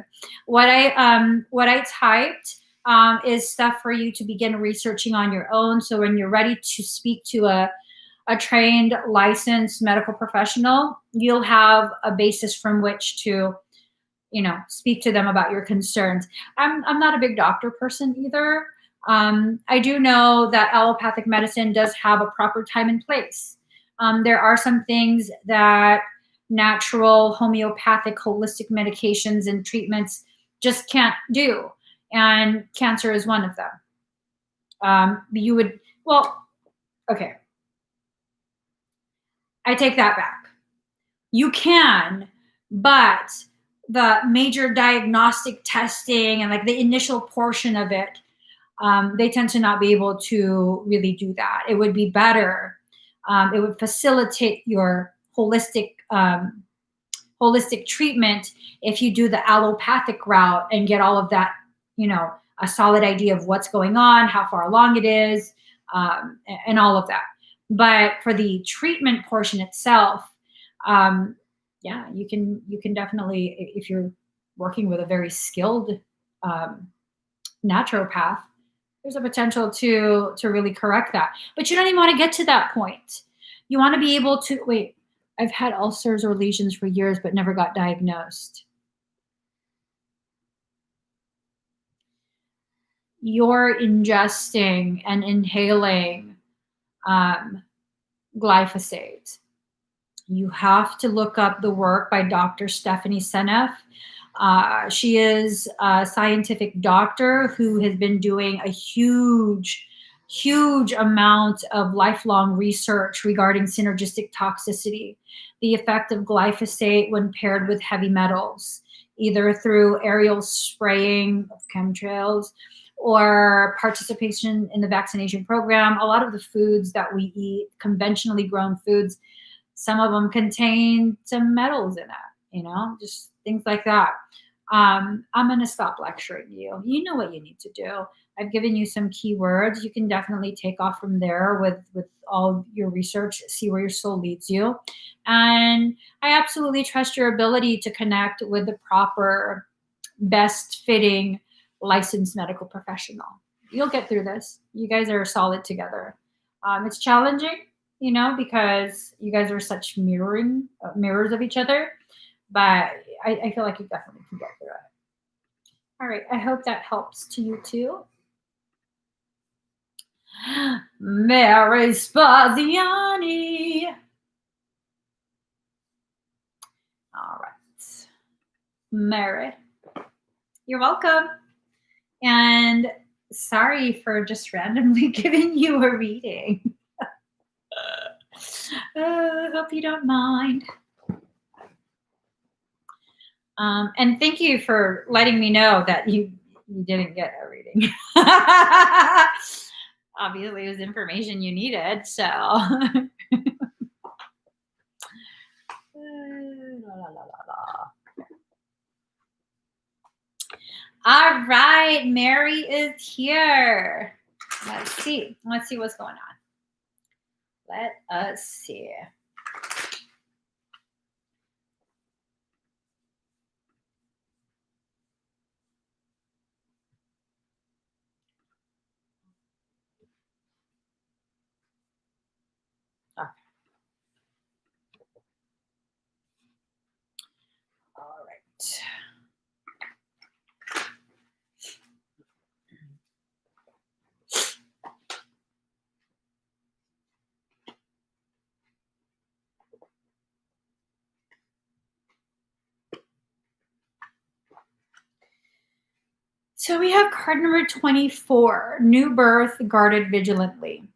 What I typed is stuff for you to begin researching on your own. So when you're ready to speak to a trained, licensed medical professional, you'll have a basis from which to, speak to them about your concerns. I'm not a big doctor person either. I do know that allopathic medicine does have a proper time and place. There are some things that natural, homeopathic, holistic medications and treatments just can't do. And cancer is one of them. Okay. I take that back. You can, but the major diagnostic testing and like the initial portion of it, they tend to not be able to really do that. It would be better. It would facilitate your holistic treatment if you do the allopathic route and get all of that, a solid idea of what's going on, how far along it is, and all of that. But for the treatment portion itself, you can definitely, if you're working with a very skilled naturopath, there's a potential to really correct that. But you don't even want to get to that point. You want to be able to, wait, I've had ulcers or lesions for years, but never got diagnosed. You're ingesting and inhaling glyphosate. You have to look up the work by Dr. Stephanie Seneff. She is a scientific doctor who has been doing a huge amount of lifelong research regarding synergistic toxicity, the effect of glyphosate when paired with heavy metals, either through aerial spraying of chemtrails or participation in the vaccination program. A lot of the foods that we eat, conventionally grown foods, some of them contain some metals in it, just things like that. I'm going to stop lecturing you. You know what you need to do. I've given you some keywords. You can definitely take off from there with all your research, see where your soul leads you. And I absolutely trust your ability to connect with the proper, best fitting licensed medical professional. You'll get through this. You guys are solid together. It's challenging, because you guys are such mirrors of each other. But I feel like you definitely can get through it. All right. I hope that helps to you too. Mary Spaziani. All right. Mary, you're welcome. And sorry for just randomly giving you a reading. I hope you don't mind. And thank you for letting me know that you didn't get a reading. Obviously, it was information you needed, so. All right, Mary is here. Let's see what's going on. Let us see. Okay. All right. So we have card number 24, new birth, guarded vigilantly.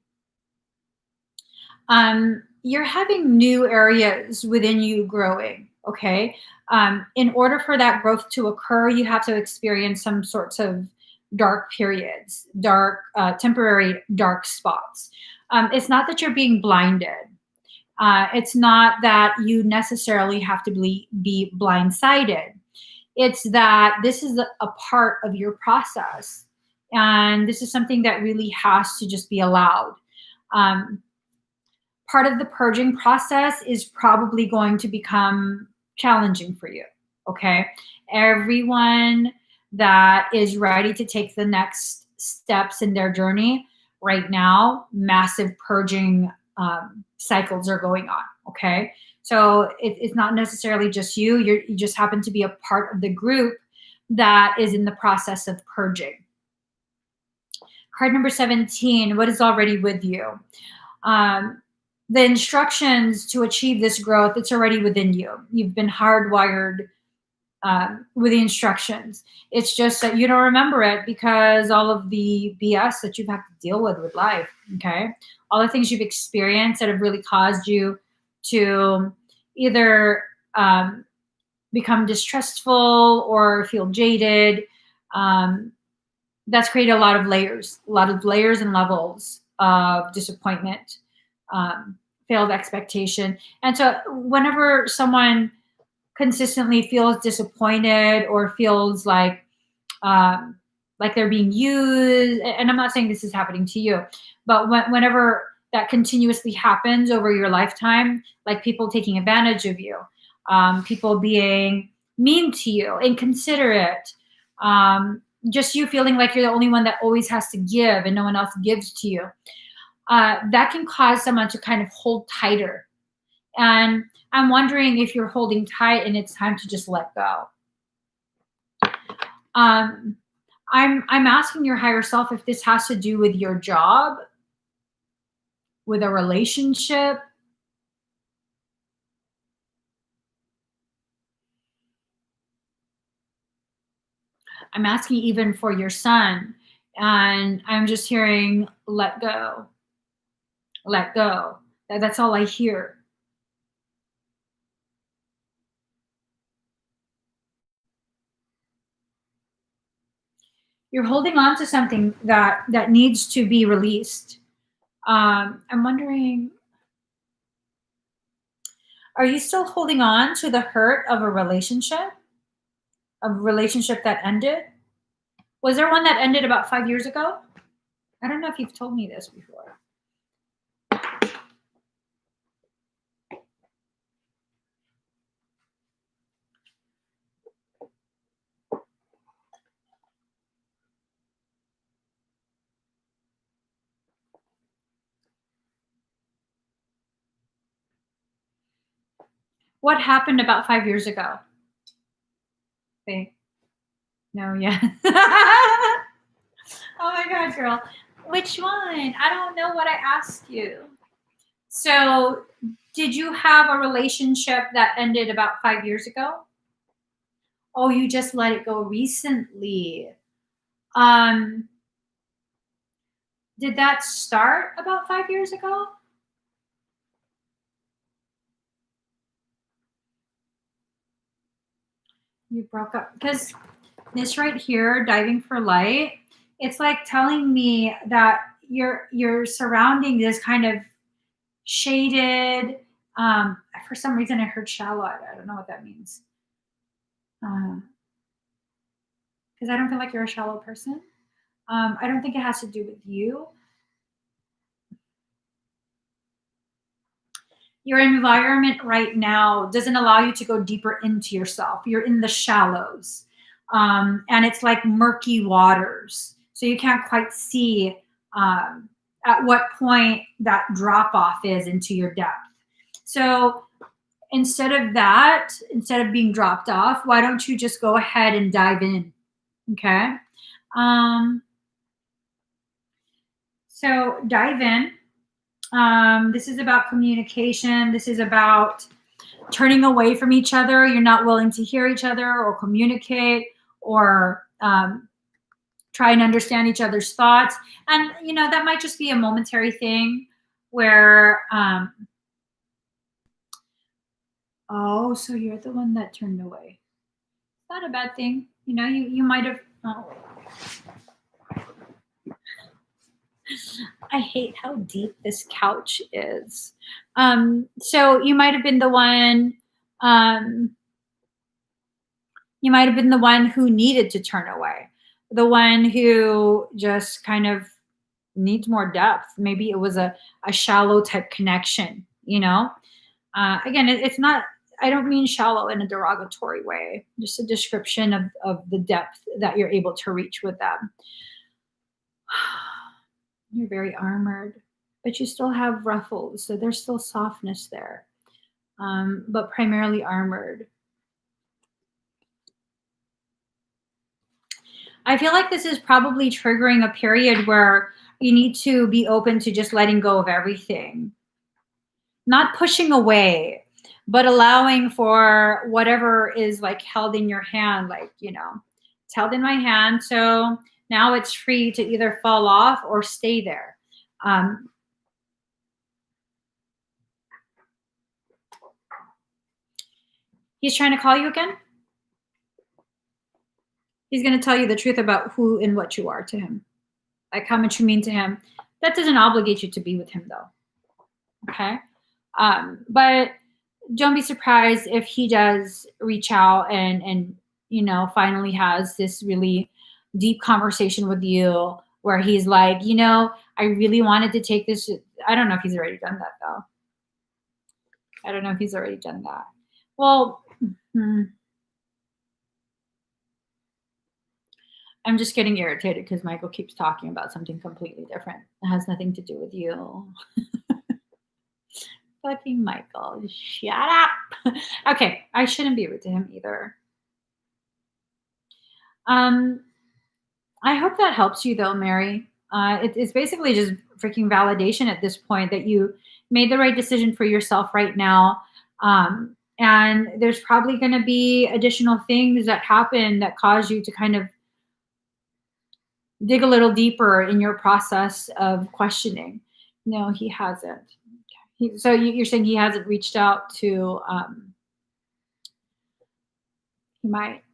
You're having new areas within you growing, okay? In order for that growth to occur, you have to experience some sorts of dark periods, temporary dark spots. It's not that you're being blinded. It's not that you necessarily have to be blindsided. It's that this is a part of your process. And this is something that really has to just be allowed. Part of the purging process is probably going to become challenging for you. Okay. Everyone that is ready to take the next steps in their journey right now, massive purging cycles are going on. Okay. So it's not necessarily just you. You just happen to be a part of the group that is in the process of purging. Card number 17, what is already with you? The instructions to achieve this growth, it's already within you. You've been hardwired with the instructions. It's just that you don't remember it because all of the BS that you've had to deal with life, okay? All the things you've experienced that have really caused you to either become distrustful or feel jaded. That's created a lot of layers and levels of disappointment, failed expectation. And so whenever someone consistently feels disappointed or feels like they're being used, and I'm not saying this is happening to you, but whenever that continuously happens over your lifetime, like people taking advantage of you, people being mean to you, inconsiderate, just you feeling like you're the only one that always has to give and no one else gives to you, that can cause someone to kind of hold tighter. And I'm wondering if you're holding tight and it's time to just let go. I'm asking your higher self if this has to do with your job, with a relationship. I'm asking even for your son. And I'm just hearing, let go. Let go. That's all I hear. You're holding on to something that needs to be released. I'm wondering, are you still holding on to the hurt of a relationship that ended? Was there one that ended about 5 years ago? I don't know if you've told me this before. What happened about 5 years ago? Wait. No, yeah. Oh my God, girl. Which one? I don't know what I asked you. So, did you have a relationship that ended about 5 years ago? Oh, you just let it go recently. Did that start about 5 years ago? You broke up because this right here, diving for light, it's like telling me that you're surrounding this kind of shaded. For some reason, I heard shallow. I don't know what that means. Because I don't feel like you're a shallow person. I don't think it has to do with you. Your environment right now doesn't allow you to go deeper into yourself. You're in the shallows. And it's like murky waters. So you can't quite see at what point that drop off is into your depth. So instead of being dropped off, why don't you just go ahead and dive in? Okay. So dive in. This is about communication. This is about turning away from each other. You're not willing to hear each other or communicate or try and understand each other's thoughts. And, that might just be a momentary thing where, oh, so you're the one that turned away. Not a bad thing. You might have, oh. I hate how deep this couch is. So you might have been the one, who needed to turn away, the one who just kind of needs more depth. Maybe it was a shallow type connection, Again, it's not, I don't mean shallow in a derogatory way, just a description of the depth that you're able to reach with them. You're very armored, but you still have ruffles, so there's still softness there, but primarily armored. I feel like this is probably triggering a period where you need to be open to just letting go of everything. Not pushing away, but allowing for whatever is like held in your hand, like, you know, it's held in my hand. So now it's free to either fall off or stay there. He's trying to call you again. He's going to tell you the truth about who and what you are to him, like how much you mean to him. That doesn't obligate you to be with him, though. Okay? But don't be surprised if he does reach out and you know, finally has this really deep conversation with you where he's like, you know, I really wanted to take this. I don't know if he's already done that, though. I don't know if he's already done that. Well, I'm just getting irritated because Michael keeps talking about something completely different. It has nothing to do with you. Fucking Michael, shut up. Okay, I shouldn't be rude to him either. I hope that helps you though, Mary. It's basically just freaking validation at this point that you made the right decision for yourself right now. And there's probably going to be additional things that happen that cause you to kind of dig a little deeper in your process of questioning. No, he hasn't. So you're saying he hasn't reached out to, he might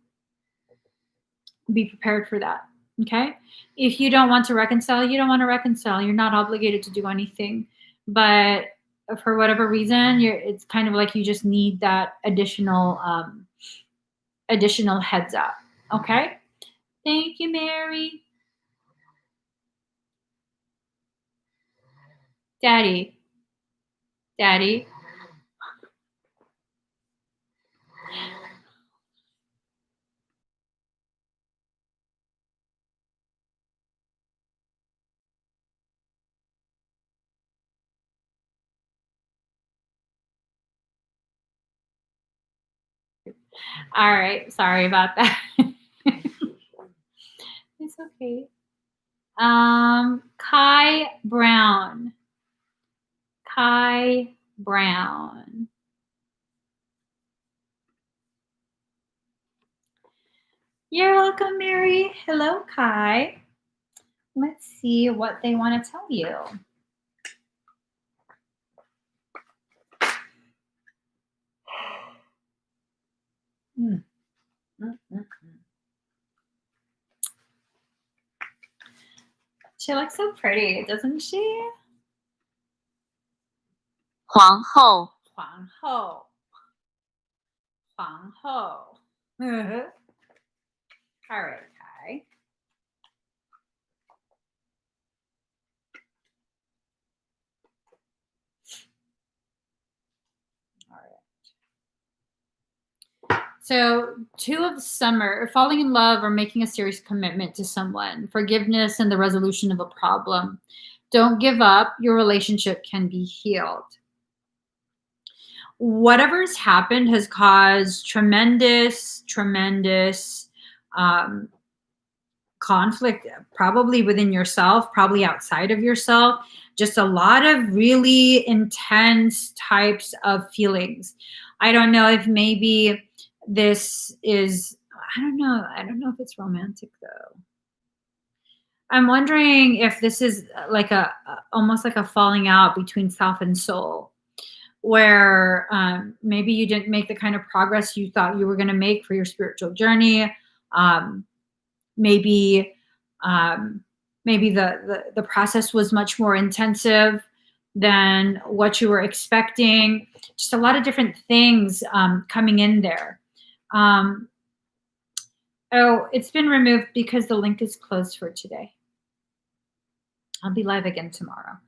be prepared for that. Okay. If you don't want to reconcile, you don't want to reconcile. You're not obligated to do anything. But for whatever reason, it's kind of like you just need that additional heads up. Okay. Thank you, Mary. Daddy. All right. Sorry about that. It's okay. Kai Brown. You're welcome, Mary. Hello, Kai. Let's see what they want to tell you. She looks so pretty, doesn't she? 皇后 All right, Kai. So 2 of summer, falling in love or making a serious commitment to someone, forgiveness and the resolution of a problem. Don't give up. Your relationship can be healed. Whatever's happened has caused tremendous conflict, probably within yourself, probably outside of yourself. Just a lot of really intense types of feelings. I don't know if maybe this is, I don't know if it's romantic though. I'm wondering if this is like almost like a falling out between self and soul, where maybe you didn't make the kind of progress you thought you were going to make for your spiritual journey. Maybe the process was much more intensive than what you were expecting. Just a lot of different things coming in there. Oh, it's been removed because the link is closed for today. I'll be live again tomorrow.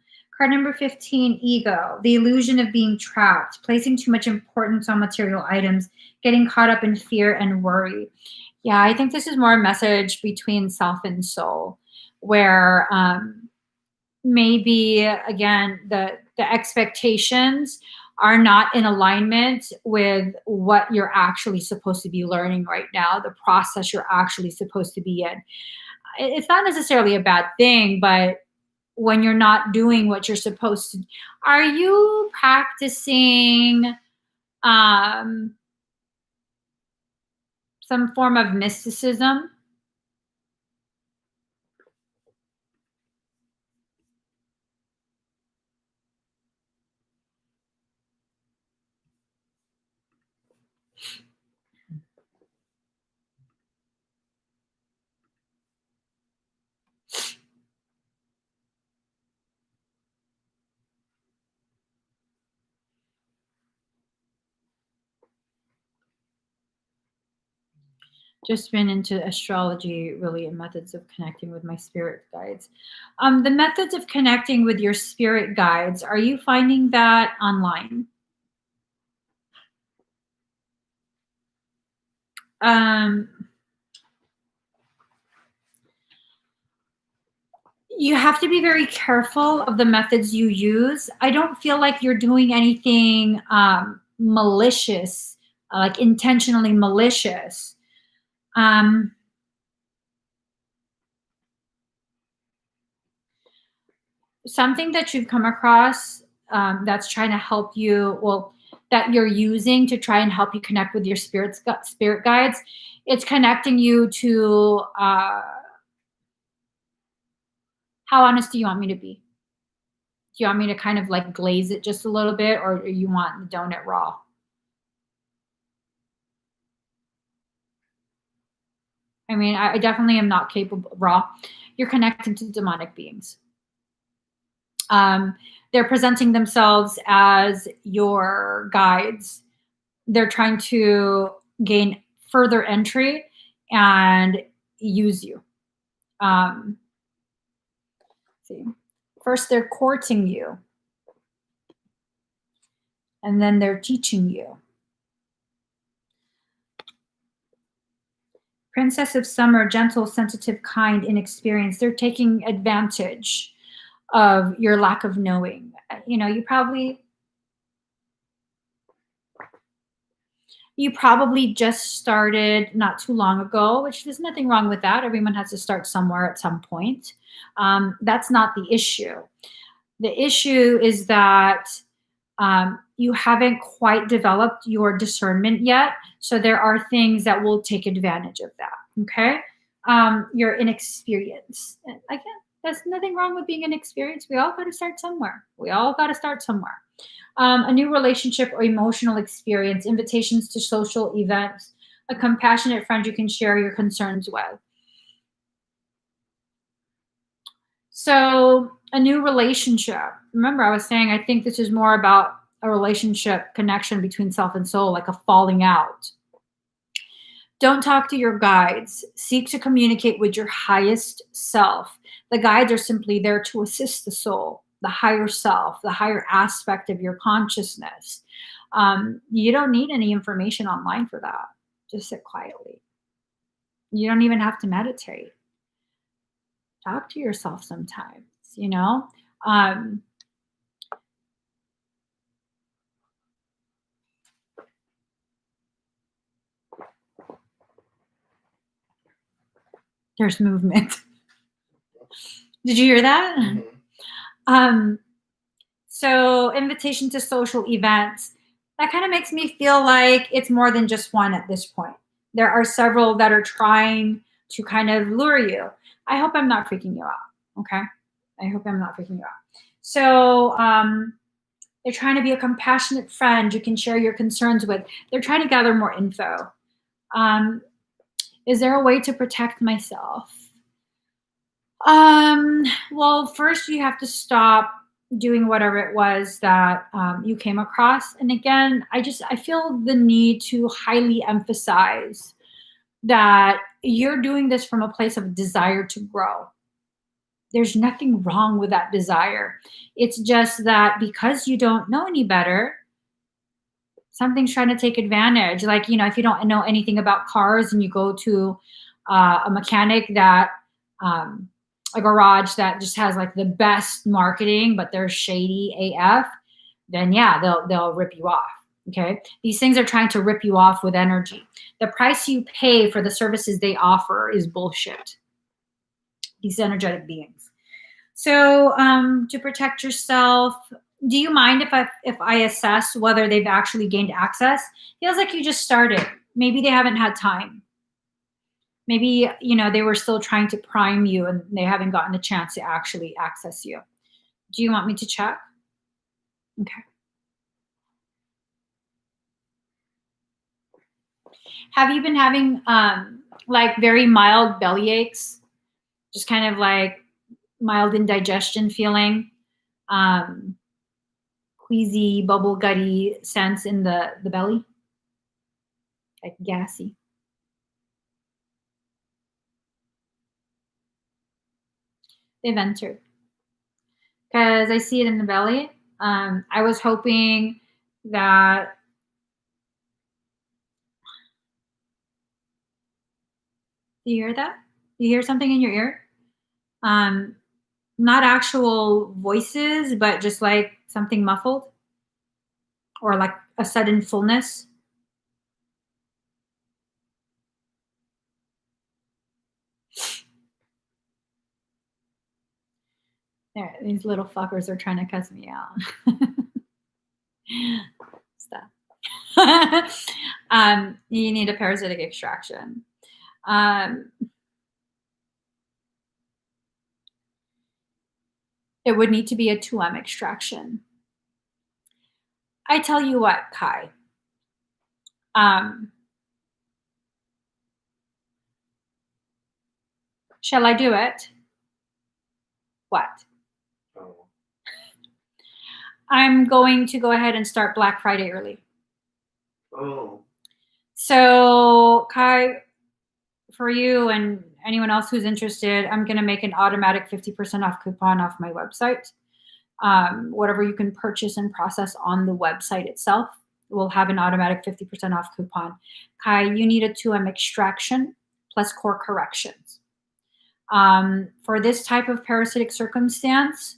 Card number 15, ego, the illusion of being trapped, placing too much importance on material items, getting caught up in fear and worry. Yeah, I think this is more a message between self and soul, where maybe, again, the expectations are not in alignment with what you're actually supposed to be learning right now, the process you're actually supposed to be in. It's not necessarily a bad thing, but when you're not doing what you're supposed to, are you practicing some form of mysticism? Just been into astrology, really, and methods of connecting with my spirit guides. The methods of connecting with your spirit guides, are you finding that online? You have to be very careful of the methods you use. I don't feel like you're doing anything malicious, like intentionally malicious. Something that you've come across that's trying to help you, well, that you're using to try and help you connect with your spirit guides, it's connecting you to how honest do you want me to be? Do you want me to kind of like glaze it just a little bit, or you want the donut raw? I mean, I definitely am not capable raw. You're connecting to demonic beings. They're presenting themselves as your guides. They're trying to gain further entry and use you. See, first they're courting you, and then they're teaching you. Princess of Summer, gentle, sensitive, kind, inexperienced. They're taking advantage of your lack of knowing. You know, you probably just started not too long ago, which there's nothing wrong with that. Everyone has to start somewhere at some point. That's not the issue. The issue is that you haven't quite developed your discernment yet. So there are things that will take advantage of that. Okay. You're inexperienced. And again, there's nothing wrong with being inexperienced. We all got to start somewhere. A new relationship or emotional experience, invitations to social events, a compassionate friend you can share your concerns with. So a new relationship. Remember, I was saying, I think this is more about a relationship connection between self and soul, like a falling out. Don't talk to your guides. Seek to communicate with your highest self. The guides are simply there to assist the soul, the higher self, the higher aspect of your consciousness. You don't need any information online for that. Just sit quietly. You don't even have to meditate. Talk to yourself sometimes, you know? There's movement. Did you hear that? Mm-hmm. So invitation to social events, that kind of makes me feel like it's more than just one at this point. There are several that are trying to kind of lure you. I hope I'm not freaking you out. Okay. I hope I'm not freaking you out. So they're trying to be a compassionate friend you can share your concerns with. They're trying to gather more info. Is there a way to protect myself? Well, first you have to stop doing whatever it was that you came across. And again, I feel the need to highly emphasize that you're doing this from a place of desire to grow. There's nothing wrong with that desire. It's just that because you don't know any better, something's trying to take advantage. Like, if you don't know anything about cars and you go to a mechanic that, a garage that just has like the best marketing, but they're shady AF, then yeah, they'll rip you off. Okay. These things are trying to rip you off with energy. The price you pay for the services they offer is bullshit. These energetic beings. So to protect yourself, do you mind if I assess whether they've actually gained access? Feels like you just started. Maybe they haven't had time. Maybe, they were still trying to prime you and they haven't gotten a chance to actually access you. Do you want me to check? Okay. Have you been having like very mild belly aches? Just kind of like mild indigestion feeling, queasy, bubble gutty sense in the belly, like gassy. They've entered because I see it in the belly. I was hoping that do you hear that? Do you hear something in your ear? Not actual voices, but just like something muffled or like a sudden fullness. There, these little fuckers are trying to cuss me out. Stop. You need a parasitic extraction. It would need to be a 2M extraction. I tell you what, Kai. Shall I do it? What? Oh. I'm going to go ahead and start Black Friday early. Oh. So, Kai, for you and anyone else who's interested, I'm going to make an automatic 50% off coupon off my website. Whatever you can purchase and process on the website itself will have an automatic 50% off coupon. Kai, you need a 2M extraction plus core corrections. For this type of parasitic circumstance,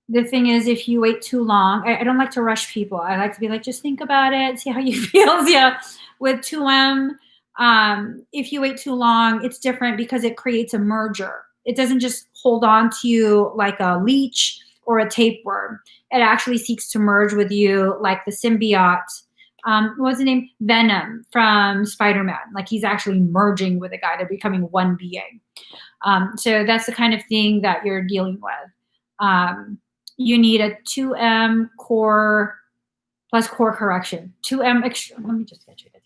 the thing is, if you wait too long, I don't like to rush people. I like to be like, just think about it, see how you feel. Yeah, with 2M, if you wait too long, it's different because it creates a merger. It doesn't just hold on to you like a leech or a tapeworm. It actually seeks to merge with you like the symbiote. What was the name? Venom from Spider-Man. Like he's actually merging with a guy. They're becoming one being. So that's the kind of thing that you're dealing with. You need a 2M core plus core correction. 2M extra. Let me just get you that.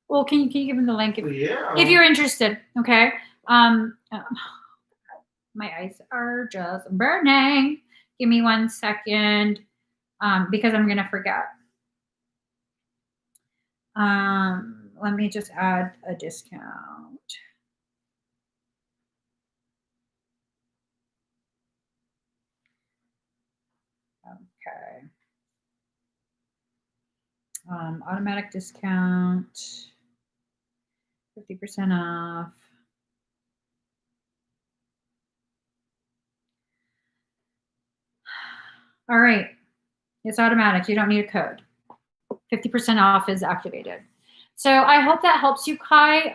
Well, can you give him the link if you're interested? Okay. My eyes are just burning. Give me 1 second, because I'm gonna forget. Let me just add a discount. Okay. Automatic discount, 50% off. All right. It's automatic. You don't need a code. 50% off is activated. So I hope that helps you, Kai.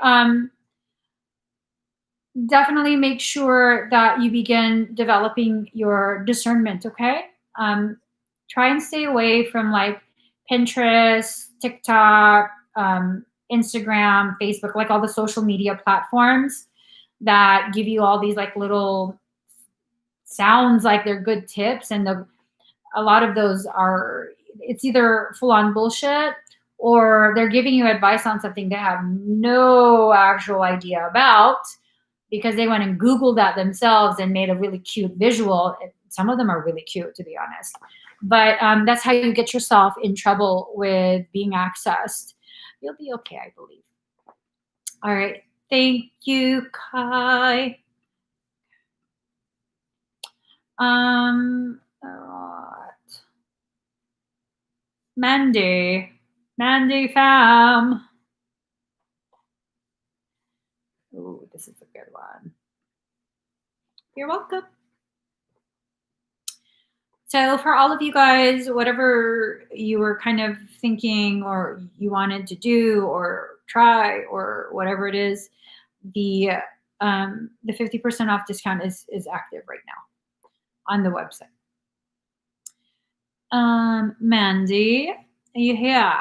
Definitely make sure that you begin developing your discernment, okay? Try and stay away from like Pinterest, TikTok, Instagram, Facebook, like all the social media platforms that give you all these like little sounds like they're good tips, and a lot of those are, it's either full-on bullshit or they're giving you advice on something they have no actual idea about because they went and Googled that themselves and made a really cute visual. Some of them are really cute, to be honest. But that's how you get yourself in trouble with being accessed. You'll be okay, I believe. All right. Thank you, Kai. All right. Mandy fam. Ooh, this is a good one. You're welcome. So for all of you guys, whatever you were kind of thinking or you wanted to do or try or whatever it is, the 50% off discount is active right now on the website. Mandy, are you here?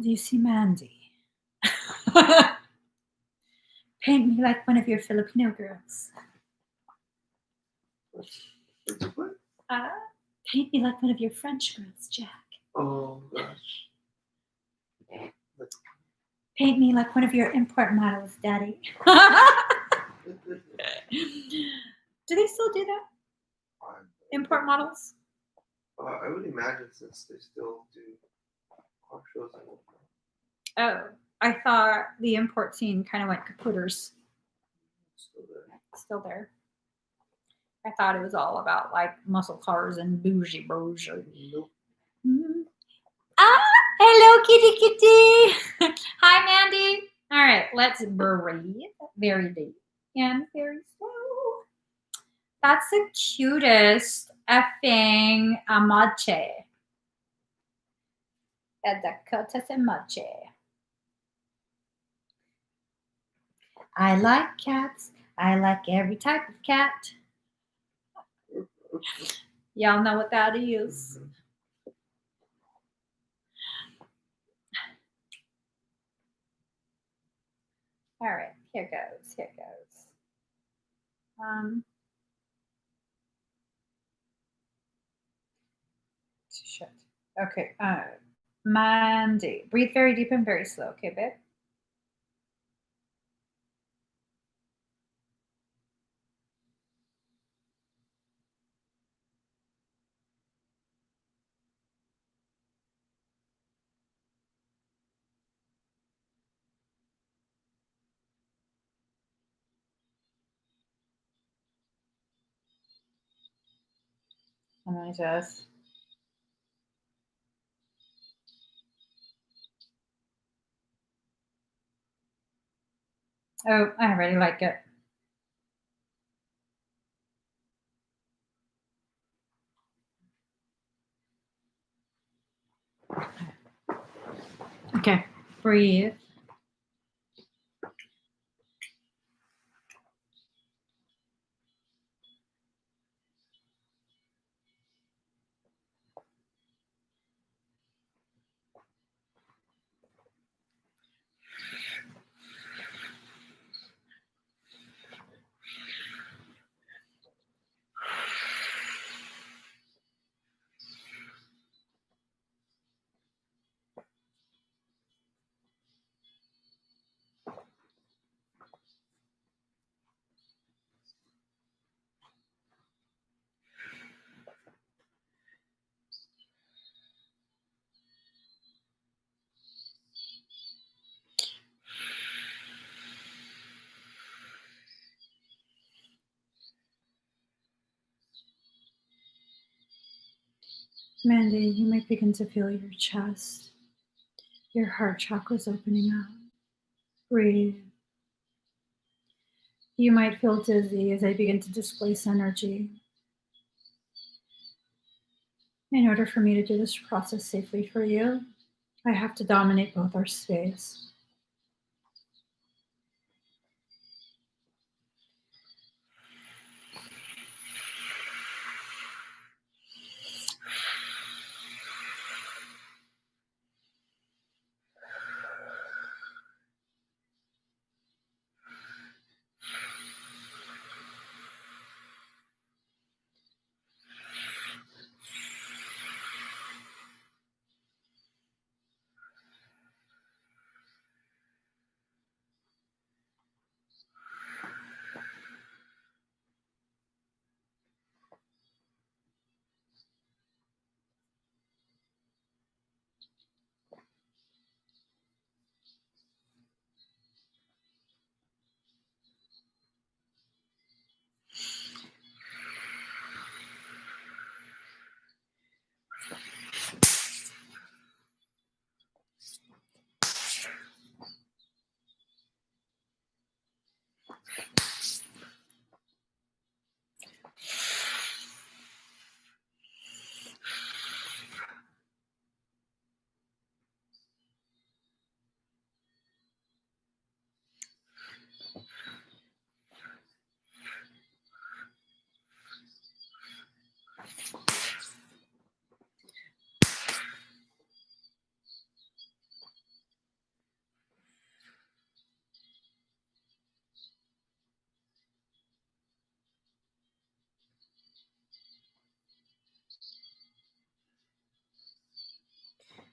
Do you see Mandy? Paint me like one of your Filipino girls. What? Paint me like one of your French girls, Jack. Oh gosh. Paint me like one of your import models, Daddy. Do they still do that? Import models? I would imagine since they still do car shows. Oh, I thought the import scene kind of went kapooters. Still there. I thought it was all about like muscle cars and bougie. Nope. Mm-hmm. Hello, kitty. Hi, Mandy. All right, let's breathe very deep and very slow. That's the cutest effing emoji. A Dakota's emoji. I like cats. I like every type of cat. Y'all know what that is. All right, here goes. Shit. Okay. Mandy. Breathe very deep and very slow. Okay, babe? And then he says, oh, I already like it. Okay, breathe. Mandy, you might begin to feel your chest, your heart chakras opening up. Breathe. You might feel dizzy as I begin to displace energy. In order for me to do this process safely for you, I have to dominate both our space.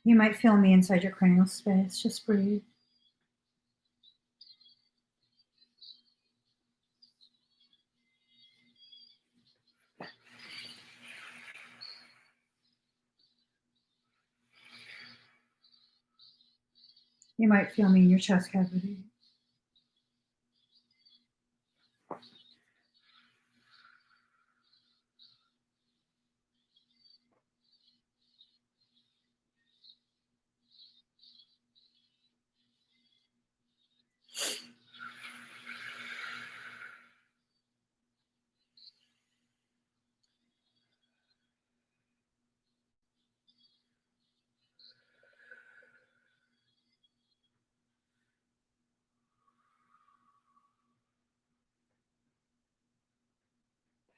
You might feel me inside your cranial space. Just breathe. You might feel me in your chest cavity.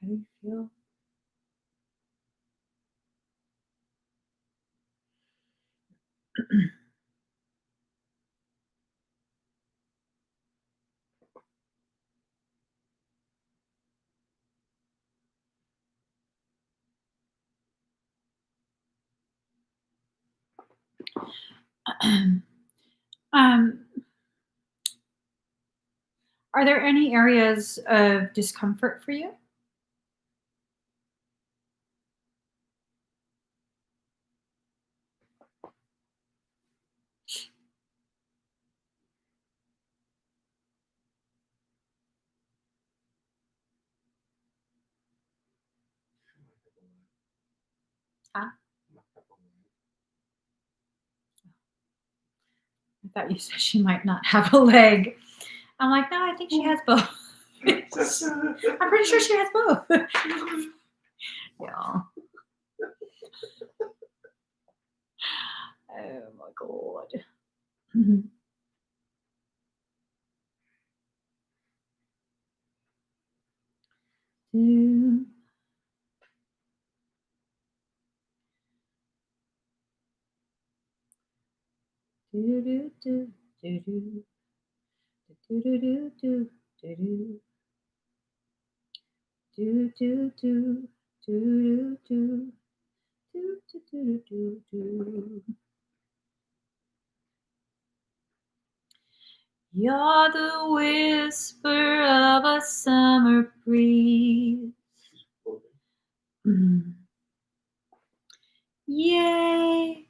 How do you feel? um, are there any areas of discomfort for you? Huh? I thought you said she might not have a leg. I'm like, no, I think she has both. I'm pretty sure she has both. Yeah. Oh my god. Do, do, do, do, do, do, do, do, do, do, do, do, do, do, do, do, do, do, do, do. You're the whisper of a summer breeze. Yay.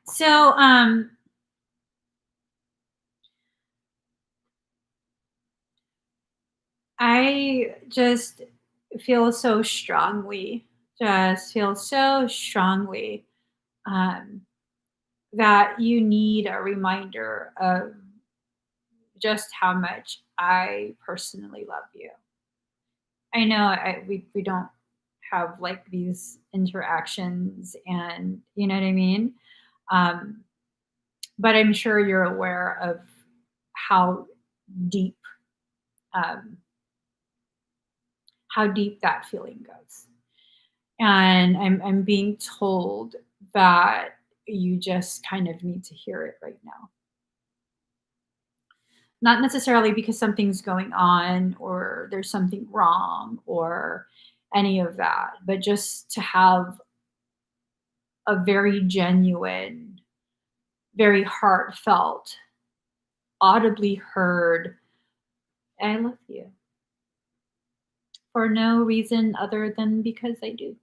So, I just feel so strongly, um, that you need a reminder of just how much I personally love you. I know we don't have like these interactions, and you know what I mean? Um, but I'm sure you're aware of how deep um, how deep that feeling goes. And I'm being told that you just kind of need to hear it right now. Not necessarily because something's going on or there's something wrong or any of that, but just to have a very genuine, very heartfelt, audibly heard, I love you, for no reason other than because I do.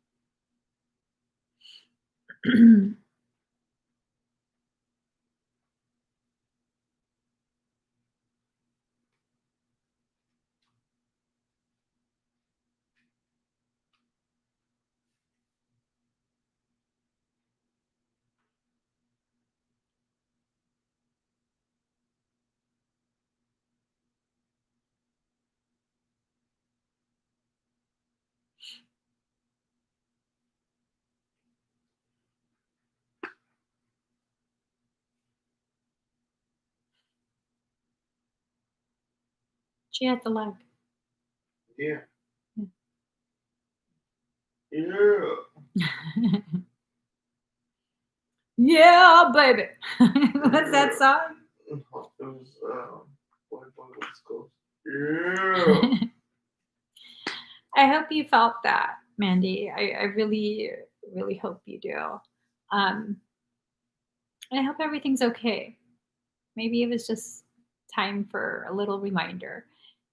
She had the leg. Yeah. Yeah. Yeah, baby. What's that song? It was Boy West Coast. Yeah. I hope you felt that, Mandy. I really, really hope you do. And I hope everything's okay. Maybe it was just time for a little reminder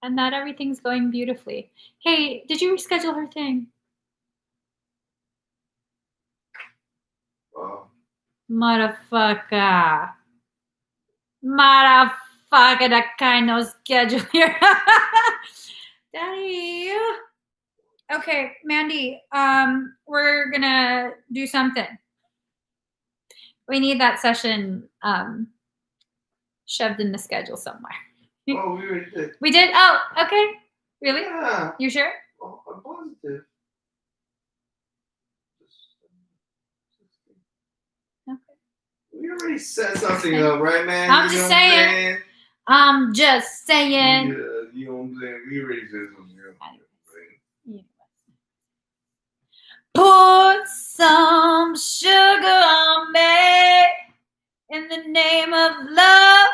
and that everything's going beautifully. Hey, did you reschedule her thing? Motherfucker. Motherfucker, that kind of schedule here. Daddy. Okay, Mandy, we're gonna do something. We need that session shoved in the schedule somewhere. Oh, we already did. We did? Oh, okay. Really? Yeah. You sure? Oh, I'm positive. Okay. We already set something up, right, man? I'm just saying. I'm just saying. Yeah, you know what I'm saying? We already said something up. Yeah. Put some sugar on me in the name of love.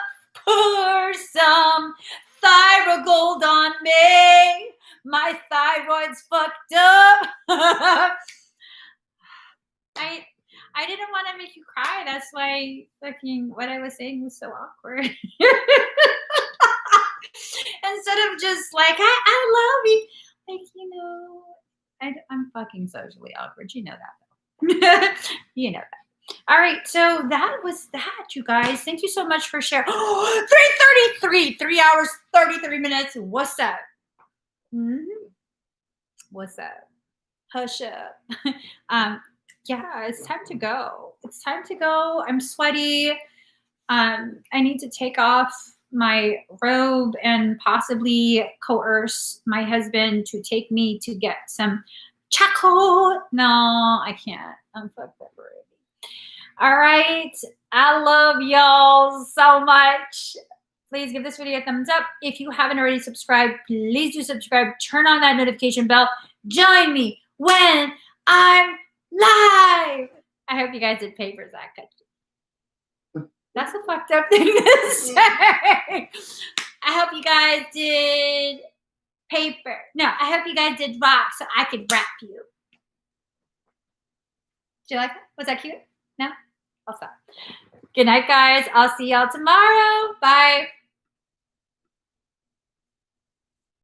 Pour some thyroid gold on me. My thyroid's fucked up. I didn't want to make you cry. That's why fucking what I was saying was so awkward. Instead of just like, I love you. Like, you know, I'm fucking socially awkward. You know that, though. You know that. All right, so that was that, you guys. Thank you so much for sharing. 3:33, 3 hours, 33 minutes. What's up? What's up? Hush up. Yeah, it's time to go. It's time to go. I'm sweaty. I need to take off my robe and possibly coerce my husband to take me to get some chocolate. No, I can't. I'm fucked up already. All right. I love y'all so much. Please give this video a thumbs up. If you haven't already subscribed, please do subscribe. Turn on that notification bell. Join me when I'm live. I hope you guys did pay for Zach. That's a fucked up thing to say. I hope you guys did paper. No, I hope you guys did rock so I could rap you. Did you like that? Was that cute? No? I'll stop. Good night, guys. I'll see y'all tomorrow. Bye.